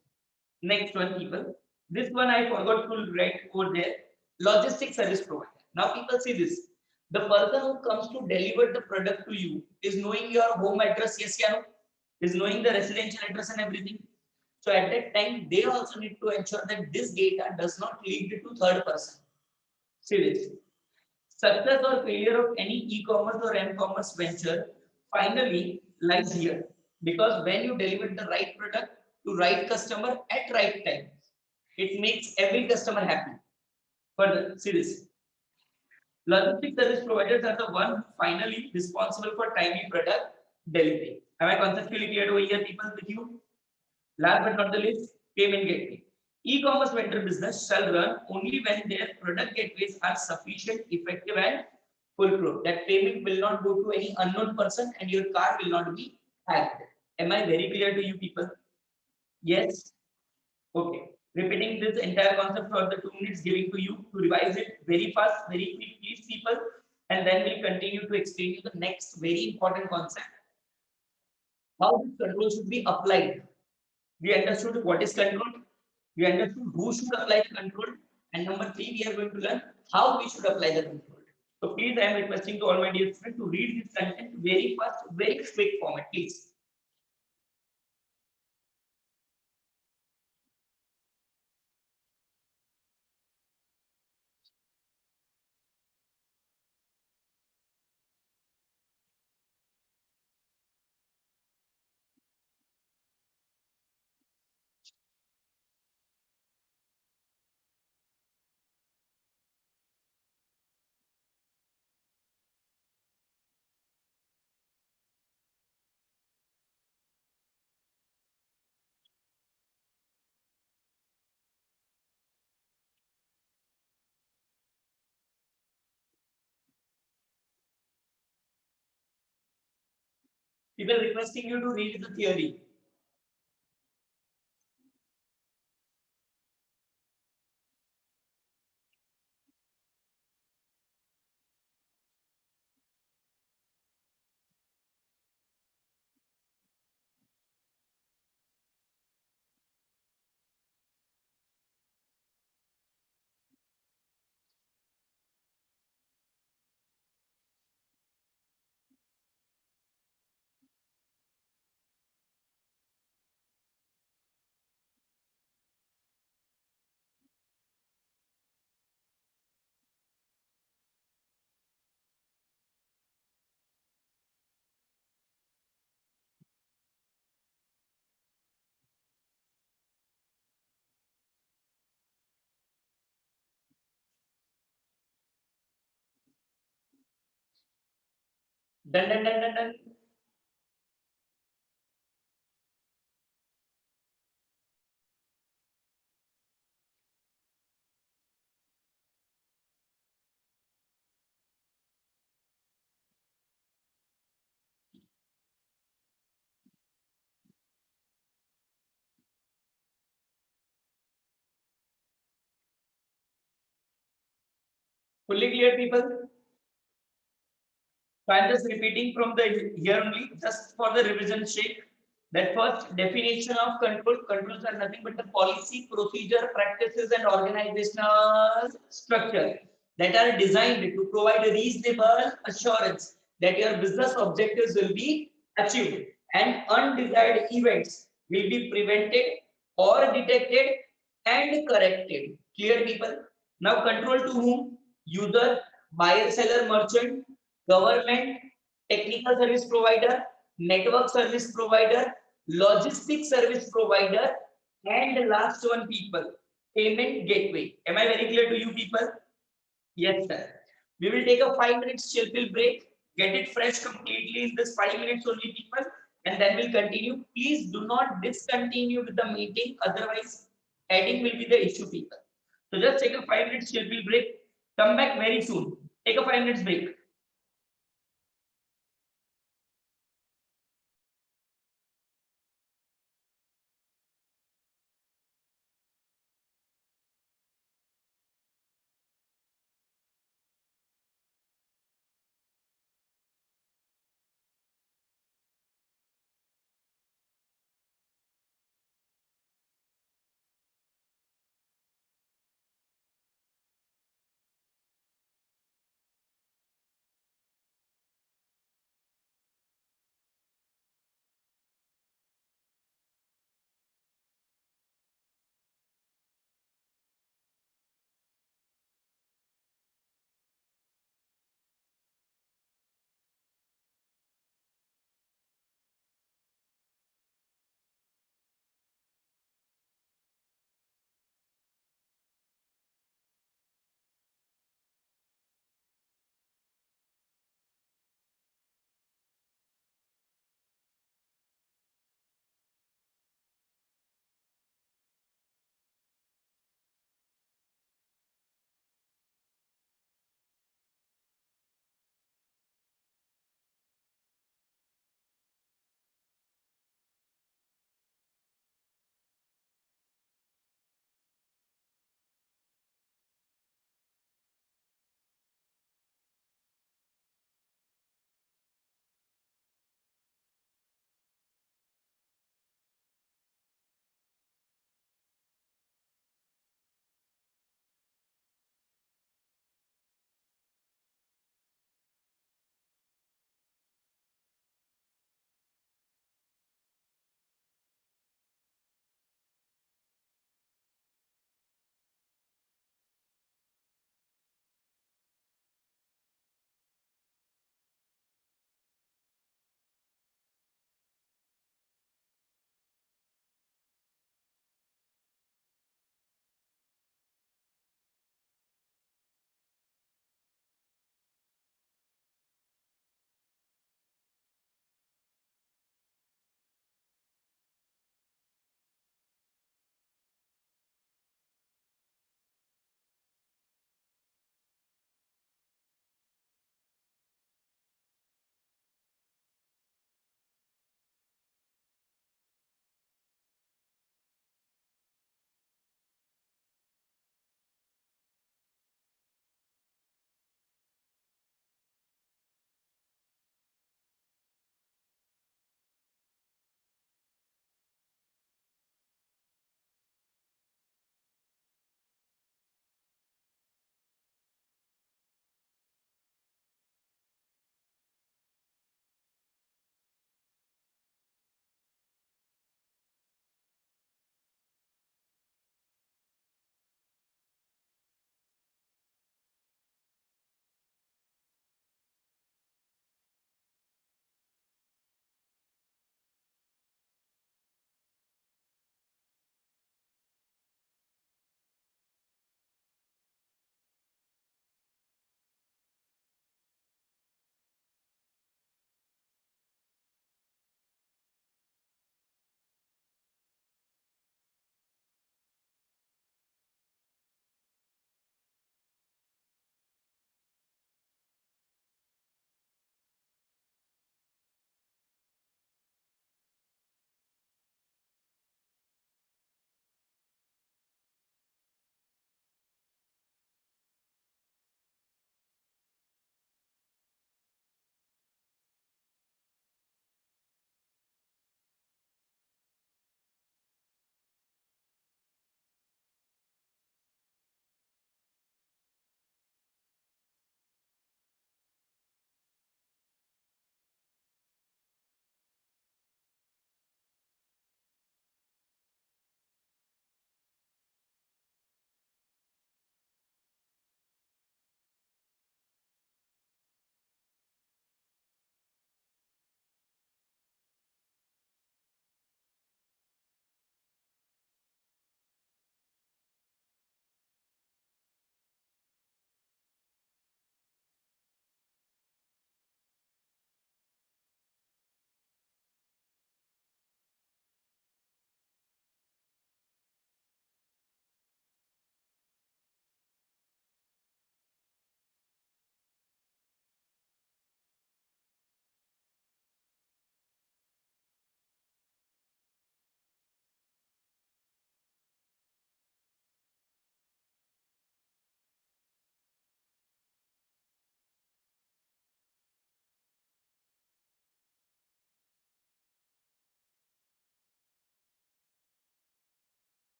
Next one, people. This one I forgot to write over there. Logistic service provider. Now people see this. The person who comes to deliver the product to you is knowing your home address, yes, yeah, no? Is knowing the residential address and everything. So at that time, they also need to ensure that this data does not leak to third person. See this. Success or failure of any e-commerce or m-commerce venture finally lies here. Because when you deliver the right product to right customer at right time, it makes every customer happy. Further, see this. Logistic service providers are the one finally responsible for timely product delivery. Am I conceptually clear over here, people, with you? Last but not the least, payment gateway. E-commerce vendor business shall run only when their product gateways are sufficient, effective, and foolproof. That payment will not go to any unknown person and your car will not be hacked. Am I very clear to you, people? Yes. Okay. Repeating this entire concept for the 2 minutes, giving to you to revise it very fast, very quick, please, people. And then we'll continue to explain you the next very important concept. How this control should be applied. We understood what is control. We understood who should apply the control. And number three, we are going to learn how we should apply the control. So please, I am requesting to all my dear students to read this content very fast, very quick format, please. People requesting you to read the theory. Done, done, done, done, done. Fully clear, people? So I'm just repeating from the here only, just for the revision sake. That first definition of control. Controls are nothing but the policy, procedure, practices, and organizational structure that are designed to provide a reasonable assurance that your business objectives will be achieved and undesired events will be prevented or detected and corrected. Clear, people? Now, control to whom? User, buyer, seller, merchant, government, technical service provider, network service provider, logistics service provider, and last one, people, payment gateway. Am I very clear to you, people? Yes, sir. We will take a 5 minutes chill pill break, get it fresh completely in this 5 minutes only, people, and then we'll continue. Please do not discontinue with the meeting, otherwise, adding will be the issue, people. So just take a 5 minutes chill pill break. Come back very soon. Take a 5 minutes break.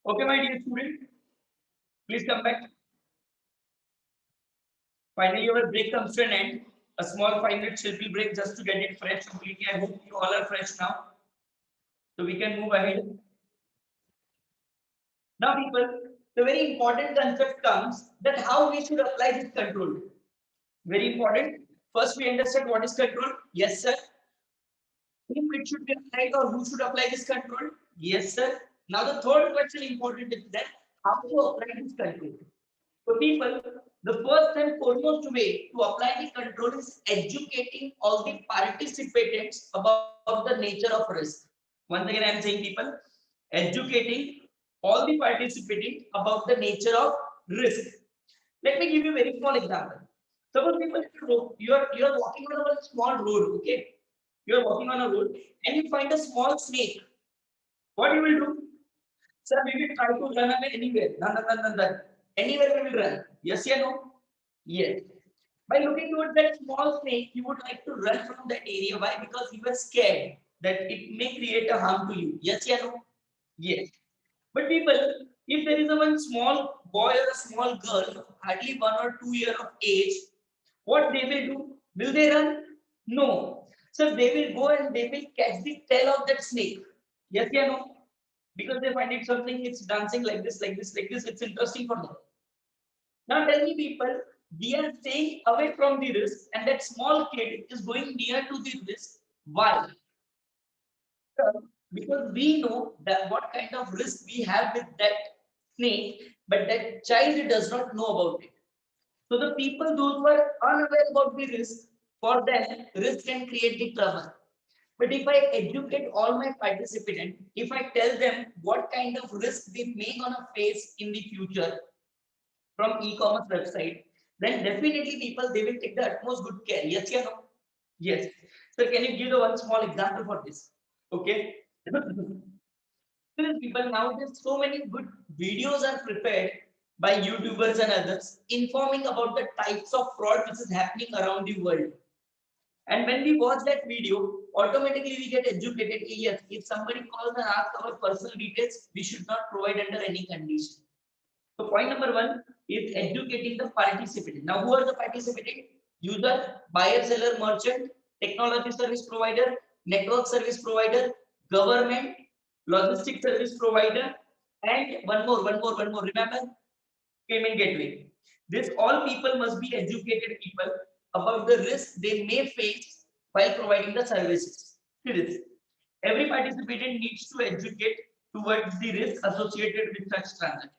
Okay, my dear student, please come back. Finally, our break comes to an end. A small 5 minute circle break just to get it fresh completely. I hope you all are fresh now. So we can move ahead. Now, people, the very important concept comes that how we should apply this control. Very important. First, we understand what is control. Yes, sir. Whom it should be applied or who should apply this control? Yes, sir. Now, the third question important is that how to apply this control. So, people, the first and foremost way to apply the control is educating all the participants about the nature of risk. Once again, I am saying, people, educating all the participants about the nature of risk. Let me give you a very small example. Suppose people, you are walking on a small road, okay? You are walking on a road and you find a small snake. What you will do? Sir, we will try to run away anywhere. Run, run, run, run, run. Anywhere we will run. Yes, yeah, no? Yes. By looking towards that small snake, you would like to run from that area. Why? Because you are scared that it may create a harm to you. Yes, yeah, no? Yes. But people, if there is a one small boy or a small girl, hardly 1 or 2 years of age, what they will do? Will they run? No. So they will go and they will catch the tail of that snake. Yes, yeah, no? Because they find it something, it's dancing like this, like this, like this. It's interesting for them. Now tell me, people, we are staying away from the risk, and that small kid is going near to the risk. Why? Because we know that what kind of risk we have with that snake, but that child does not know about it. So the people those who are unaware about the risk, for them, risk can create the trouble. But if I educate all my participants, if I tell them what kind of risk they may gonna face in the future from e-commerce website, then definitely people they will take the utmost good care. Yes, yeah, no? Yes. So can you give the one small example for this? Okay. People nowadays so many good videos are prepared by YouTubers and others informing about the types of fraud which is happening around the world. And when we watch that video, automatically we get educated. Yes, if somebody calls and asks our personal details, we should not provide under any condition. So point number one is educating the participant. Now, who are the participant? User, buyer, seller, merchant, technology service provider, network service provider, government, logistic service provider, and one more. Remember, payment gateway. This all people must be educated people about the risk they may face while providing the services. Every participant needs to educate towards the risk associated with such transactions.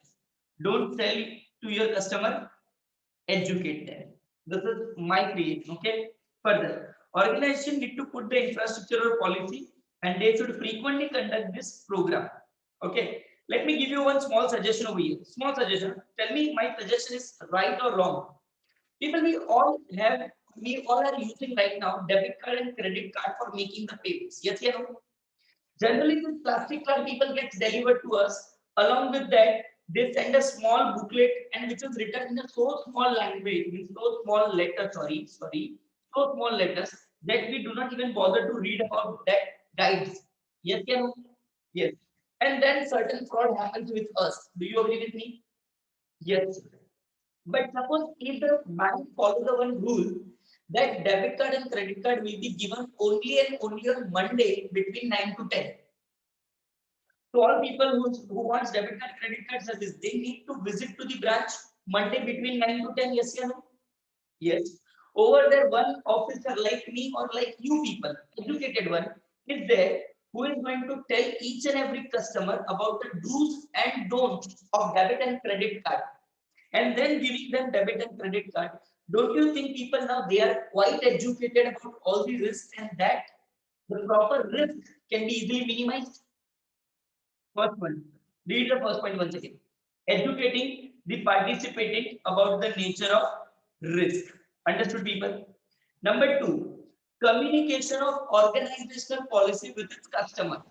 Don't sell to your customer, educate them. This is my creation. Okay. Further, organization need to put the infrastructure or policy, and they should frequently conduct this program. Okay. Let me give you one small suggestion over here. Small suggestion. Tell me my suggestion is right or wrong. People, we all are using right now debit card and credit card for making the payments. Yes, you know. Generally, this plastic card people gets delivered to us. Along with that, they send a small booklet and which is written in a so small language, in so small letters, so small letters that we do not even bother to read about that guides. Yes, can yes. And then certain fraud happens with us. Do you agree with me? Yes. But suppose if the bank follows the one rule that debit card and credit card will be given only and only on Monday between 9 to 10. So all people who wants debit card, credit card service, they need to visit to the branch Monday between 9 to 10. Yes, or no? Yes. Over there, one officer like me or like you people, educated one, is there who is going to tell each and every customer about the do's and don'ts of debit and credit card, and then giving them debit and credit card. Don't you think people now they are quite educated about all the risks and that the proper risk can be easily minimized? First one. Read the first point once again. Educating the participant about the nature of risk. Understood, people? Number two, communication of organizational policy with its customer.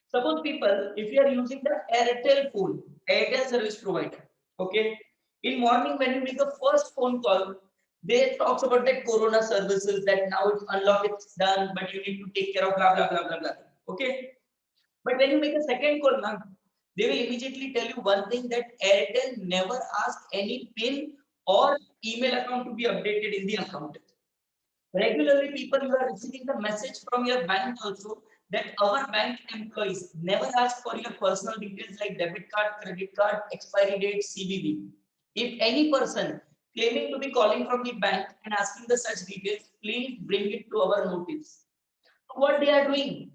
Suppose people, if you are using the Airtel phone, Airtel service provider, okay, in morning when you make the first phone call, they talks about that Corona services that now it's unlocked, it's done, but you need to take care of blah blah blah blah blah. Okay, but when you make a second call now, they will immediately tell you one thing, that Airtel never asked any PIN or email account to be updated in the account. Regularly, people, you are receiving the message from your bank also that our bank employees never ask for your personal details like debit card, credit card, expiry date, CVV. If any person claiming to be calling from the bank and asking the such details, please bring it to our notice. What they are doing?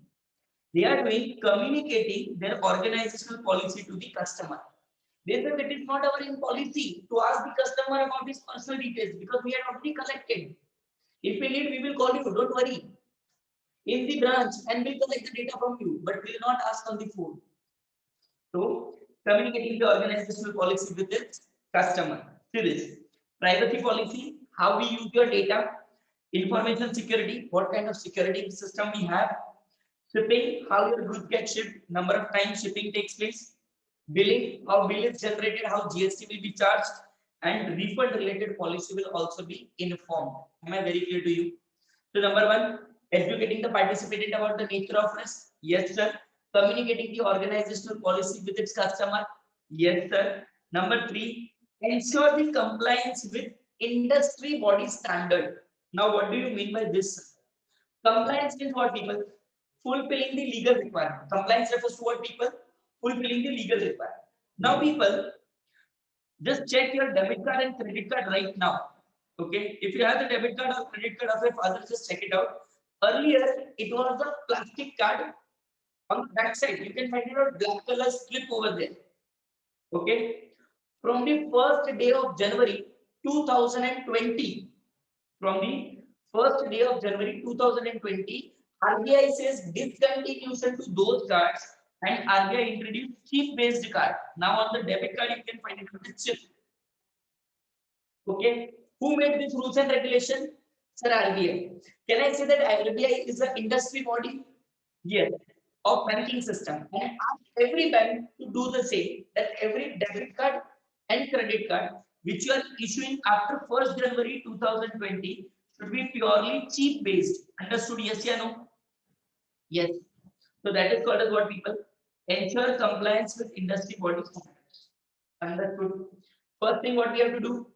They are doing communicating their organizational policy to the customer. They said it is not our in policy to ask the customer about his personal details because we are already collected. If we need, we will call you. Don't worry. In the branch and we'll collect the data from you, but we will not ask on the phone. So, communicating the organizational policy with its customer. See this. Privacy policy, how we use your data. Information security, what kind of security system we have. Shipping, how your goods get shipped, number of times shipping takes place. Billing, how bill is generated, how GST will be charged, and refund related policy will also be informed. Am I very clear to you? So number one, educating the participant about the nature of risk. Yes, sir. Communicating the organizational policy with its customer. Yes, sir. Number three, ensure the compliance with industry body standard. Now, what do you mean by this? Compliance means what, people? Fulfilling the legal requirement. Compliance refers to what, people? Fulfilling the legal requirement. Now, people, just check your debit card and credit card right now. Okay, if you have the debit card or credit card of your father, just check it out. Earlier, it was a plastic card. On the back side, you can find it a black color slip over there. Okay, from the first day of January 2020, from the first day of January 2020, RBI says discontinuation to those cards and RBI introduced chip based card. Now on the debit card, you can find it with chip. Okay, who made this rules and regulation? Sir, RBI. Can I say that RBI is an industry body? Yes, of banking system, and ask every bank to do the same. That every debit card and credit card which you are issuing after 1st January 2020 should be purely chip based. Understood? Yes, yeah, no? Yes. So that is called as what, people? Ensure compliance with industry body standards. Understood? First thing what we have to do,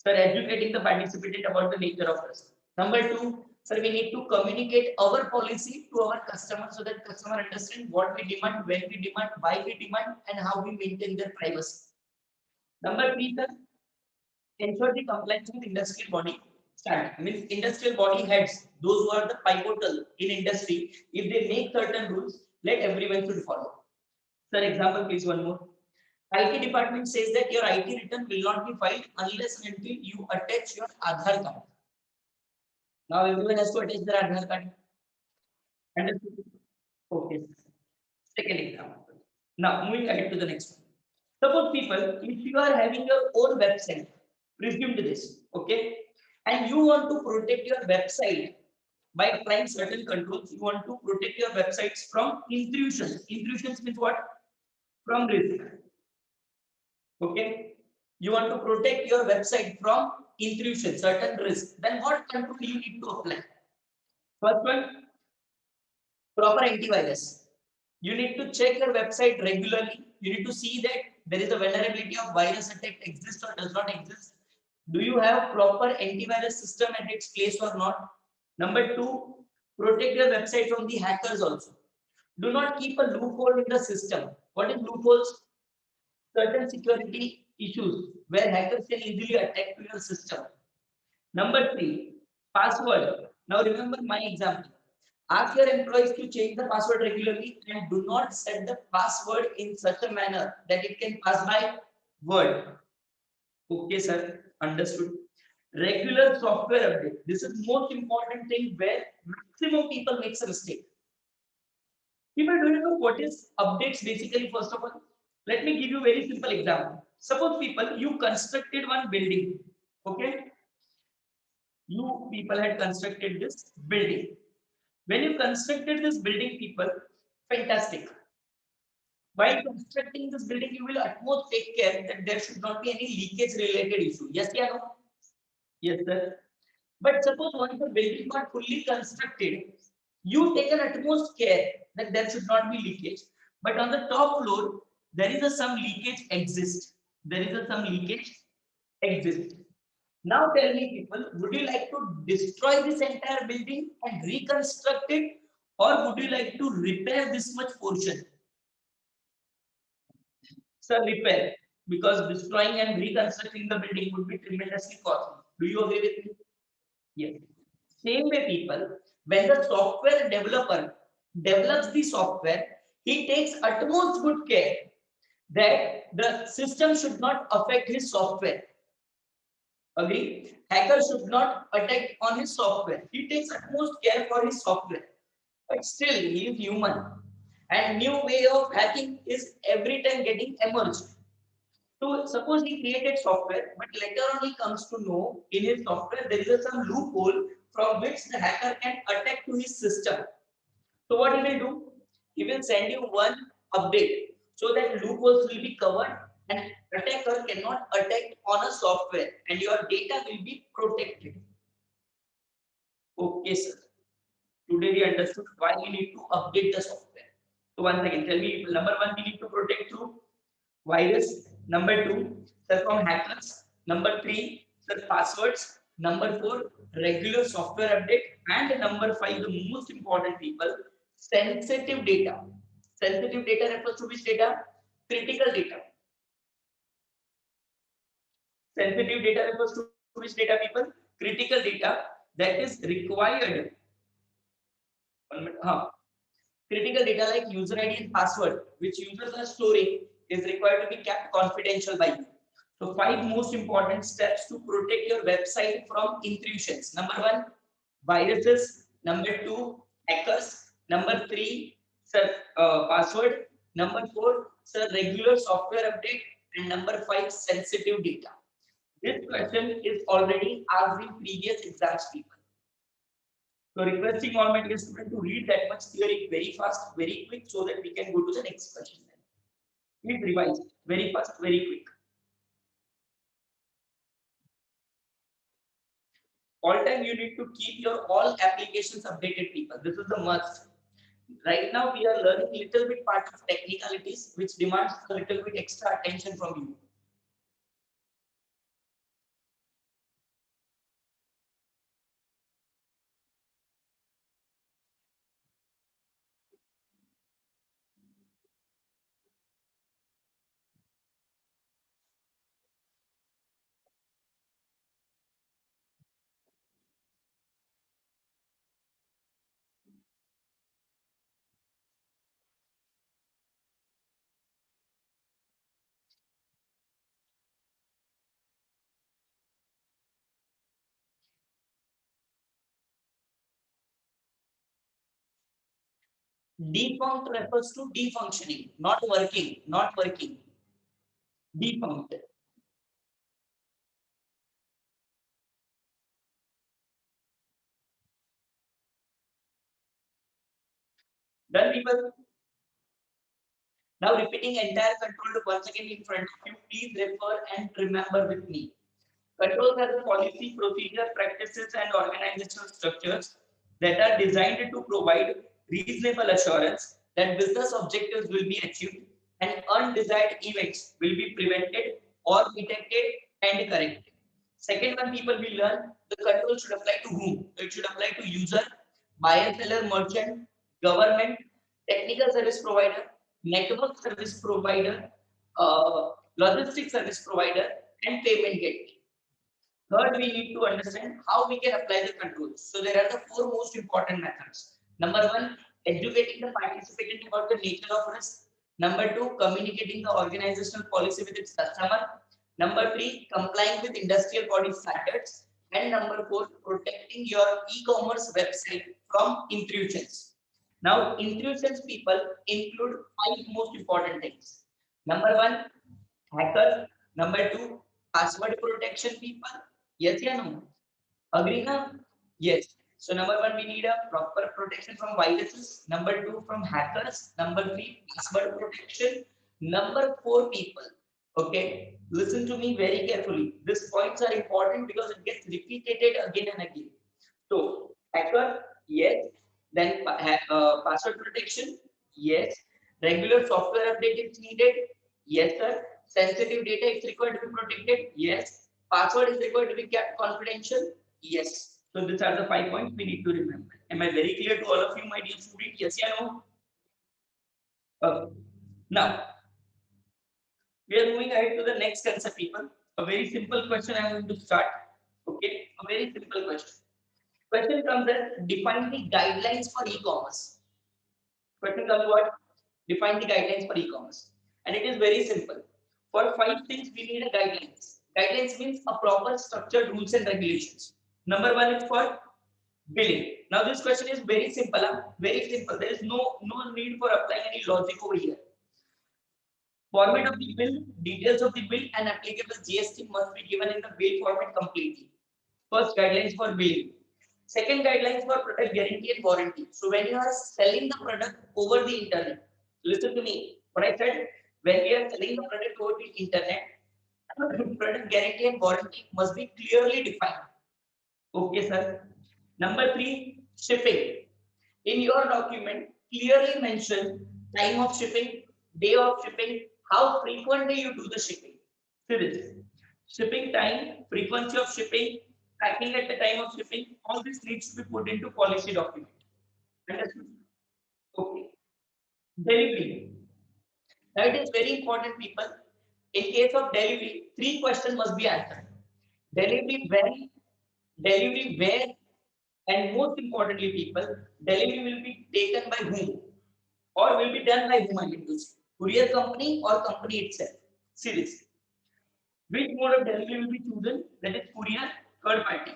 sir, educating the participant about the nature of risk. Number two, sir, we need to communicate our policy to our customer so that customer understand what we demand, when we demand, why we demand, and how we maintain their privacy. Number three, sir, ensure the compliance with industrial body standard. Means industrial body heads, those who are the pivotal in industry, if they make certain rules, let everyone should follow. Sir, example, please, one more. IT department says that your IT return will not be filed unless and until you attach your Aadhaar card. Now everyone has to attach their Aadhaar card. Understood? Okay. Second example. Now moving ahead to the next one. Suppose, people, if you are having your own website, presume to this, okay, and you want to protect your website by applying certain controls, you want to protect your websites from intrusions. Intrusions means what? From risk. Okay, you want to protect your website from intrusion, certain risk. Then what control you need to apply? First one, proper antivirus. You need to check your website regularly. You need to see that there is a vulnerability of virus attack exists or does not exist. Do you have proper antivirus system at its place or not? Number two, protect your website from the hackers also. Do not keep a loophole in the system. What is loopholes? Certain security issues where hackers can easily attack to your system. Number three, password. Now remember my example. Ask your employees to change the password regularly and do not set the password in such a manner that it can pass by word. Okay, sir. Understood. Regular software update. This is most important thing where maximum people makes a mistake. People, do you know what is updates basically? First of all, let me give you a very simple example. Suppose, people, you constructed one building. Okay, you people had constructed this building. When you constructed this building, people, fantastic. While constructing this building, you will at most take care that there should not be any leakage related issue. Yes, yeah, no? Yes, sir. But suppose once the building got fully constructed, you take an utmost care that there should not be leakage. But on the top floor, there is a some leakage exist. There is a some leakage exist. Now tell me, people, would you like to destroy this entire building and reconstruct it, or would you like to repair this much portion? Sir, repair, because destroying and reconstructing the building would be tremendously costly. Do you agree with me? Yes. Same way, people, when the software developer develops the software, he takes utmost good care that the system should not affect his software. Agree? Hacker should not attack on his software. He takes utmost care for his software. But still, he is human. And new way of hacking is every time getting emerged. So suppose he created software, but later on he comes to know in his software there is some loophole from which the hacker can attack to his system. So what he will do? He will send you one update so that loopholes will be covered and attacker cannot attack on a software and your data will be protected. Okay, sir. Today we understood why we need to update the software. So once again, tell me, number one, we need to protect through virus. Number two, sir, from hackers. Number three, sir, passwords. Number four, regular software update. And number five, the most important people, sensitive data. Sensitive data refers to which data? Critical data. Sensitive data refers to which data, people? Critical data that is required. Critical data like user ID and password, which users are storing, is required to be kept confidential by you. So, five most important steps to protect your website from intrusions. Number one, viruses. Number two, hackers. Number three, sir, password. Number four, sir, regular software update. And number five, sensitive data. This question is already asked in previous exams, people. So requesting all my dear students to read that much theory very fast, very quick, so that we can go to the next question. Please revise very fast, very quick. All time you need to keep your all applications updated, people. This is the must. Right now we are learning little bit part of technicalities, which demands a little bit extra attention from you. Defunct refers to defunctioning, not working, not working. Defunct. Done, people. Now repeating entire control loop once again in front of you. Please refer and remember with me. Controls are the policy, procedure, practices, and organizational structures that are designed to provide reasonable assurance that business objectives will be achieved and undesired events will be prevented or detected and corrected. Second one, people will learn the control should apply to whom? It should apply to user, buyer, seller, merchant, government, technical service provider, network service provider, logistics service provider, and payment gateway. Third, we need to understand how we can apply the controls. So there are the four most important methods. Number one, educating the participant about the nature of risk. Number two, communicating the organizational policy with its customer. Number three, complying with industrial body standards. And number four, protecting your e-commerce website from intrusions. Now, intrusions, people, include five most important things. Number one, hacker. Number two, password protection, people. Yes, yeah, no. Agree now? Yes. So number one, we need a proper protection from viruses. Number two, from hackers. Number three, password protection. Number four, people. Okay, listen to me very carefully. These points are important because it gets repeated again and again. So hacker, yes. Then password protection, yes. Regular software update is needed. Yes, sir. Sensitive data is required to be protected. Yes. Password is required to be kept confidential. Yes. So these are the 5 points we need to remember. Am I very clear to all of you, my dear student? Yes, yeah, no. Okay. Now we are moving ahead to the next concept, people. A very simple question I am going to start. Okay, a very simple question. Question comes as define the guidelines for e-commerce. Question comes what? Define the guidelines for e-commerce. And it is very simple. For 5 things, we need a guidelines. Guidelines means a proper structured rules and regulations. Number one is for billing. Now this question is very simple. Huh? Very simple. There is no need for applying any logic over here. Format of the bill, details of the bill, and applicable GST must be given in the bill format completely. First, guidelines for billing. Second, guidelines for product guarantee and warranty. So when you are selling the product over the internet, listen to me. What I said, when we are selling the product over the internet, product guarantee and warranty must be clearly defined. Okay, sir. Number three, shipping. In your document, clearly mention time of shipping, day of shipping, how frequently you do the shipping. See this. Shipping time, frequency of shipping, tracking at the time of shipping, all this needs to be put into policy document. Understood? Okay. Delivery. That is very important, people. In case of delivery, 3 questions must be answered. Delivery when, delivery where, and most importantly, people, delivery will be taken by whom or will be done by whom, I mean to say. Courier company or company itself. See this. Which mode of delivery will be chosen? That is courier, third party.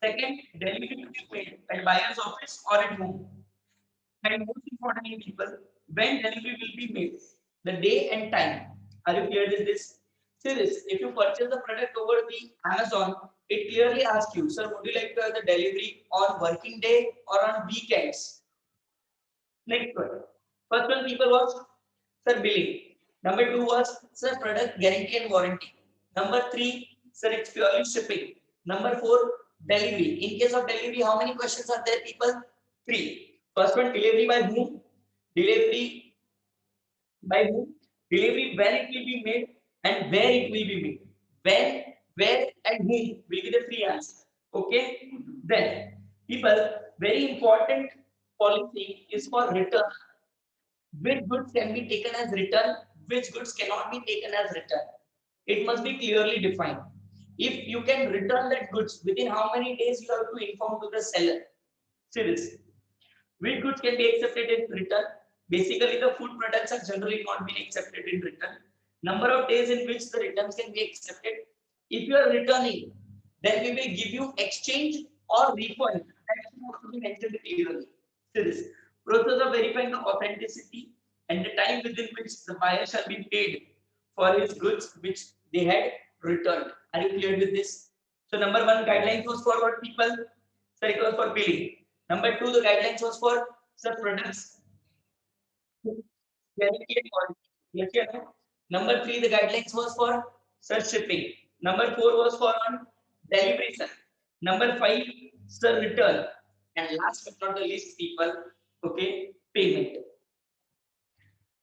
Second, delivery will be made at buyer's office or at home. And most importantly, people, when delivery will be made, the day and time. Are you clear with this? See this, if you purchase the product over the Amazon, it clearly asks you, sir, would you like to have the delivery on working day or on weekends? Next one. First one, people was, sir, billing. Number two was, sir, product guarantee and warranty. Number three, sir, it's purely shipping. Number four, delivery. In case of delivery, how many questions are there, people? Three. First one, delivery by whom? Delivery by whom? Delivery when it will be made and where it will be made. When, where, and whom will be the three answers. Okay? Then, people, very important policy is for return. Which goods can be taken as return, which goods cannot be taken as return. It must be clearly defined. If you can return that goods, within how many days you have to inform to the seller. See this. Which goods can be accepted in return? Basically, the food products are generally not being accepted in return. Number of days in which the returns can be accepted. If you are returning, then we will give you exchange or refund. That should also be mentioned clearly. So this process of verifying the authenticity and the time within which the buyer shall be paid for his goods which they had returned. Are you clear with this? So number one guidelines was for what, people? So it was for billing. Number two, the guidelines was for sub products. Guarantee and quality. Yes, yeah, no? Number three, the guidelines was for sir shipping. Number four was for on delivery, sir. Number five, sir return. And last but not the least, people, okay, payment.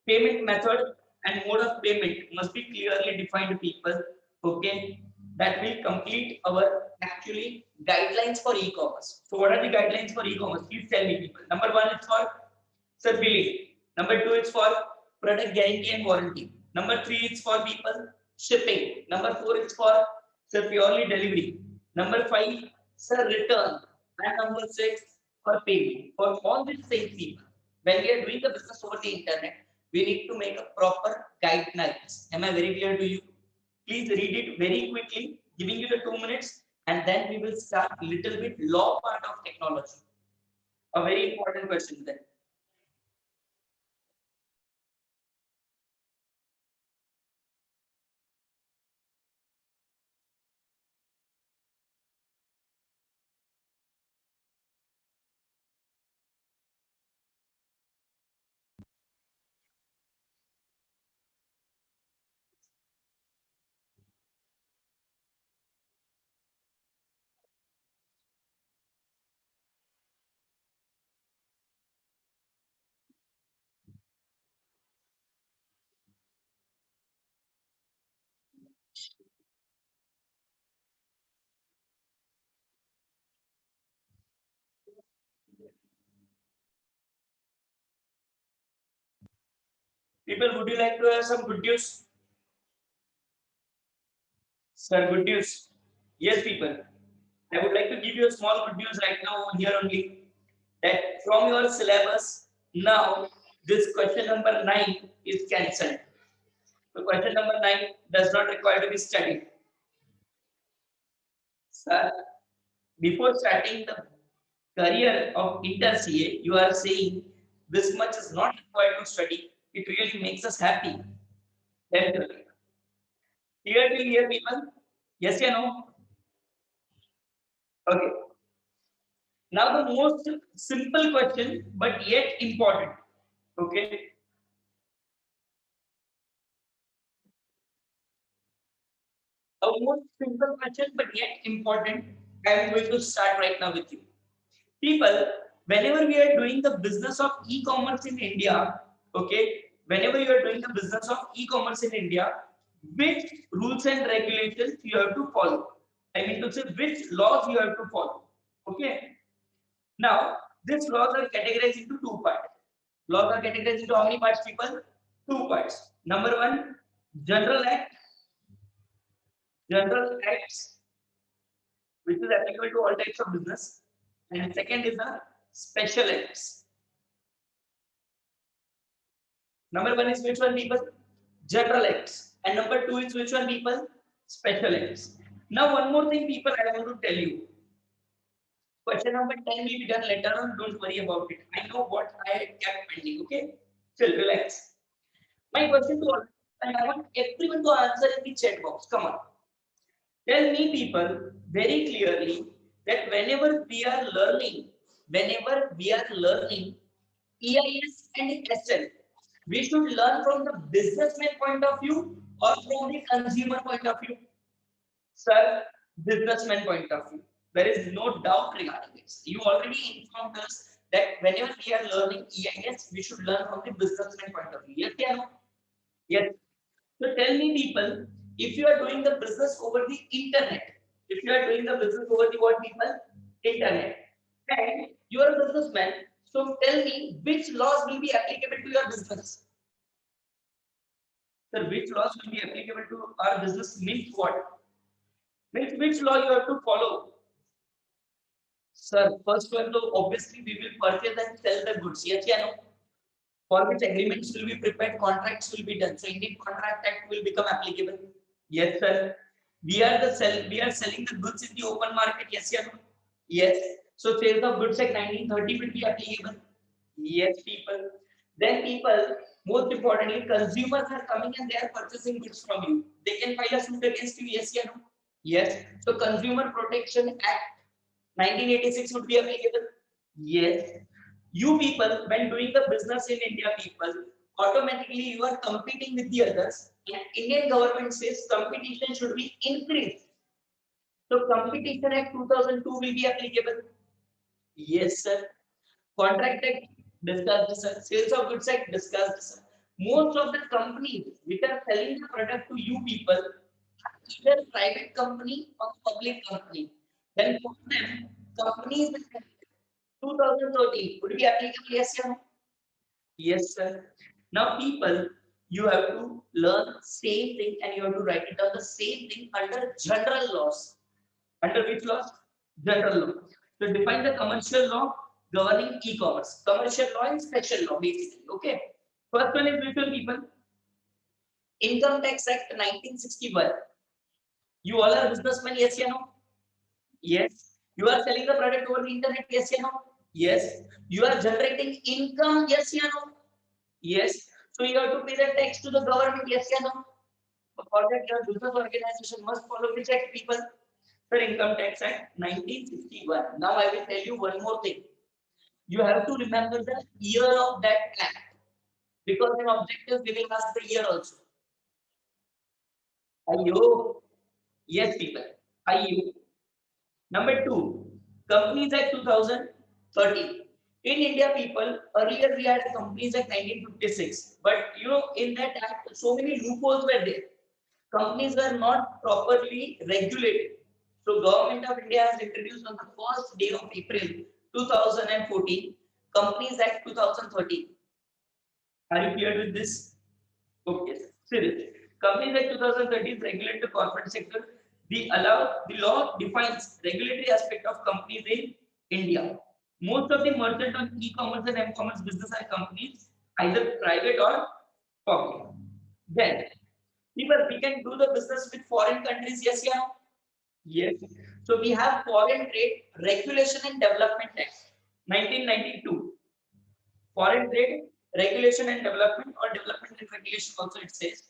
Payment method and mode of payment must be clearly defined, people. Okay, that will complete our actually guidelines for e-commerce. So what are the guidelines for e-commerce? Please tell me, people. Number one is for sir billing. Number two is for product guarantee and warranty. Number three is for people shipping. Number four is for sir purely delivery. Number five, sir return. And number six, for payment. For all these things, people, when we are doing the business over the internet, we need to make a proper guidelines. Am I very clear to you? Please read it very quickly, giving you the 2 minutes, and then we will start a little bit law part of technology. A very important question then. People, would you like to have some good news? Sir, good news. Yes, people. I would like to give you a small good news right now here only. That from your syllabus, now this question number 9 is cancelled. So question number 9 does not require to be studied. Sir, before starting the career of inter CA, you are saying this much is not required to study. It really makes us happy. Then clear till here, people? Yes or no? Okay. Now the most simple question, but yet important. Okay. A most simple question, but yet important. I am going to start right now with you. People, whenever we are doing the business of e-commerce in India, okay, whenever you are doing the business of e-commerce in India, which rules and regulations you have to follow? I mean to say which laws you have to follow. Okay. Now, these laws are categorized into two parts. Laws are categorized into how many parts, people? Two parts. Number one, general act, general acts, which is applicable to all types of business. And second is the special acts. Number one is which one, people? General acts. And number two is which one, people? Special acts. Now, one more thing, people, I want to tell you. Question number 10 will be done later on. Don't worry about it. I know what I kept pending. Okay? Chill, relax. My question to all, and I want everyone to answer in the chat box. Come on. Tell me, people, very clearly that whenever we are learning EIS and SL, we should learn from the businessman point of view or from the consumer point of view. Sir, businessman point of view. There is no doubt regarding this. You already informed us that whenever we are learning EIS, we should learn from the businessman point of view. Yes, yeah, no? Yes. So tell me, people, if you are doing the business over the internet, if you are doing the business over the what, people? Internet. And you are a businessman. So tell me which laws will be applicable to your business. Sir, which laws will be applicable to our business means what? Means which law you have to follow? Sir, first one, though, obviously we will purchase and sell the goods. Yes, yeah, no? For which agreements will be prepared, contracts will be done. So Indian Contract Act will become applicable. Yes, sir. We are selling the goods in the open market. Yes, yeah, no? Yes. So Sales of Goods Act 1930 will be applicable. Yes, people. Then people, most importantly, consumers are coming and they are purchasing goods from you. They can file a suit against you. Yes, yeah, no? Yes. So Consumer Protection Act 1986 would be applicable. Yes. You people, when doing the business in India, people, automatically you are competing with the others. And Indian government says competition should be increased. So Competition Act 2002 will be applicable. Yes, sir. Contract Act discussed, sir. Sales of Goods Act discussed, sir. Most of the companies which are selling the product to you people are either private company or public company. Then for them, companies 2013 would be applicable, yes, sir? Yes, sir. Now, people, you have to learn same thing and you have to write it down the same thing under general laws. Under which laws? General law. So define the commercial law governing e-commerce. Commercial law and special law, basically. Okay. First one is which one, people? Income Tax Act 1961. You all are businessmen, yes or no? Yes. You are selling the product over the internet, yes or no? Yes. You are generating income, yes or no? Yes. So you have to pay the tax to the government, yes or no? For that, your business organization must follow which act, people? For Income Tax Act 1961. Now I will tell you one more thing. You have to remember the year of that act because in objectives they will ask the year also. Ayo. Yes, people. Ayo. Number two, Companies Act 2013. In India, people, earlier we had Companies Act 1956, but in that act, so many loopholes were there. Companies were not properly regulated. So, Government of India has introduced on the first day of April 2014, Companies Act 2013. Are you clear with this? Okay, serious. Companies Act 2013 regulate the corporate sector. The law defines regulatory aspect of companies in India. Most of the merchant on e-commerce and m-commerce business are companies, either private or public. Then, people, we can do the business with foreign countries, yes, yeah? Yes. So we have Foreign Trade Regulation and Development Act, 1992. Foreign Trade Regulation and Development, or Development and Regulation also it says,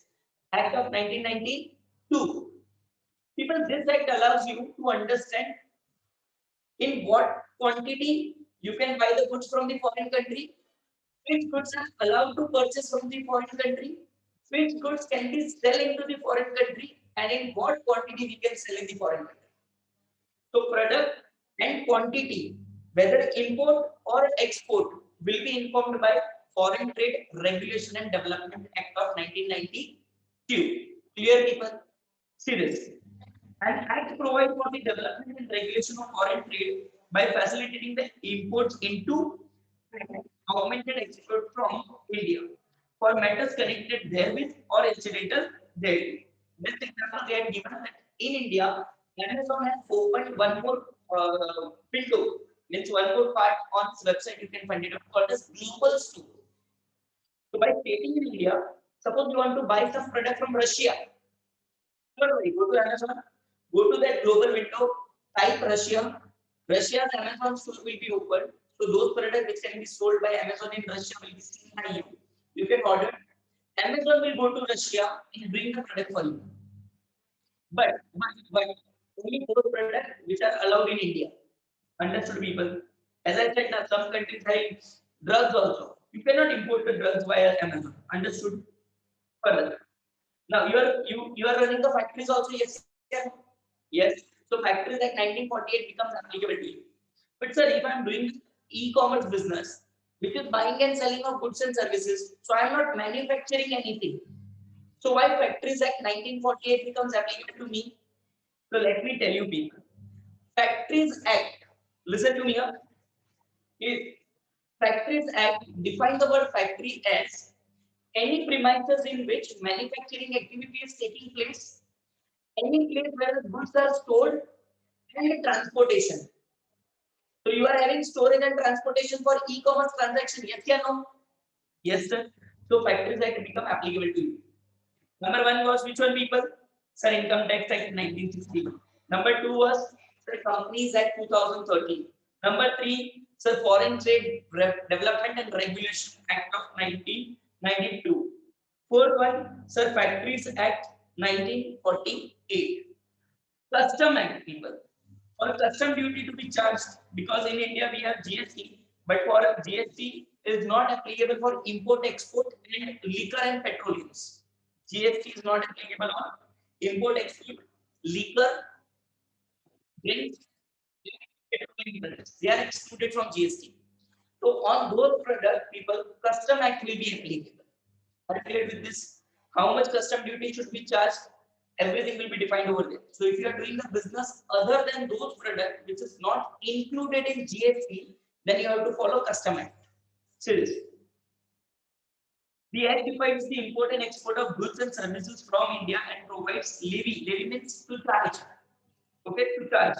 Act of 1992. People, this act allows you to understand in what quantity you can buy the goods from the foreign country, which goods are allowed to purchase from the foreign country, which goods can be sell into the foreign country, and in what quantity we can sell in the foreign country. So product and quantity, whether import or export, will be informed by Foreign Trade Regulation and Development Act of 1992. Clear, people? See this. An act provides for the development and regulation of foreign trade by facilitating the imports into augmented export from India for matters connected therewith or incidental therewith. This example they had given that in India, Amazon has opened one more window, means one more part on its website. You can find it called as Global Store. So by stating in India, suppose you want to buy some product from Russia, don't worry, go to Amazon, go to that global window, type Russia. Russia's Amazon store will be open. So those products which can be sold by Amazon in Russia will be seen by you. You can order. Amazon will go to Russia and bring the product for you. But only those products which are allowed in India. Understood, people? As I said, now some countries have drugs also. You cannot import the drugs via Amazon. Understood? Further. Now you are running the factories also, yes, yes. So factories like 1948 becomes applicable to you. But sir, if I'm doing e-commerce business, which is buying and selling of goods and services, so I'm not manufacturing anything. So why Factories Act 1948 becomes applicable to me? So let me tell you, people. Factories Act. Listen to me up. Is Factories Act defines the word factory as any premises in which manufacturing activity is taking place, any place where the goods are stored, and transportation. So you are having storage and transportation for e-commerce transaction. Yes or no? Yes, sir. So Factories Act become applicable to you. Number one was which one, people? Sir, Income Tax Act 1960. Number two was Sir, Companies Act 2013. Number three, Sir, Foreign Trade Development and Regulation Act of 1992. Fourth one, Sir, Factories Act 1948. Custom Act, people. For custom duty to be charged, because in India we have GST, but for GST is not applicable for import, export, and liquor and petroleums. GST is not applicable on import, export, liquor, drinks, petroleum products. They are excluded from GST. So on those products, people, Custom Act will be applicable. Calculate with this, how much custom duty should be charged, everything will be defined over there. So if you are doing a business other than those products which is not included in GST, then you have to follow Custom Act. Seriously. The Act defines the import and export of goods and services from India and provides levy. Levy means to charge. Okay, to charge.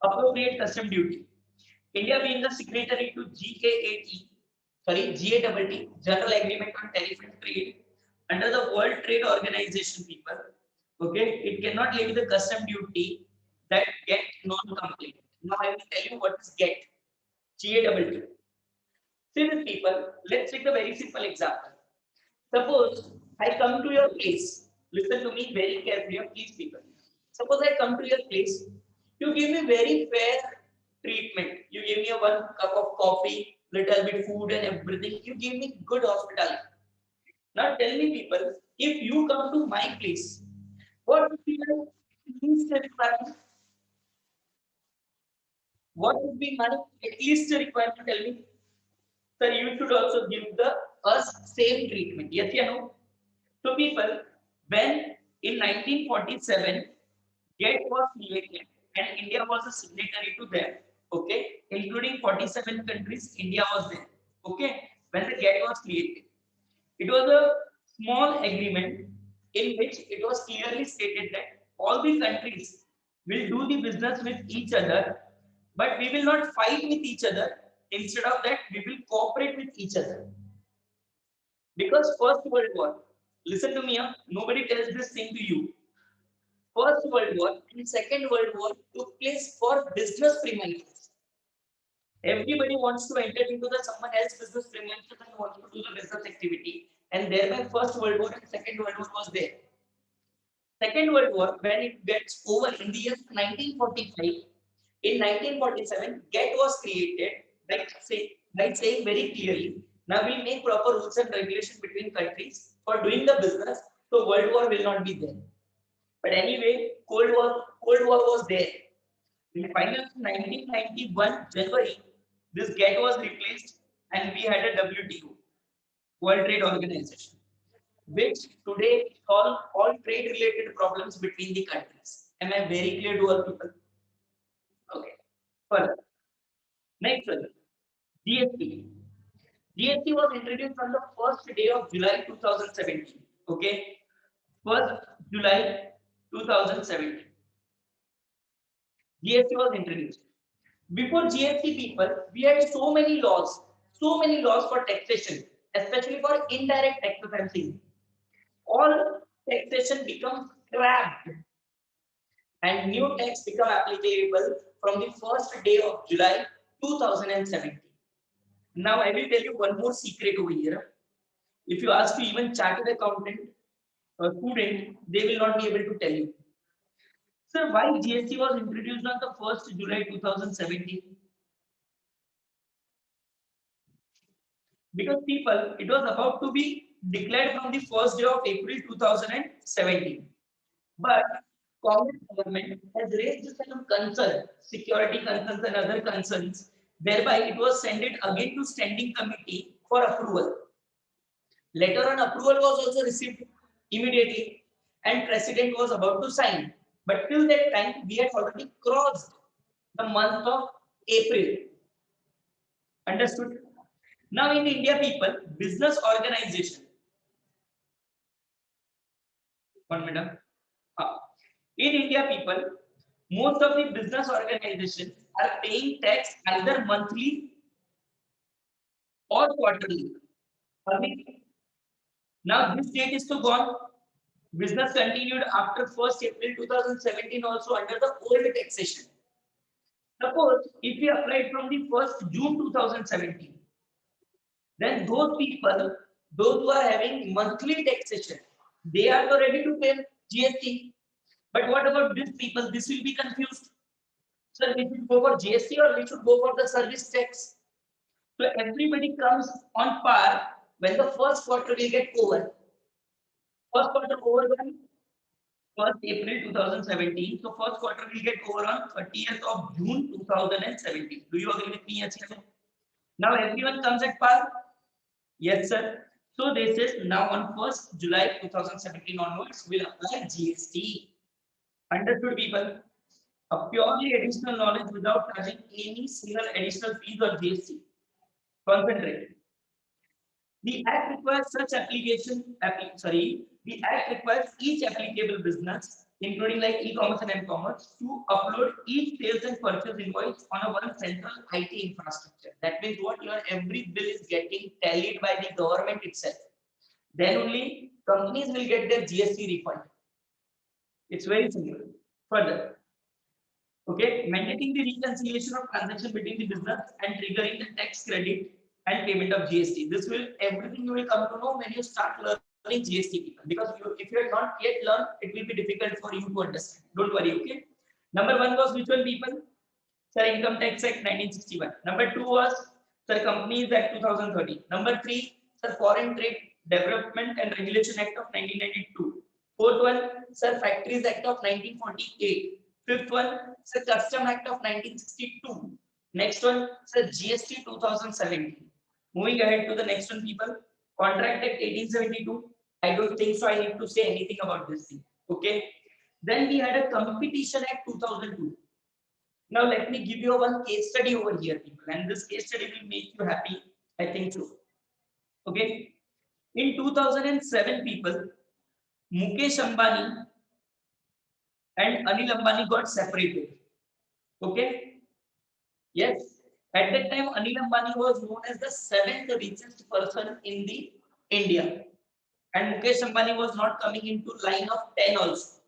Appropriate custom duty. India being the signatory to GATT, General Agreement on Tariff and Trade, under the World Trade Organization, people, okay, it cannot levy the custom duty that get non-compliant. Now I will tell you what is GATT. GATT. See this, people, let's take a very simple example. Suppose I come to your place. Listen to me very carefully, please, people. Suppose I come to your place. You give me very fair treatment. You give me a one cup of coffee, little bit food and everything. You give me good hospitality. Now tell me, people, if you come to my place, what would be my least requirement? What would be my at least requirement? Tell me. Sir, you should also give the us same treatment. Yes or no? So people, when in 1947, GATT was created and India was a signatory to them, okay, including 47 countries, India was there, okay, when the GATT was created. It was a small agreement in which it was clearly stated that all the countries will do the business with each other, but we will not fight with each other. Instead of that, we will cooperate with each other. Because First World War, listen to me, nobody tells this thing to you. First World War and Second World War took place for business premises. Everybody wants to enter into the someone else's business premises and wants to do the business activity. And thereby First World War and Second World War was there. Second World War, when it gets over in the year 1945, in 1947, GET was created by saying very clearly, now we'll make proper rules and regulations between countries for doing the business, so World War will not be there. But anyway, Cold War was there. In final 1991 January, this GET was replaced and we had a WTO, World Trade Organization, which today solve all trade related problems between the countries. Am I very clear to all people? Okay. Further, next one, GST. GST was introduced on the first day of July 2017. Okay, 1st July 2017. GST was introduced. Before GST, people, we had so many laws for taxation, especially for indirect taxes. I'm saying all taxation becomes scrapped and new tax become applicable from the first day of July 2017. Now I will tell you one more secret over here. If you ask to even chartered accountant or student, they will not be able to tell you. Sir, why GST was introduced on the 1st July 2017? Because people, it was about to be declared from the first day of April 2017. But Congress government has raised some concern, security concerns and other concerns. Thereby, it was sent it again to standing committee for approval. Later on, approval was also received immediately, and president was about to sign. But till that time, we had already crossed the month of April. Understood? Now, in India, people, business organization. One minute. In India, people, most of the business organizations are paying tax either monthly or quarterly. Now, this date is to gone. Business continued after 1st April 2017 also under the old taxation. Suppose if we applied from the 1st June 2017, then those people, those who are having monthly taxation, they are ready to pay GST. But what about these people? This will be confused. So we should go for GST or we should go for the service tax. So everybody comes on par when the first quarter will get over. First quarter over when 1st April 2017. So first quarter will get over on 30th of June 2017. Do you agree with me? Yes, sir. Now everyone comes at par. Yes, sir. So this is now on 1st July 2017 onwards will apply GST. Understood, people? A purely additional knowledge without charging any single additional fees or GST. Concentrate. The Act requires such application. The Act requires each applicable business, including like e-commerce and m-commerce, to upload each sales and purchase invoice on a one central IT infrastructure. That means what your every bill is getting tallied by the government itself. Then only companies will get their GST refund. It's very simple. Further, okay, mandating the reconciliation of transaction between the business and triggering the tax credit and payment of GST. This will everything you will come to know when you start learning GST, people. Because if you have not yet learned, it will be difficult for you to understand. Don't worry, okay? Number one was which one, people? Sir, Income Tax Act 1961. Number two was Sir, Companies Act 2013. Number three, Sir, Foreign Trade Development and Regulation Act of 1992. Fourth one, Sir, Factories Act of 1948. Fifth one, Sir, Custom Act of 1962. Next one, Sir, GST 2017. Moving ahead to the next one, people. Contract Act 1872. I don't think so. I need to say anything about this thing. Okay. Then we had a Competition Act 2002. Now let me give you one case study over here, people, and this case study will make you happy. I think so. Okay. In 2007, people, Mukesh Ambani and Anil Ambani got separated. Okay. Yes. At that time, Anil Ambani was known as the seventh richest person in the India, and Mukesh Ambani was not coming into line of 10 also.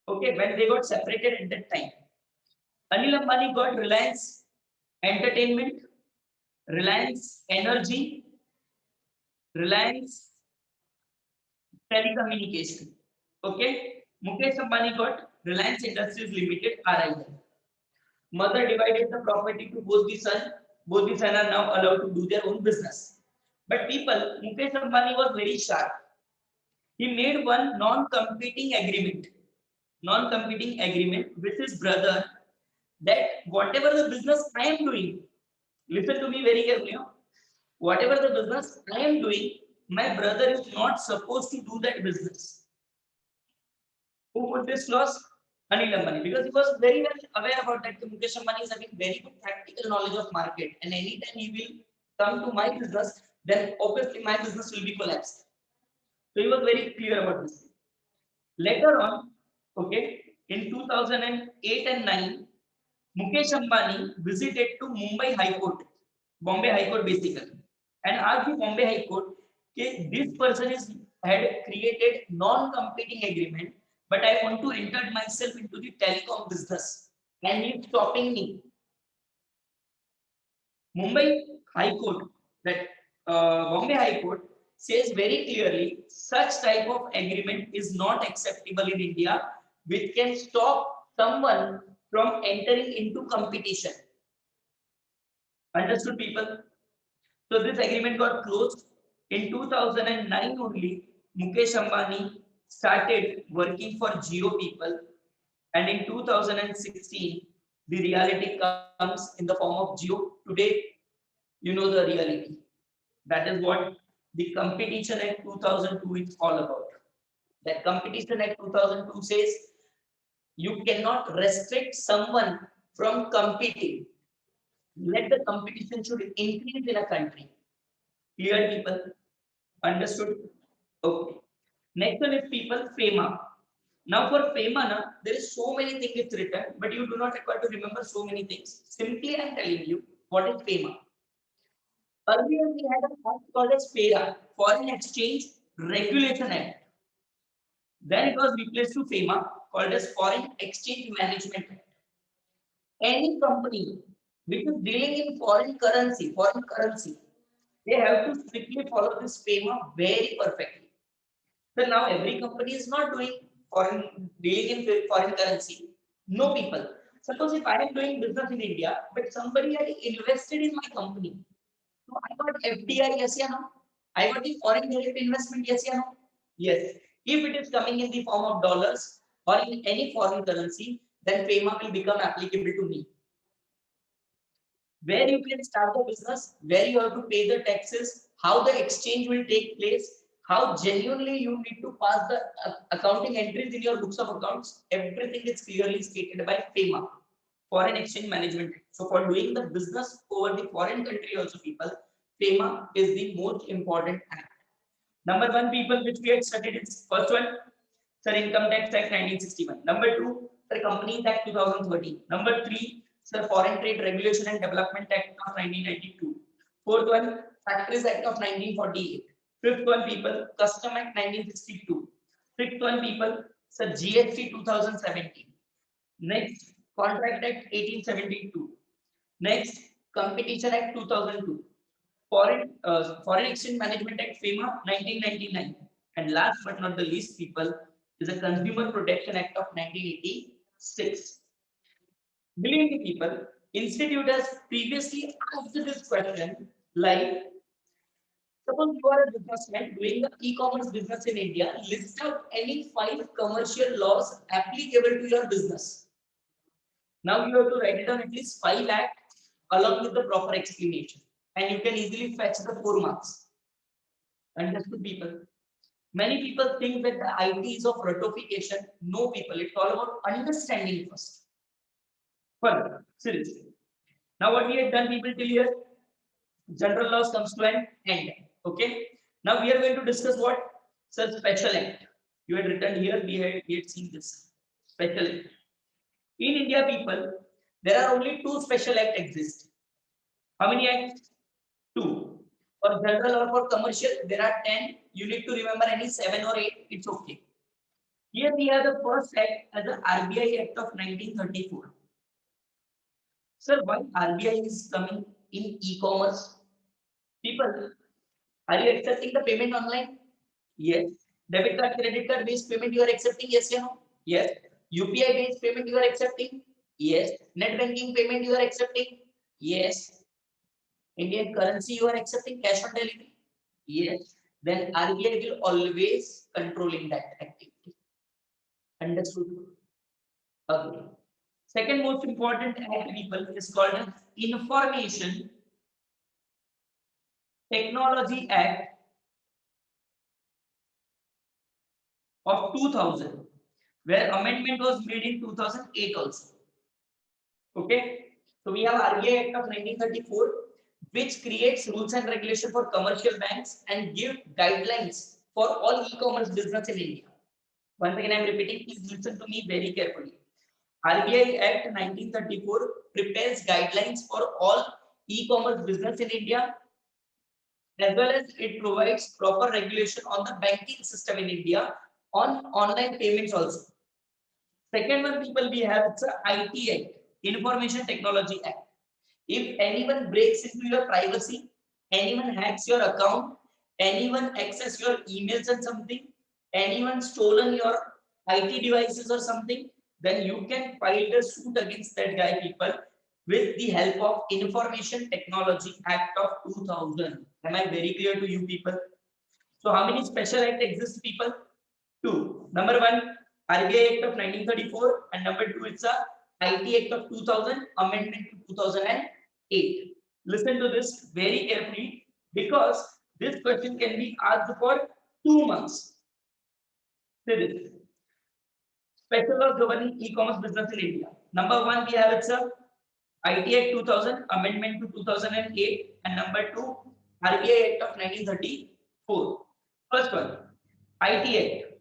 Okay, when they got separated at that time, Anil Ambani got Reliance Entertainment, Reliance Energy, Reliance Telecommunication. Okay, Mukesh Ambani got Reliance Industries Limited (RIL). Mother divided the property to both the son. Both the son are now allowed to do their own business. But people, Mukesh Ambani was very sharp. He made one non-competing agreement. Non-competing agreement with his brother that whatever the business I am doing, listen to me very carefully. Whatever the business I am doing, my brother is not supposed to do that business. Who put this clause? Anil Ambani, because he was very well aware about that Mukesh Ambani is having very good practical knowledge of market, and anytime he will come to my business, then obviously my business will be collapsed. So he was very clear about this. Later on, okay, in 2008 and 9, Mukesh Ambani visited to Mumbai High Court, Bombay High Court basically, and asked the Bombay High Court, okay, this person had created non-competing agreement, but I want to enter myself into the telecom business, and he's stopping me. Mumbai High Court, that Bombay High Court says very clearly, such type of agreement is not acceptable in India, which can stop someone from entering into competition. Understood, people? So this agreement got closed. In 2009 only, Mukesh Ambani started working for Jio people, and in 2016, the reality comes in the form of Jio. Today, you know the reality. That is what the Competition Act 2002 is all about. That Competition Act 2002 says you cannot restrict someone from competing. Let the competition should increase in a country. Clear, people? Understood? Okay. Next one is people FEMA. Now for FEMA, there is so many things it's written, but you do not require to remember so many things. Simply I am telling you what is FEMA. Earlier we had a act called as FERA, Foreign Exchange Regulation Act. Then it was replaced to FEMA, called as Foreign Exchange Management Act. Any company which is dealing in foreign currency, they have to strictly follow this FEMA very perfectly. So now every company is not doing dealing in foreign currency. No, people. Suppose if I am doing business in India, but somebody had invested in my company, so I got FDI, yes or no? I got the foreign direct investment, yes or no? Yes. If it is coming in the form of dollars or in any foreign currency, then FEMA will become applicable to me. Where you can start the business, where you have to pay the taxes, how the exchange will take place, how genuinely you need to pass the accounting entries in your books of accounts, everything is clearly stated by FEMA, Foreign Exchange Management. So for doing the business over the foreign country also, people, FEMA is the most important act. Number one, people, which we had studied is first one, Sir, Income Tax Act 1961. Number two, Sir, Companies Act 2013. Number three, Sir, Foreign Trade Regulation and Development Act of 1992. Fourth one, Factories Act of 1948. Fifth one, people, Custom Act 1962. Sixth one, people, Sir, GST 2017. Next, Contract Act 1872. Next, Competition Act 2002. Foreign Exchange Management Act FEMA 1999. And last but not the least, people, is the Consumer Protection Act of 1986. Believe me, people, Institute has previously asked this question like, suppose you are a businessman doing the e-commerce business in India, list out any 5 commercial laws applicable to your business. Now you have to write it down at least 5 acts along with the proper explanation. And you can easily fetch the 4 marks. Understood, people? Many people think that the IT is of ratification. No, people, it's all about understanding first. Well, seriously. Now, what we have done, people, till here, general laws comes to an end. Okay. Now we are going to discuss what? Such special act. You had written here, we had seen this. Special act. In India, people, there are only two special acts exist. How many acts? Two. For general or for commercial, there are 10. You need to remember any 7 or 8, it's okay. Here we have the first act as the RBI Act of 1934. Sir, why RBI is coming in e-commerce? People, are you accepting the payment online? Yes. Debit card, credit card based payment you are accepting? Yes or no? Yes. UPI based payment you are accepting? Yes. Net banking payment you are accepting? Yes. Indian currency you are accepting cash on delivery? Yes. Then RBI will always controlling that activity. Understood? Okay. Second most important act, people, is called as Information Technology Act of 2000, where amendment was made in 2008 also. Okay. So we have RBI Act of 1934, which creates rules and regulation for commercial banks and give guidelines for all e-commerce business in India. Once again, I am repeating, please listen to me very carefully. RBI Act 1934 prepares guidelines for all e-commerce business in India, as well as it provides proper regulation on the banking system in India on online payments also. Second one, people, we have it's a IT Act, Information Technology Act. If anyone breaks into your privacy, anyone hacks your account, anyone access your emails and something, anyone stolen your IT devices or something, then you can file a suit against that guy, people, with the help of Information Technology Act of 2000. Am I very clear to you, people? So how many special act exist, people? Two. Number one, RBI Act of 1934, and number two, it's a IT Act of 2000, amendment to 2008. Listen to this very carefully, because this question can be asked for 2 months. See this. Special laws governing e-commerce business in India. Number one, we have it's a IT Act 2000, amendment to 2008, and number two, RBI Act of 1934. First one, IT Act.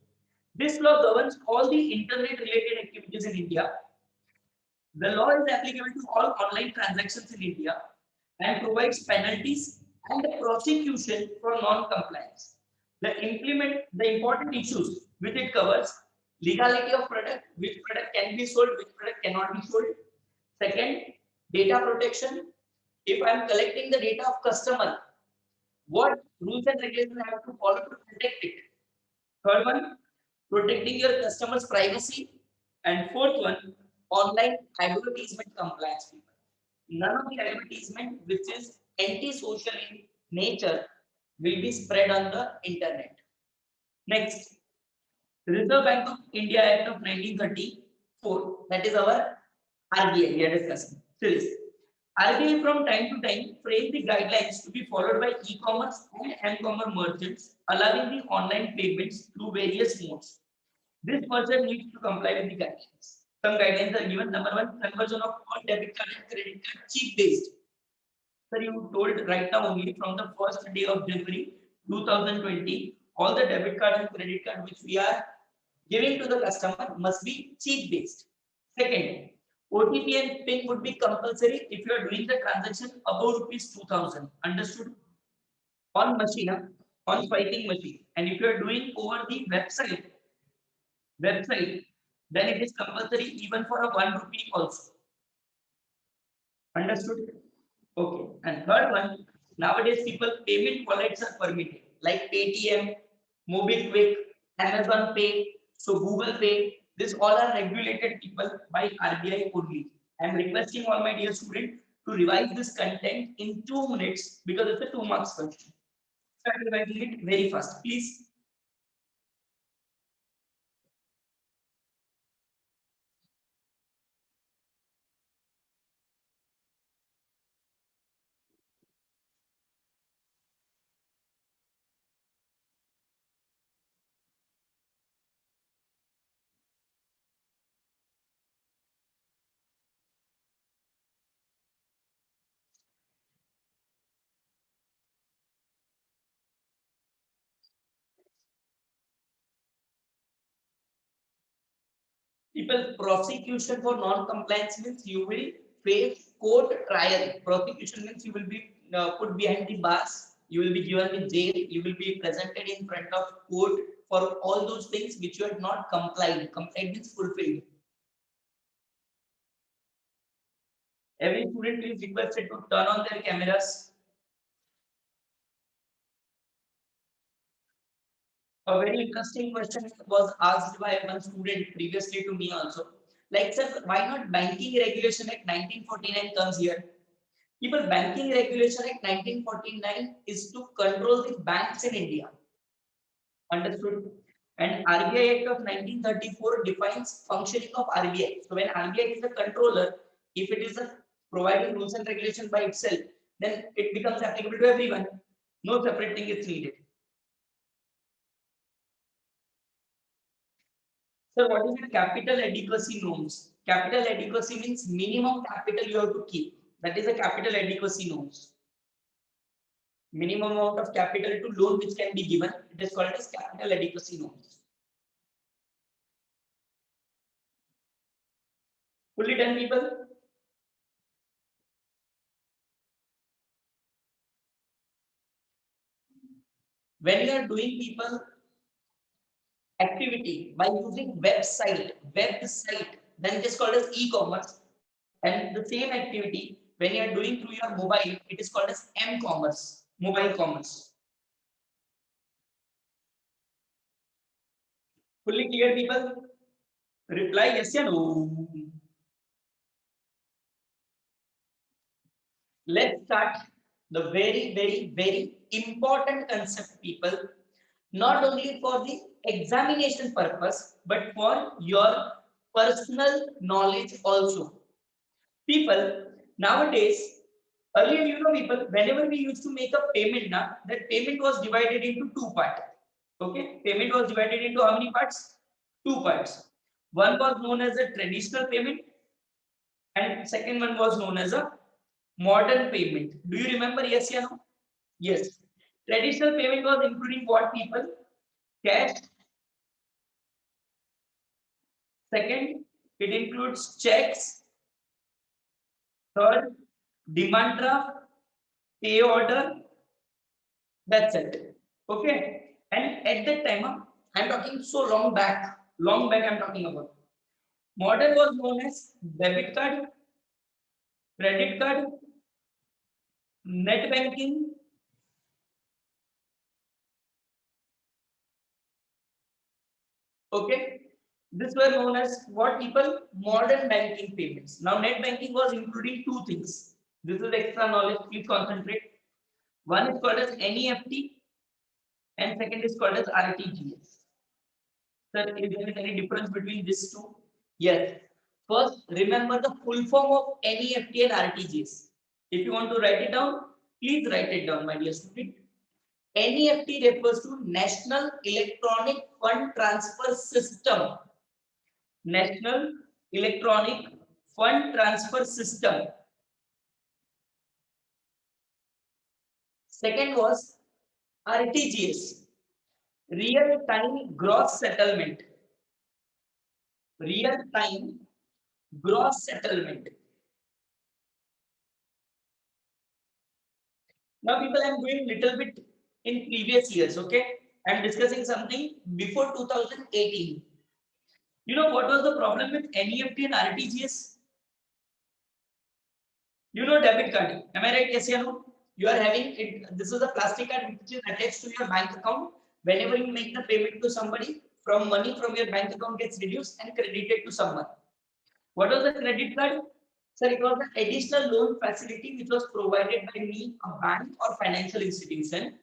This law governs all the internet related activities in India. The law is applicable to all online transactions in India and provides penalties and prosecution for non-compliance. The important issues which it covers: legality of product, which product can be sold, which product cannot be sold. Second, data protection. If I am collecting the data of customer, what rules and regulations I have to follow to protect it? Third one, protecting your customers' privacy. And fourth one, online advertisement compliance, people. None of the advertisement which is anti-social in nature will be spread on the internet. Next, Reserve Bank of India Act of 1934. That is our RBI. We are discussing. So this RBI from time to time frame the guidelines to be followed by e-commerce and m-commerce merchants, allowing the online payments through various modes. This merchant needs to comply with the guidelines. Some guidelines are given. Number one, conversion of all debit card and credit card chip based. Sir, you told right now only from the first day of January 2020, all the debit card and credit card which we are giving to the customer must be chip based. Second, OTP and PIN would be compulsory if you are doing the transaction above rupees 2000. Understood? On machine, on swiping machine. And if you are doing over the website, then it is compulsory even for a 1 rupee also. Understood? Okay. And third one, nowadays people payment wallets are permitted, like Paytm, MobiKwik, Amazon Pay, so Google Pay. This all are regulated, people, by RBI only. I am requesting all my dear students to revise this content in 2 minutes, because it's a 2 marks question. Start revising it very fast, please. People, prosecution for non-compliance means you will face court trial. Prosecution means you will be put behind the bars. You will be given in jail. You will be presented in front of court for all those things which you had not complied. Complied means fulfilled. Every student is requested to turn on their cameras. A very interesting question was asked by one student previously to me also. Like, sir, why not Banking Regulation Act 1949 comes here? People, Banking Regulation Act 1949 is to control the banks in India. Understood? And RBI Act of 1934 defines functioning of RBI. So when RBI is the controller, if it is a providing rules and regulation by itself, then it becomes applicable to everyone. No separate thing is needed. So what is the capital adequacy norms? Capital adequacy means minimum capital you have to keep. That is the capital adequacy norms. Minimum amount of capital to loan which can be given. It is called as capital adequacy norms. Fully done, people? When you are doing people activity by using website, then it is called as e-commerce. And the same activity, when you are doing through your mobile, it is called as m-commerce, mobile commerce. Fully clear, people? Reply yes or no. Let's start the very important concept, people. Not only for the examination purpose, but for your personal knowledge also. People, nowadays, earlier, people, whenever we used to make a payment, now that payment was divided into two parts. Okay, payment was divided into how many parts? Two parts. One was known as a traditional payment, and second one was known as a modern payment. Do you remember? Yes or no? Yes. Traditional payment was including what, people? Cash. Second, it includes checks. Third, demand draft, pay order. That's it. Okay. And at that time, I'm talking so long back I'm talking about. Modern was known as debit card, credit card, net banking. Okay. This were known as what, people? Modern banking payments. Now, net banking was including two things. This is extra knowledge. Please concentrate. One is called as NEFT and second is called as RTGS. Sir, is there any difference between these two? Yes. First, remember the full form of NEFT and RTGS. If you want to write it down, please write it down, my dear student. NEFT refers to National Electronic Fund Transfer System. National Electronic Fund Transfer System. Second was RTGS, Real Time Gross Settlement. Real Time Gross Settlement. Now, people, I'm going little bit in previous years, okay? I'm discussing something before 2018. You know what was the problem with NEFT and RTGS? You know debit card. Am I right? Yes or no? You are having it. This is a plastic card which is attached to your bank account. Whenever you make the payment to somebody, from money from your bank account gets reduced and credited to someone. What was the credit card? Sir, it was an additional loan facility which was provided by me, a bank or financial institution.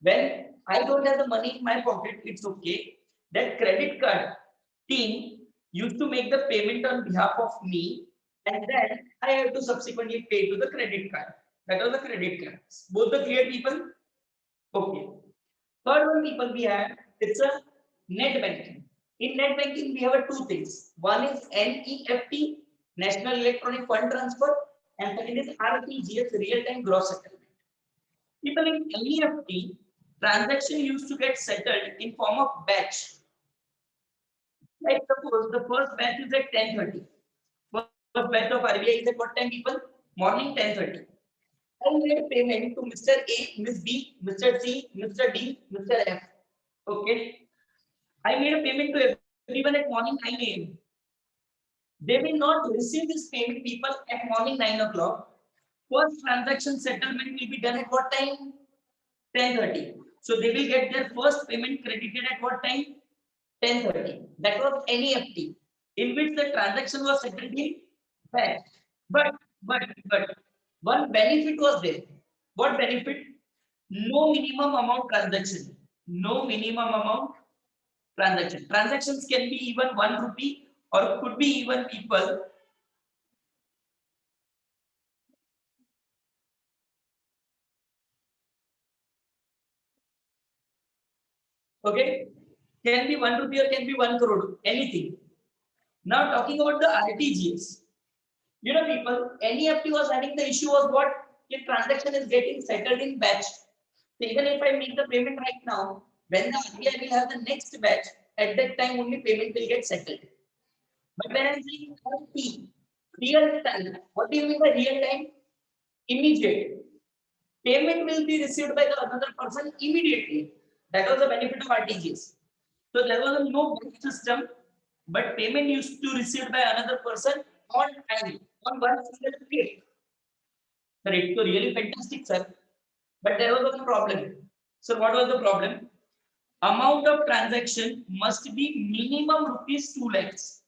When I don't have the money in my pocket, it's okay. That credit card team used to make the payment on behalf of me, and then I have to subsequently pay to the credit card. That was the credit card. Both the clear, people? Okay. Third one, people, we have, it's a net banking. In net banking, we have two things. One is NEFT, National Electronic Fund Transfer, and second is RTGS, Real Time Gross Settlement. People, in NEFT, transaction used to get settled in form of batch. Like suppose the first batch is at 10:30. First batch of RBI is at what time, people? Morning 10:30. I made payment to Mr. A, Miss B, Mr. C, Mr. D, Mr. F. Okay. I made a payment to everyone at morning 9 a.m. They will not receive this payment, people, at morning 9 o'clock. First transaction settlement will be done at what time? 10:30. So they will get their first payment credited at what time? 10:30. That was NEFT, in which the transaction was settled in batch. But but one benefit was there. What benefit? No minimum amount transaction. No minimum amount transaction. Transactions can be even 1 rupee or could be even, people, okay, can be 1 rupee or can be 1 crore, anything. Now talking about the RTGS, people, NEFT was having the issue was what? If transaction is getting settled in batch. So even if I make the payment right now, when the RBI will have the next batch, at that time only payment will get settled. But when I'm saying RT, real time, what do you mean by real time? Immediate. Payment will be received by the another person immediately. That was the benefit of RTGS. So there was no batch system, but payment used to received by another person on time, on one single click. Correct. So really fantastic, sir. But there was a problem. So what was the problem? Amount of transaction must be minimum rupees 2 lakhs.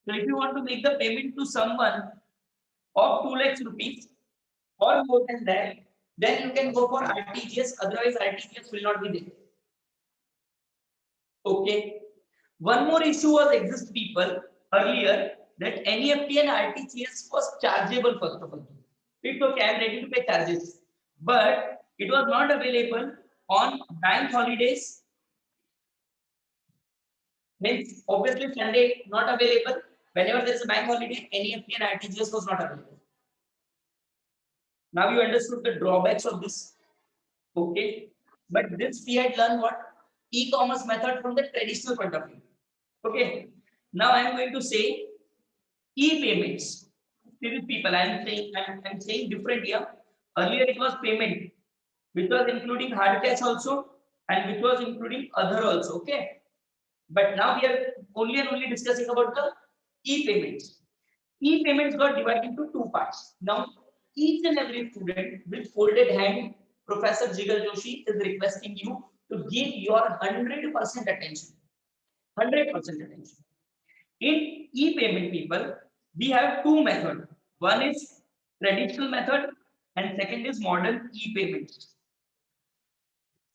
So if you want to make the payment to someone of 2 lakhs rupees or more than that, then you can go for RTGS. Otherwise, RTGS will not be there. Okay. One more issue was exist, people, earlier, that NEFT and RTGS was chargeable first of all. It's okay, I'm ready to pay charges. But it was not available on bank holidays. Means obviously Sunday not available. Whenever there is a bank holiday, NEFT and RTGS was not available. Now you understood the drawbacks of this. Okay. But this we had learned what? E-commerce method from the traditional point of view. Okay. Now I am going to say e-payments. These people, I'm saying different here. Earlier it was payment, which was including hard cash also, and which was including other also. Okay. But now we are only and only discussing about the e-payments. E-payments got divided into two parts. Now, each and every student with folded hand, Professor Jigal Joshi is requesting you to give your 100% attention. 100% attention. In e-payment, people, we have two methods. One is traditional method and second is modern e-payments.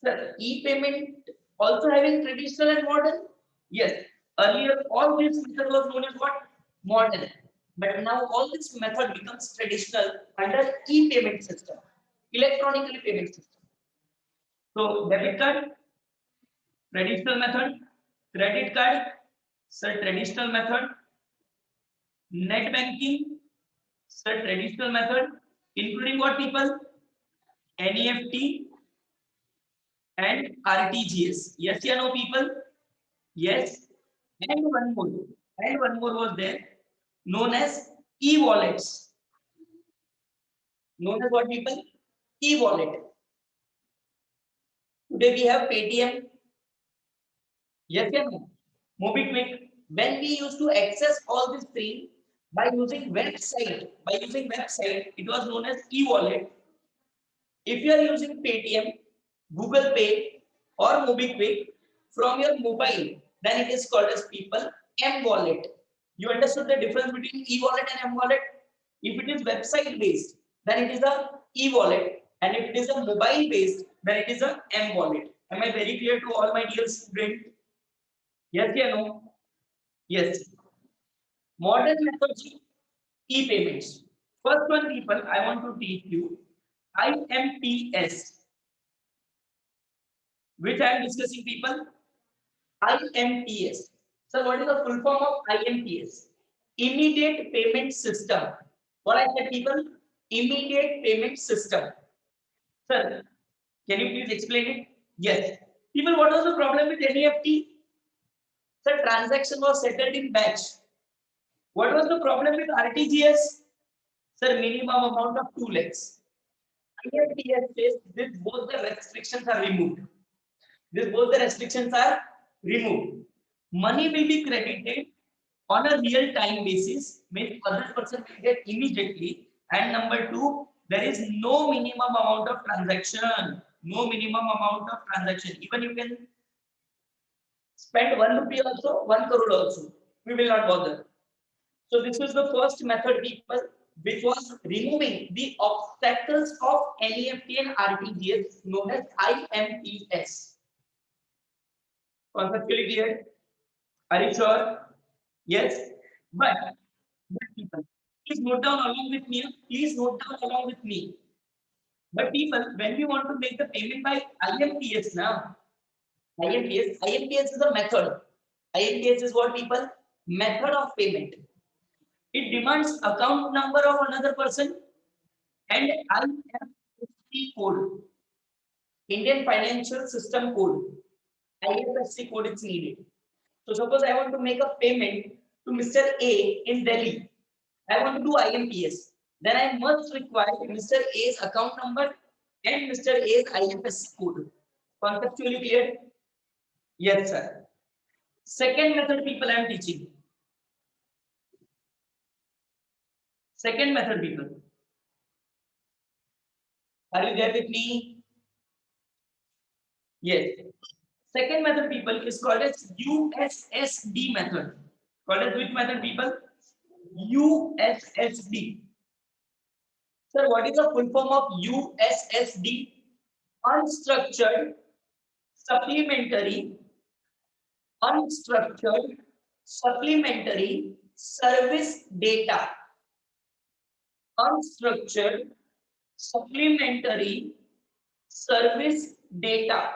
Sir, e-payment also having traditional and modern? Yes. Earlier, all this method was known as what? Modern. But now all this method becomes traditional under e-payment system, electronically payment system. So debit card, traditional method, credit card, sir, traditional method, net banking, sir, traditional method, including what, people? NEFT and RTGS. Yes or no, people? Yes. And one more. And one more was there, known as e-wallets. Known as what, people? E-wallet. Today we have Paytm. Yes or no? MobiKwik. When we used to access all these things by using website, it was known as e-wallet. If you are using Paytm, Google Pay, or MobiKwik from your mobile, then it is called as, people, M-wallet. You understood the difference between e-wallet and M-wallet? If it is website based, then it is a e-wallet, and if it is a mobile based, then it is a M-wallet. Am I very clear to all my dear students? Yes or no? Yes. Modern methods, e-payments. First one, people, I want to teach you IMPS, which I am discussing, people. IMPS. So what is the full form of IMPS? Immediate payment system. What I said, people? Immediate payment system. Sir, can you please explain it? Yes. People, what was the problem with NEFT? Sir, transaction was settled in batch. What was the problem with RTGS? Sir, minimum amount of 2 lakhs. IFTS says this both the restrictions are removed. This both the restrictions are removed. Money will be credited on a real time basis, means other person will get immediately. And number two, there is no minimum amount of transaction. No minimum amount of transaction. Even you can spend 1 rupee also, 1 crore also. We will not bother. So this is the first method, people, which was removing the obstacles of NEFT and RTGS, known as IMPS. Conceptually clear? Are you sure? Yes. But people, please note down along with me. Please note down along with me. But people, when we want to make the payment by IMPS now, IMPS is a method. IMPS is what, people? Method of payment. It demands account number of another person and IFSC code, Indian Financial System Code. IFSC code is needed. So suppose I want to make a payment to Mr. A in Delhi. I want to do IMPS. Then I must require Mr. A's account number and Mr. A's IFSC code. Conceptually clear? Yes, sir. Second method, people, I am teaching. Second method, people. Are you there with me? Yes. Second method, people, is called as USSD method. Called as which method, people? USSD. Sir, what is the full form of USSD? Unstructured, supplementary, unstructured, supplementary service data. Unstructured, supplementary service data.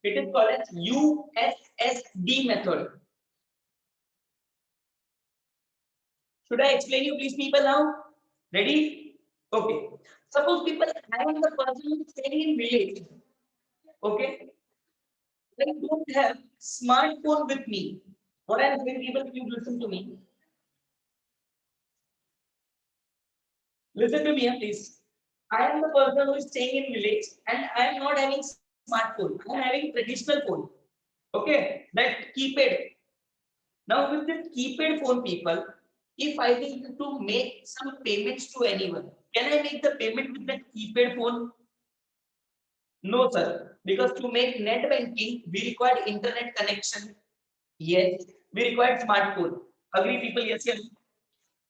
It is called as USSD method. Should I explain you, please, people, now? Ready? Okay. Suppose, people, I am the person who is staying in village. Okay. I don't have smartphone with me. What I am saying, people, please listen to me. Listen to me, please. I am the person who is staying in village and I am not having smartphone. I am having traditional phone. Okay, that keypad. Now with this keypad phone, people, if I need to make some payments to anyone, can I make the payment with that keypad phone? No, sir. Because to make net banking, we require internet connection. Yes, we require smartphone. Agree, people? Yes, yes.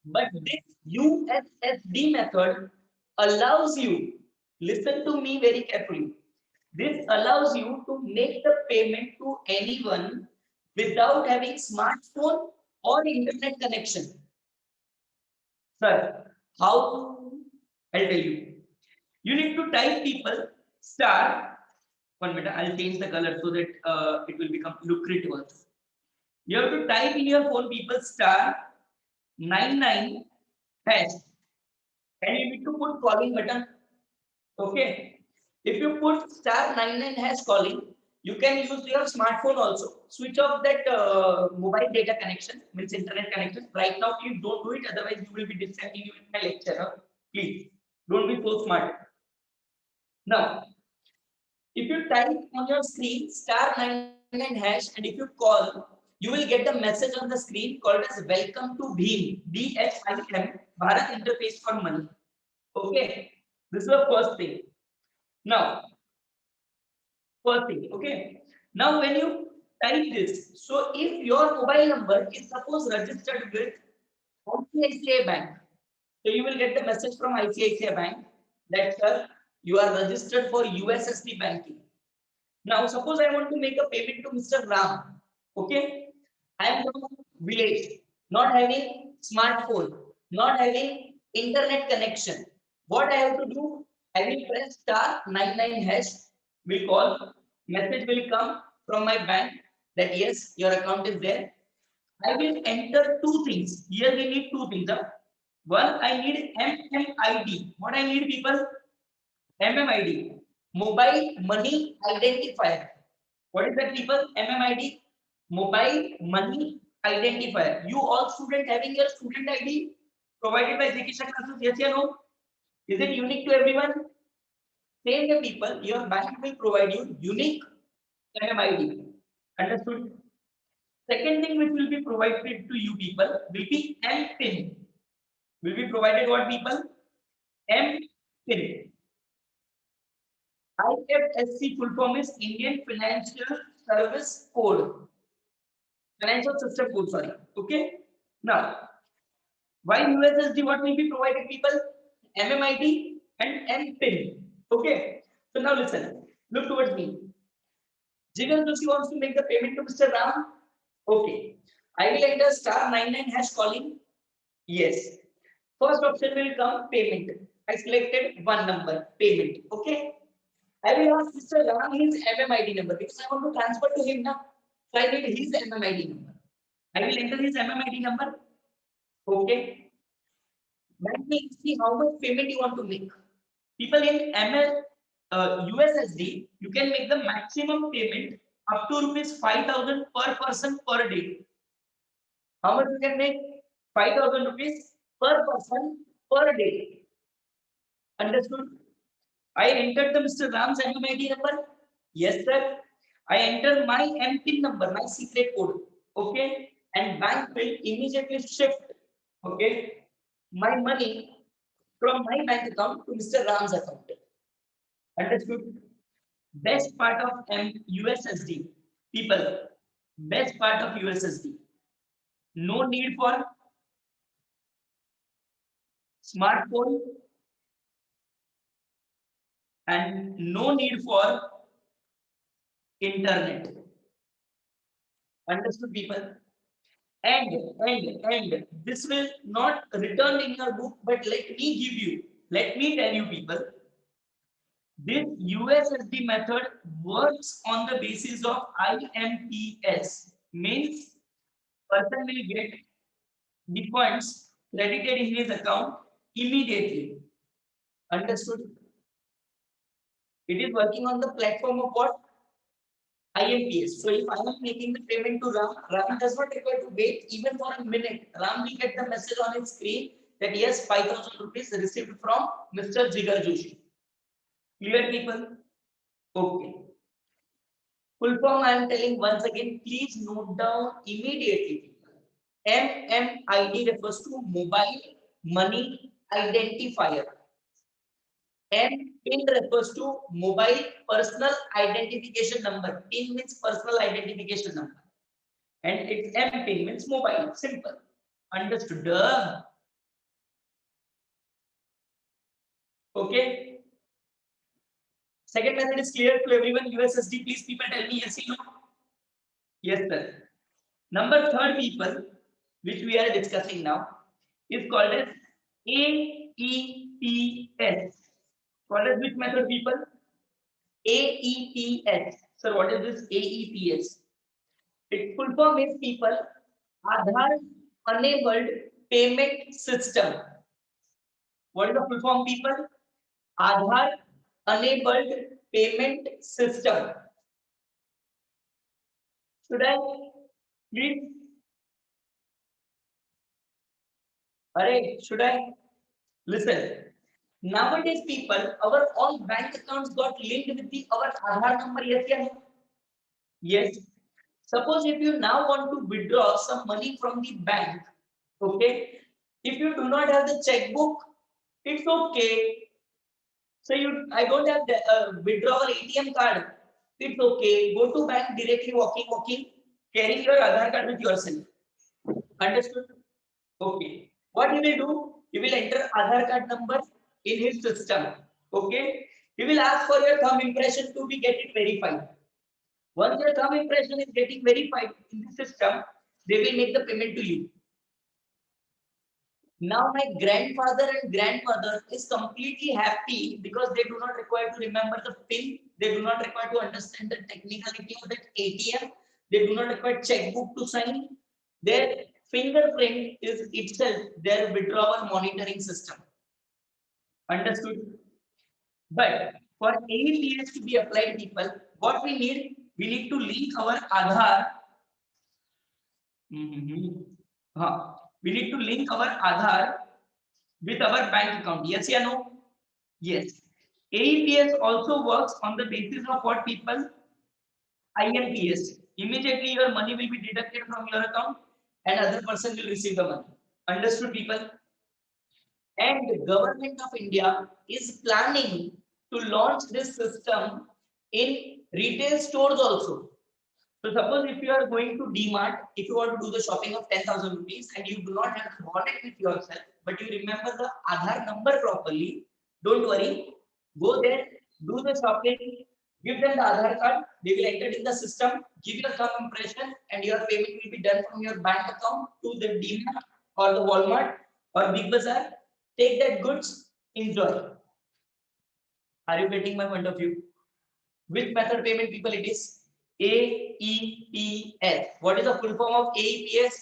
But this USSD method allows you, listen to me very carefully. This allows you to make the payment to anyone without having smartphone or internet connection. Sir, how? I'll tell you. You need to type, people, star. 1 minute, I'll change the color so that it will become lucrative. You have to type in your phone, people, star 99 hash, and you need to put calling button. Okay. If you put star 99 hash calling, you can use your smartphone also. Switch off that mobile data connection, means internet connection. Right now, please don't do it. Otherwise, you will be discontinuing my lecture. Huh? Please don't be so smart. Now, if you type on your screen star 99 hash and if you call, you will get the message on the screen called as welcome to BHIM, BHIM, Bharat Interface for Money. Okay, this is the first thing. Now, first thing, okay. Now, when you type this, so if your mobile number is suppose registered with ICICI Bank, so you will get the message from ICICI Bank that sir, you are registered for USSD banking. Now, suppose I want to make a payment to Mr. Ram. Okay, I am from village, not having smartphone, not having internet connection. What I have to do? I will press star 99 hash. Will call. Message will come from my bank that yes, your account is there. I will enter two things. Here we need two things. Huh? One, I need MMID. What I need, people? MMID. Mobile Money Identifier. What is that, people? MMID. mobile money identifier. You all student having your student ID provided by Zikisha classes, yes or no? Is it unique to everyone? Same way people, your bank will provide you unique MMID. Understood? Second thing which will be provided to you people will be MPIN. Will be provided what people? MPIN. IFSC full form is Indian Financial Service Code. Financial System Code, sorry. Okay. Now, why USSD? What will be provided people? MMID and MPIN. Okay. So now listen. Look towards me. Jigal Joshi wants to make the payment to Mr. Ram. Okay. I will enter *99 hash calling. Yes. First option will come payment. I selected one number, payment. Okay. I will ask Mr. Ram his MMID number because I want to transfer to him now. So I need his MMID number. I will enter his MMID number. Okay. Let me see how much payment you want to make. People in USSD, you can make the maximum payment up to rupees 5,000 per person per day. How much you can make? 5,000 rupees per person per day. Understood? I entered the Mr. Ram's MMID number. Yes, sir. I enter my MPIN number, my secret code. Okay. And bank will immediately shift. Okay. My money from my bank account to Mr. Ram's account. Understood? Best part of USSD. People, best part of USSD. No need for smartphone and no need for internet. Understood, people? And this will not return in your book, but let me tell you, people, this USSD method works on the basis of IMPS, means person will get the funds credited in his account immediately. Understood? It is working on the platform of what? IMPS. So if I am making the payment to Ram, Ram does not require to wait even for a minute. Ram will get the message on his screen that yes, 5,000 rupees received from Mr. Jigar Joshi. Clear, people? Okay. Full form I am telling once again, please note down immediately. MMID refers to mobile money identifier. PIN refers to mobile personal identification number. PIN means personal identification number. And its MPIN means mobile. Simple. Understood? Okay. Second method is clear to everyone. USSD, please people tell me yes or no. Yes, sir. Number third, people, which we are discussing now, is called as AEPS. Called as which method, people? AEPS. So what is this AEPS? Its full form is, people, Aadhaar enabled payment system. What is the full form, people? Aadhaar enabled payment system. Should I please? Should I? Listen. Nowadays, people, our all bank accounts got linked with our Aadhaar number. Yes, yes. Yes. Suppose if you now want to withdraw some money from the bank, okay? If you do not have the checkbook, it's okay. So I don't have the withdrawal ATM card. It's okay. Go to bank directly, walking, carrying your Aadhaar card with yourself. Understood? Okay. What he will do? He will enter Aadhaar card number in his system. Okay. He will ask for your thumb impression to be get it verified. Once your thumb impression is getting verified in the system, they will make the payment to you. Now my grandfather and grandmother is completely happy because they do not require to remember the PIN. They do not require to understand the technicality of that ATM. They do not require checkbook to sign. Their fingerprint is itself their withdrawal monitoring system. Understood? But for AEPS to be applied, people, what we need to link our Aadhaar We need to link our Aadhaar with our bank account. Yes or no? Yes. AEPS also works on the basis of what people? IMPS. Immediately your money will be deducted from your account and other person will receive the money. Understood, people? And the government of India is planning to launch this system in retail stores also. So suppose if you are going to DMart, if you want to do the shopping of 10,000 rupees and you do not have the wallet with yourself, but you remember the Aadhaar number properly, don't worry, go there, do the shopping, give them the Aadhaar card, they will enter in the system, give you some impression, and your payment will be done from your bank account to the DMart or the Walmart or Big Bazaar. Take that goods, enjoy. Are you getting my point of view? Which method payment, people, it is? AEPS. What is the full form of AEPS?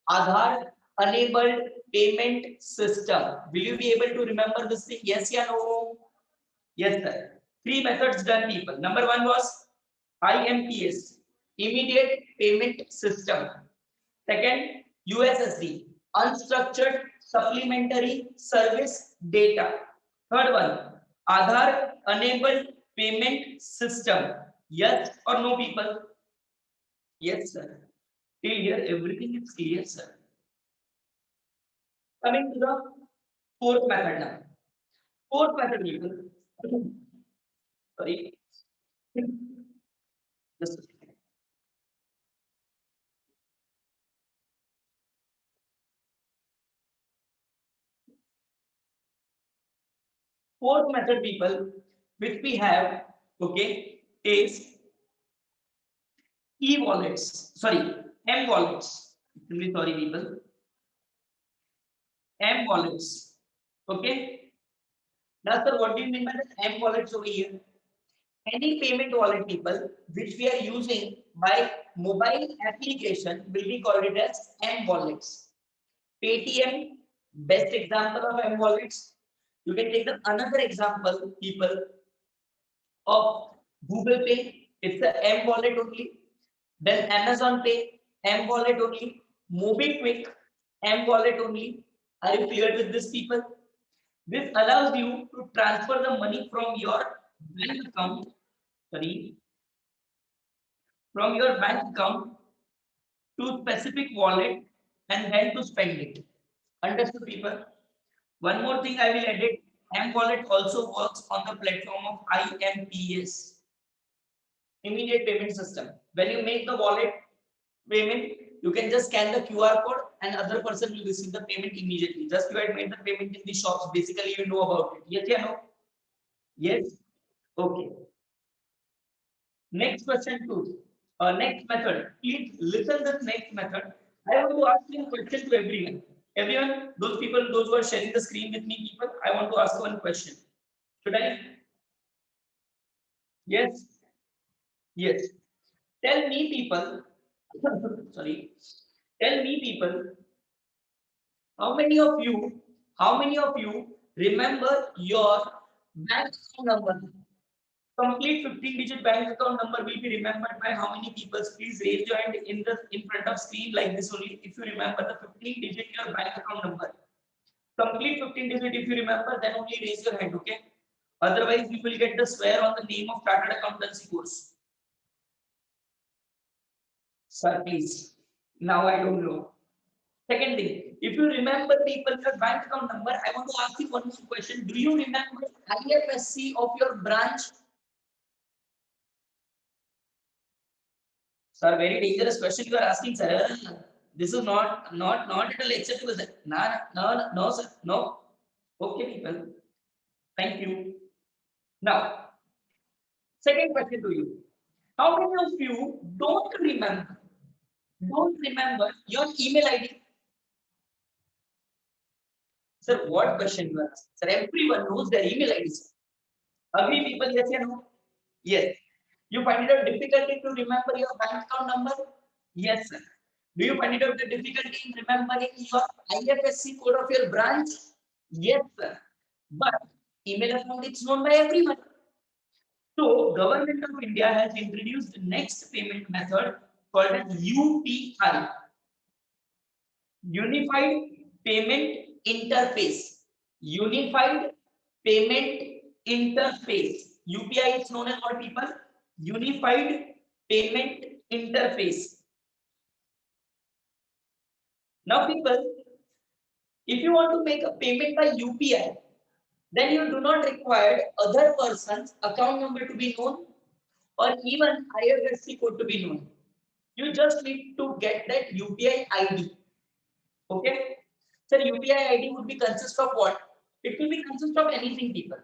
Aadhaar Enabled Payment System. Will you be able to remember this thing? Yes or no? Yes, sir. Three methods done, people. Number one was IMPS, Immediate Payment System. Second, USSD, Unstructured Supplementary Service Data. Third one, Aadhaar Enabled Payment System. Yes or no, people? Yes, sir. Till here, everything is clear, sir. Coming to the fourth method now. Fourth method, people. Sorry. Just a second. Fourth method, people, which we have, okay, is e-wallets. Sorry, m-wallets. Really sorry, people. M-wallets. Okay. Now, sir, what do you mean by the m-wallets over here? Any payment wallet, people, which we are using by mobile application will be called it as m-wallets. Paytm, best example of m-wallets. You can take the another example, people, of Google Pay. It's the m-wallet only. Then Amazon Pay, m-wallet only. MobiKwik, m-wallet only. Are you clear with this, people? This allows you to transfer the money from your bank account, sorry, from your bank account to specific wallet and then to spend it. Understood, people? One more thing I will add it. M wallet also works on the platform of IMPS, Immediate Payment System. When you make the wallet payment, you can just scan the QR code and other person will receive the payment immediately. Just you had made the payment in the shops. Basically, you know about it. Yes, yeah, no? Yes. Okay. Next question two. Next method. Please listen this next method. I want to ask you a question to everyone. Everyone, those people, those who are sharing the screen with me, people, I want to ask one question. Should I? Yes. Yes. Tell me, people. Sorry. Tell me, people. How many of you? How many of you remember your bank account number? Complete 15-digit bank account number will be remembered by how many people? Please raise your hand in front of screen like this only. If you remember the 15-digit your bank account number, complete 15-digit. If you remember, then only raise your hand. Okay. Otherwise, you will get the swear on the name of chartered accountancy course. Sir, please. Now I don't know. Second thing, if you remember people your bank account number, I want to ask you one more question. Do you remember IFSC of your branch? Sir, very dangerous question you are asking, sir. This is not at all acceptable, sir. No, no, no, sir. No. Okay, people. Thank you. Now, second question to you. How many of you don't remember your email ID? Sir, what question you ask? Sir, everyone knows their email IDs. Agree, people? Yes or no? Yes. You find it out difficulty to remember your bank account number? Yes, sir. Do you find it out the difficulty in remembering your IFSC code of your branch? Yes, sir. But email account is known by everyone. So, Government of India has introduced the next payment method called as UPI. Unified Payment Interface. Unified Payment Interface. UPI is known as what, people? Unified Payment Interface. Now, people, if you want to make a payment by UPI, then you do not require other person's account number to be known or even IFSC code to be known. You just need to get that UPI ID. Okay. So UPI ID would be consist of what? It will be consist of anything, people,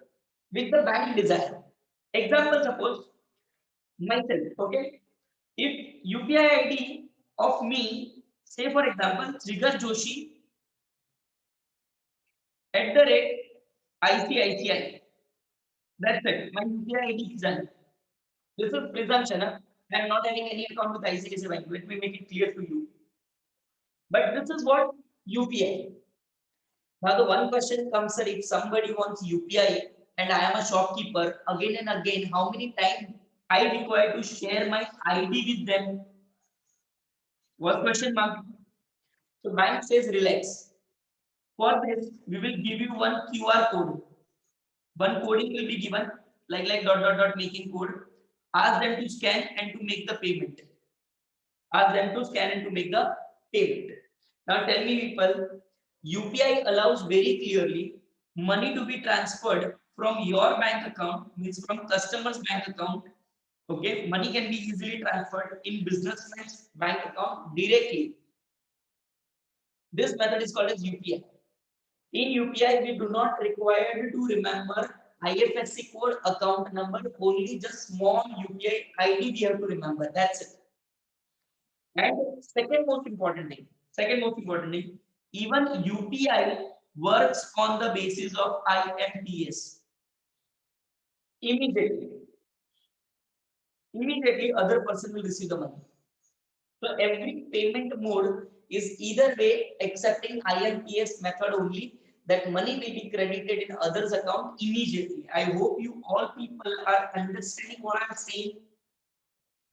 with the bank desire. Example, suppose myself. Okay. If UPI ID of me, say for example, Jigar Joshi @ICICI. That's it. My UPI ID is done. This is presumption. Huh? I am not having any account with ICICI Bank. Let me make it clear to you. But this is what UPI. Now the one question comes, sir, if somebody wants UPI and I am a shopkeeper, again and again, how many times I require to share my ID with them? What question mark? So bank says relax. For this, we will give you one QR code. One coding will be given, like dot making code. Ask them to scan and to make the payment. Ask them to scan and to make the payment. Now tell me, people, UPI allows very clearly money to be transferred from your bank account, means from customer's bank account. Okay, money can be easily transferred in businessman's bank account directly. This method is called as UPI. In UPI, we do not require to remember IFSC code, account number, only just small UPI ID we have to remember. That's it. And second most important thing, even UPI works on the basis of IMPS. Immediately, other person will receive the money. So every payment mode is either way accepting IMPS method only, that money will be credited in others account immediately. I hope you all people are understanding what I'm saying.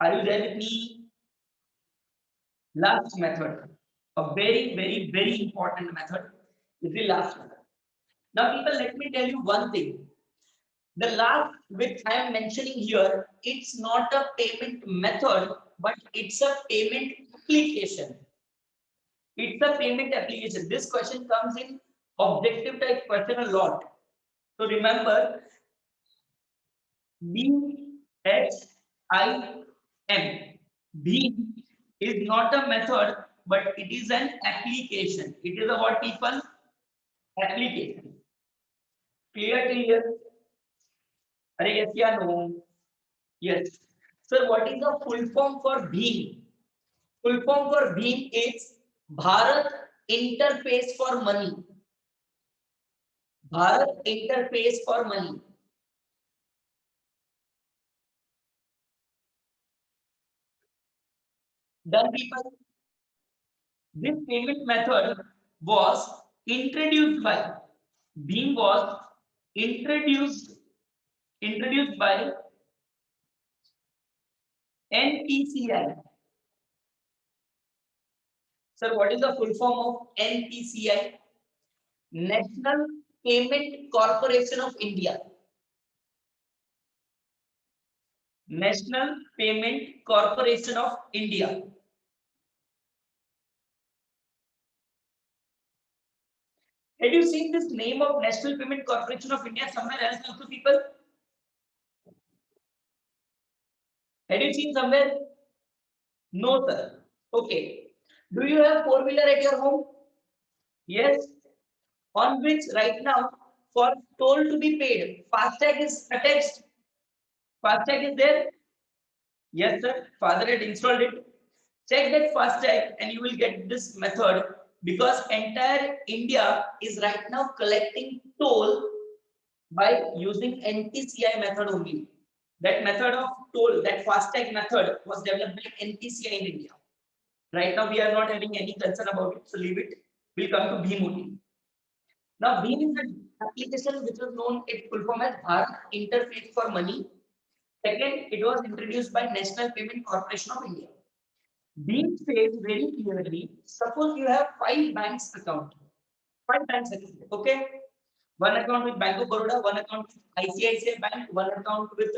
Are you there with me? Last method, a very important method, is the last method. Now, people, let me tell you one thing. The last which I am mentioning here, it's not a payment method, but it's a payment application. It's a payment application. This question comes in objective type question a lot. So remember, BHIM. Beam is not a method, but it is an application. It is a what, people? Application. Clear? Are yes, yeah, no? Yes. So what is the full form for Beam? Full form for Beam is Bharat Interface for Money. Bharat Interface for Money. Done, people. This payment method was introduced by Beam was introduced by NPCI. Sir, what is the full form of NPCI? National Payment Corporation of India. National Payment Corporation of India. Had you seen this name of National Payment Corporation of India somewhere else also, people? Had you seen somewhere? No, sir. Okay. Do you have four-wheeler at your home? Yes. On which right now, for toll to be paid, FASTag is attached. FASTag is there? Yes, sir. Father had installed it. Check that FASTag and you will get this method, because entire India is right now collecting toll by using NPCI method only. That method of toll, that FASTag method was developed by NPCI in India. Right now, we are not having any concern about it, so leave it. We'll come to Bheem only. Now, Bheem is an application which was known its full form as Bharat Interface for Money. Second, it was introduced by National Payment Corporation of India. Being said very clearly, suppose you have five banks account. Five banks account. Okay. One account with Bank of Baroda, one account with ICICI Bank, one account with,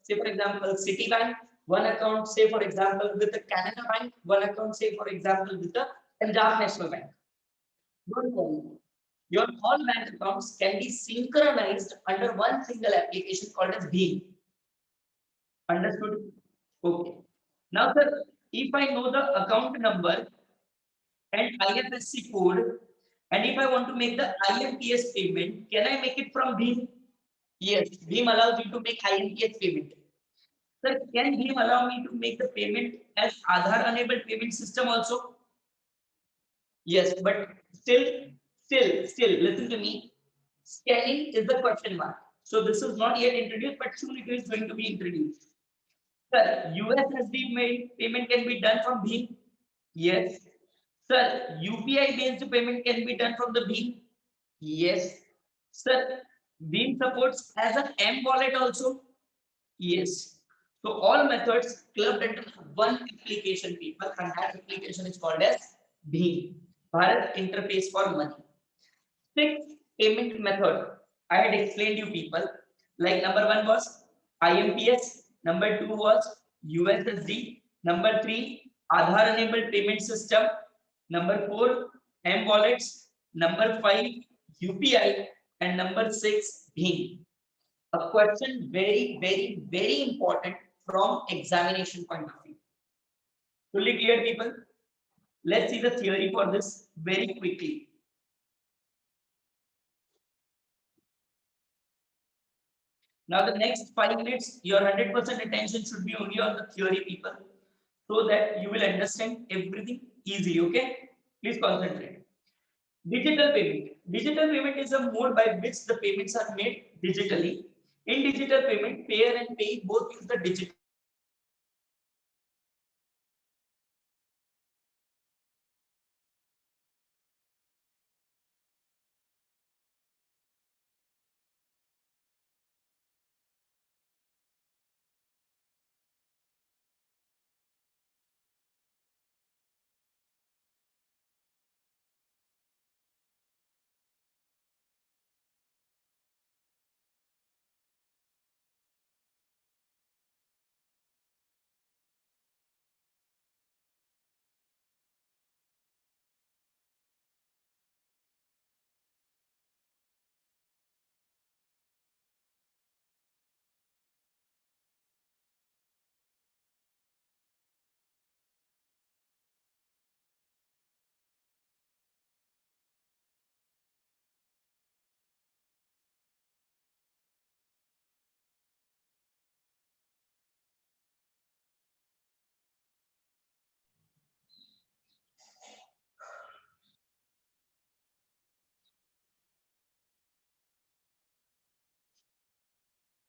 say for example, Citibank, one account, say for example, with the Canada Bank, one account, say for example, with the Punjab National Bank. Don't worry. Your all bank accounts can be synchronized under one single application called as Beam. Understood? Okay. Now, sir, if I know the account number and IFSC code, and if I want to make the IMPS payment, can I make it from Beam? Yes, Beam allows you to make IMPS payment. Sir, can Beam allow me to make the payment as Aadhaar enabled payment system also? Yes, but still, listen to me. Scanning is the question mark. So this is not yet introduced, but soon it is going to be introduced. Sir, USSD payment can be done from Bheem. Yes. Sir, UPI based payment can be done from the Bheem. Yes. Sir, Bheem supports as an M wallet also. Yes. So all methods clubbed under one application, people, and that application is called as Bheem, Bharat Interface for Money. Six payment method I had explained you people. Like number one was IMPS, number two was USSD, number three Aadhaar enabled payment system, number four M wallets, number five UPI, and number six Bheem. A question very important from examination point of view. Fully clear, people? Let's see the theory for this very quickly. Now, the next 5 minutes, your 100% attention should be only on the theory, people, so that you will understand everything easy. Okay? Please concentrate. Digital payment. Digital payment is a mode by which the payments are made digitally. In digital payment, payer and payee both use the digital.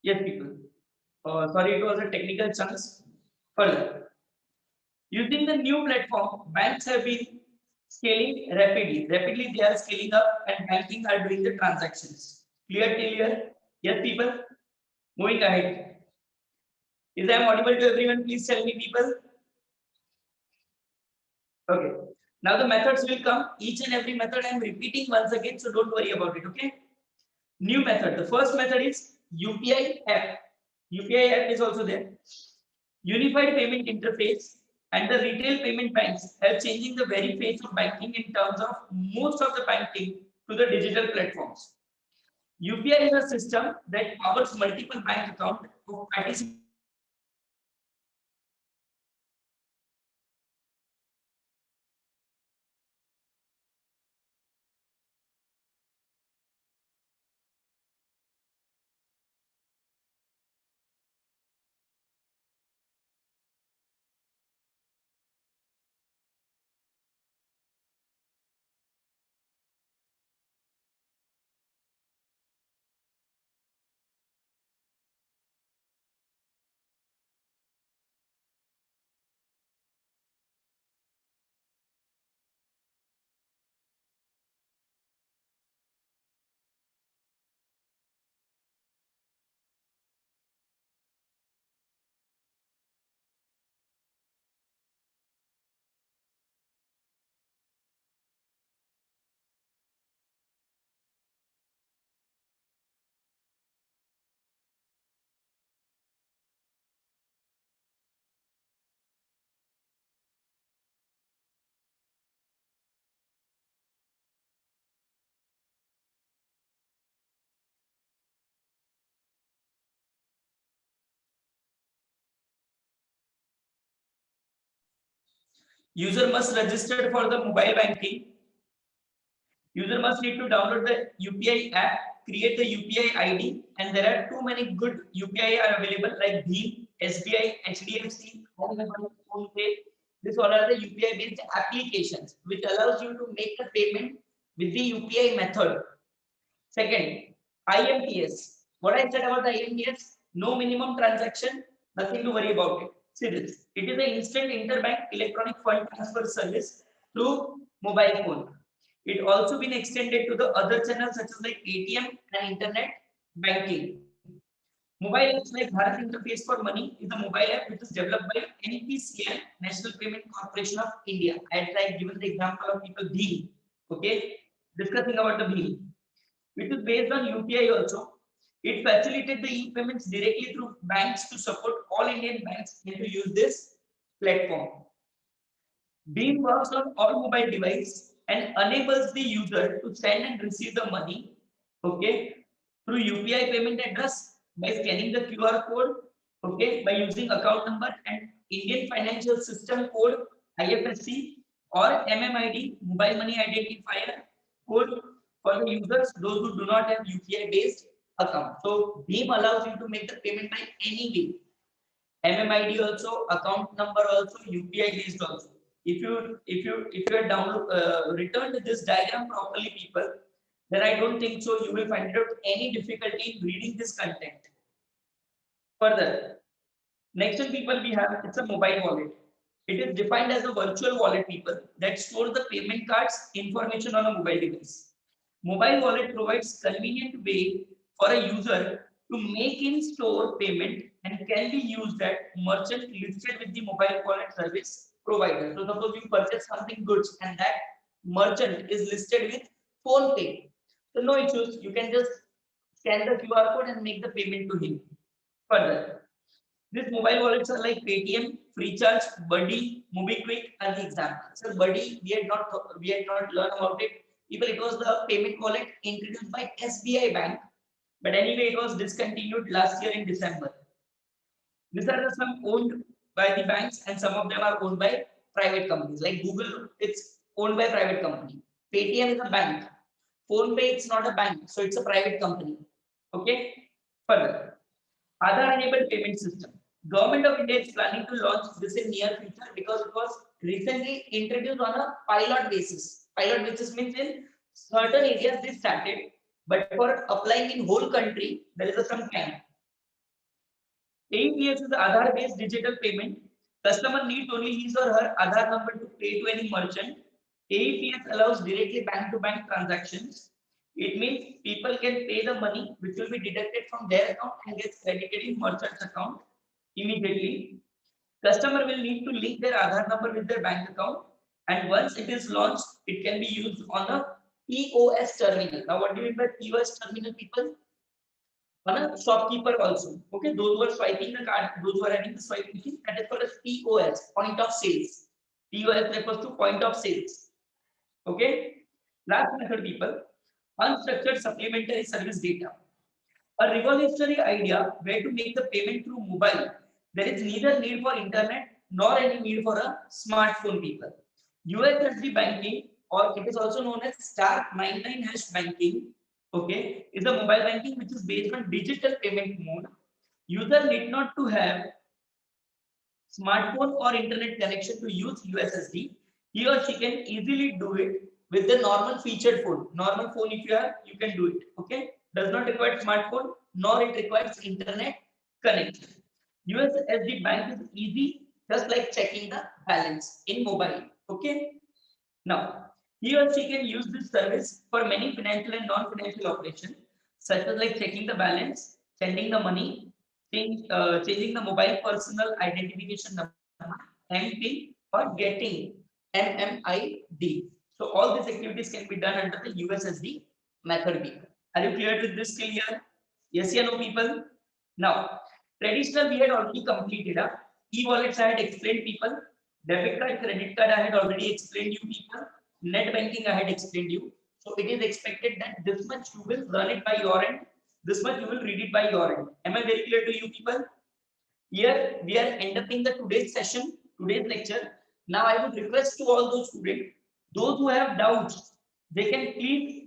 Yes, people. Sorry, it was a technical chance. Further, using the new platform, banks have been scaling rapidly. Rapidly, they are scaling up, and banking are doing the transactions. Clear till here? Yes, people. Moving ahead. Is I am audible to everyone? Please tell me, people. Okay. Now the methods will come. Each and every method I am repeating once again, so don't worry about it. Okay. New method. The first method is UPI app. UPI app is also there. Unified payment interface and the retail payment banks have changing the very face of banking in terms of most of the banking to the digital platforms. UPI is a system that powers multiple bank accounts of participants. User must register for the mobile banking. User must need to download the UPI app, create the UPI ID, and there are too many good UPI are available like Bheem, SBI, HDFC, PhonePe. These all are the UPI based applications which allows you to make the payment with the UPI method. Second, IMPS. What I said about the IMPS, no minimum transaction, nothing to worry about it. See this. It is an instant interbank electronic fund transfer service through mobile phone. It also been extended to the other channels such as like ATM and internet banking. Mobile apps like Bharat Interface for Money is a mobile app which is developed by NPCI, National Payment Corporation of India. I had given the example of people Bheem. Okay, discussing about the Bheem, which is based on UPI also. It facilitated the e-payments directly through banks to support all Indian banks to use this platform. Beam works on all mobile device and enables the user to send and receive the money, okay, through UPI payment address by scanning the QR code, okay, by using account number and Indian Financial System code IFSC or MMID, mobile money identifier code for the users, those who do not have UPI based account. So Beam allows you to make the payment by any way. MMID also, account number also, UPI based also. If you had download returned this diagram properly, people, then I don't think so you will find out any difficulty in reading this content. Further, next one people we have it's a mobile wallet. It is defined as a virtual wallet people that stores the payment cards information on a mobile device. Mobile wallet provides convenient way for a user to make in-store payment and can be used at merchant listed with the mobile wallet service provider. So suppose you purchase something goods and that merchant is listed with PhonePe. So no issues, you can just scan the QR code and make the payment to him. Further, these mobile wallets are like Paytm, Freecharge, Buddy, MobiKwik are the examples. So Buddy, we had not learned about it. Even it was the payment wallet introduced by SBI Bank, but anyway, it was discontinued last year in December. These are the some owned by the banks, and some of them are owned by private companies. Like Google, it's owned by private company. Paytm is a bank. PhonePe, it's not a bank, so it's a private company. Okay. Further, Aadhaar enabled payment system. Government of India is planning to launch this in near future because it was recently introduced on a pilot basis. Pilot basis means in certain areas they started, but for applying in whole country, there is some time. AEPS is the Aadhaar based digital payment. Customer needs only his or her Aadhaar number to pay to any merchant. AEPS allows directly bank to bank transactions. It means people can pay the money which will be deducted from their account and gets credited in merchant's account immediately. Customer will need to link their Aadhaar number with their bank account, and once it is launched, it can be used on a POS terminal. Now, what do you mean by POS terminal, people? On a shopkeeper also. Okay, those who are swiping the card, those who are having the swipe machine, that is called as POS, point of sales. POS refers to point of sales. Okay. Last method, people, unstructured supplementary service data. A revolutionary idea where to make the payment through mobile. There is neither need for internet nor any need for a smartphone, people. USSD banking, or it is also known as star 99 hash banking, okay, is a mobile banking which is based on digital payment mode. User need not to have smartphone or internet connection to use USSD. He or she can easily do it with the normal featured phone. Normal phone, if you have, you can do it. Okay, does not require smartphone nor it requires internet connection. USSD bank is easy, just like checking the balance in mobile. Okay. Now, he or she can use this service for many financial and non-financial operations, such as like checking the balance, sending the money, changing the mobile personal identification number, MPIN, or getting MMID. So all these activities can be done under the USSD method. People, are you clear with this till here? Yes, yeah, no, people. Now, traditional we had already completed. E-wallets I had explained, people. Debit card, credit card, I had already explained you, people. Net banking, I had explained you. So it is expected that this much you will run it by your end. This much you will read it by your end. Am I very clear to you, people? Here we are end up in the today's session, today's lecture. Now I would request to all those students, those who have doubts, they can please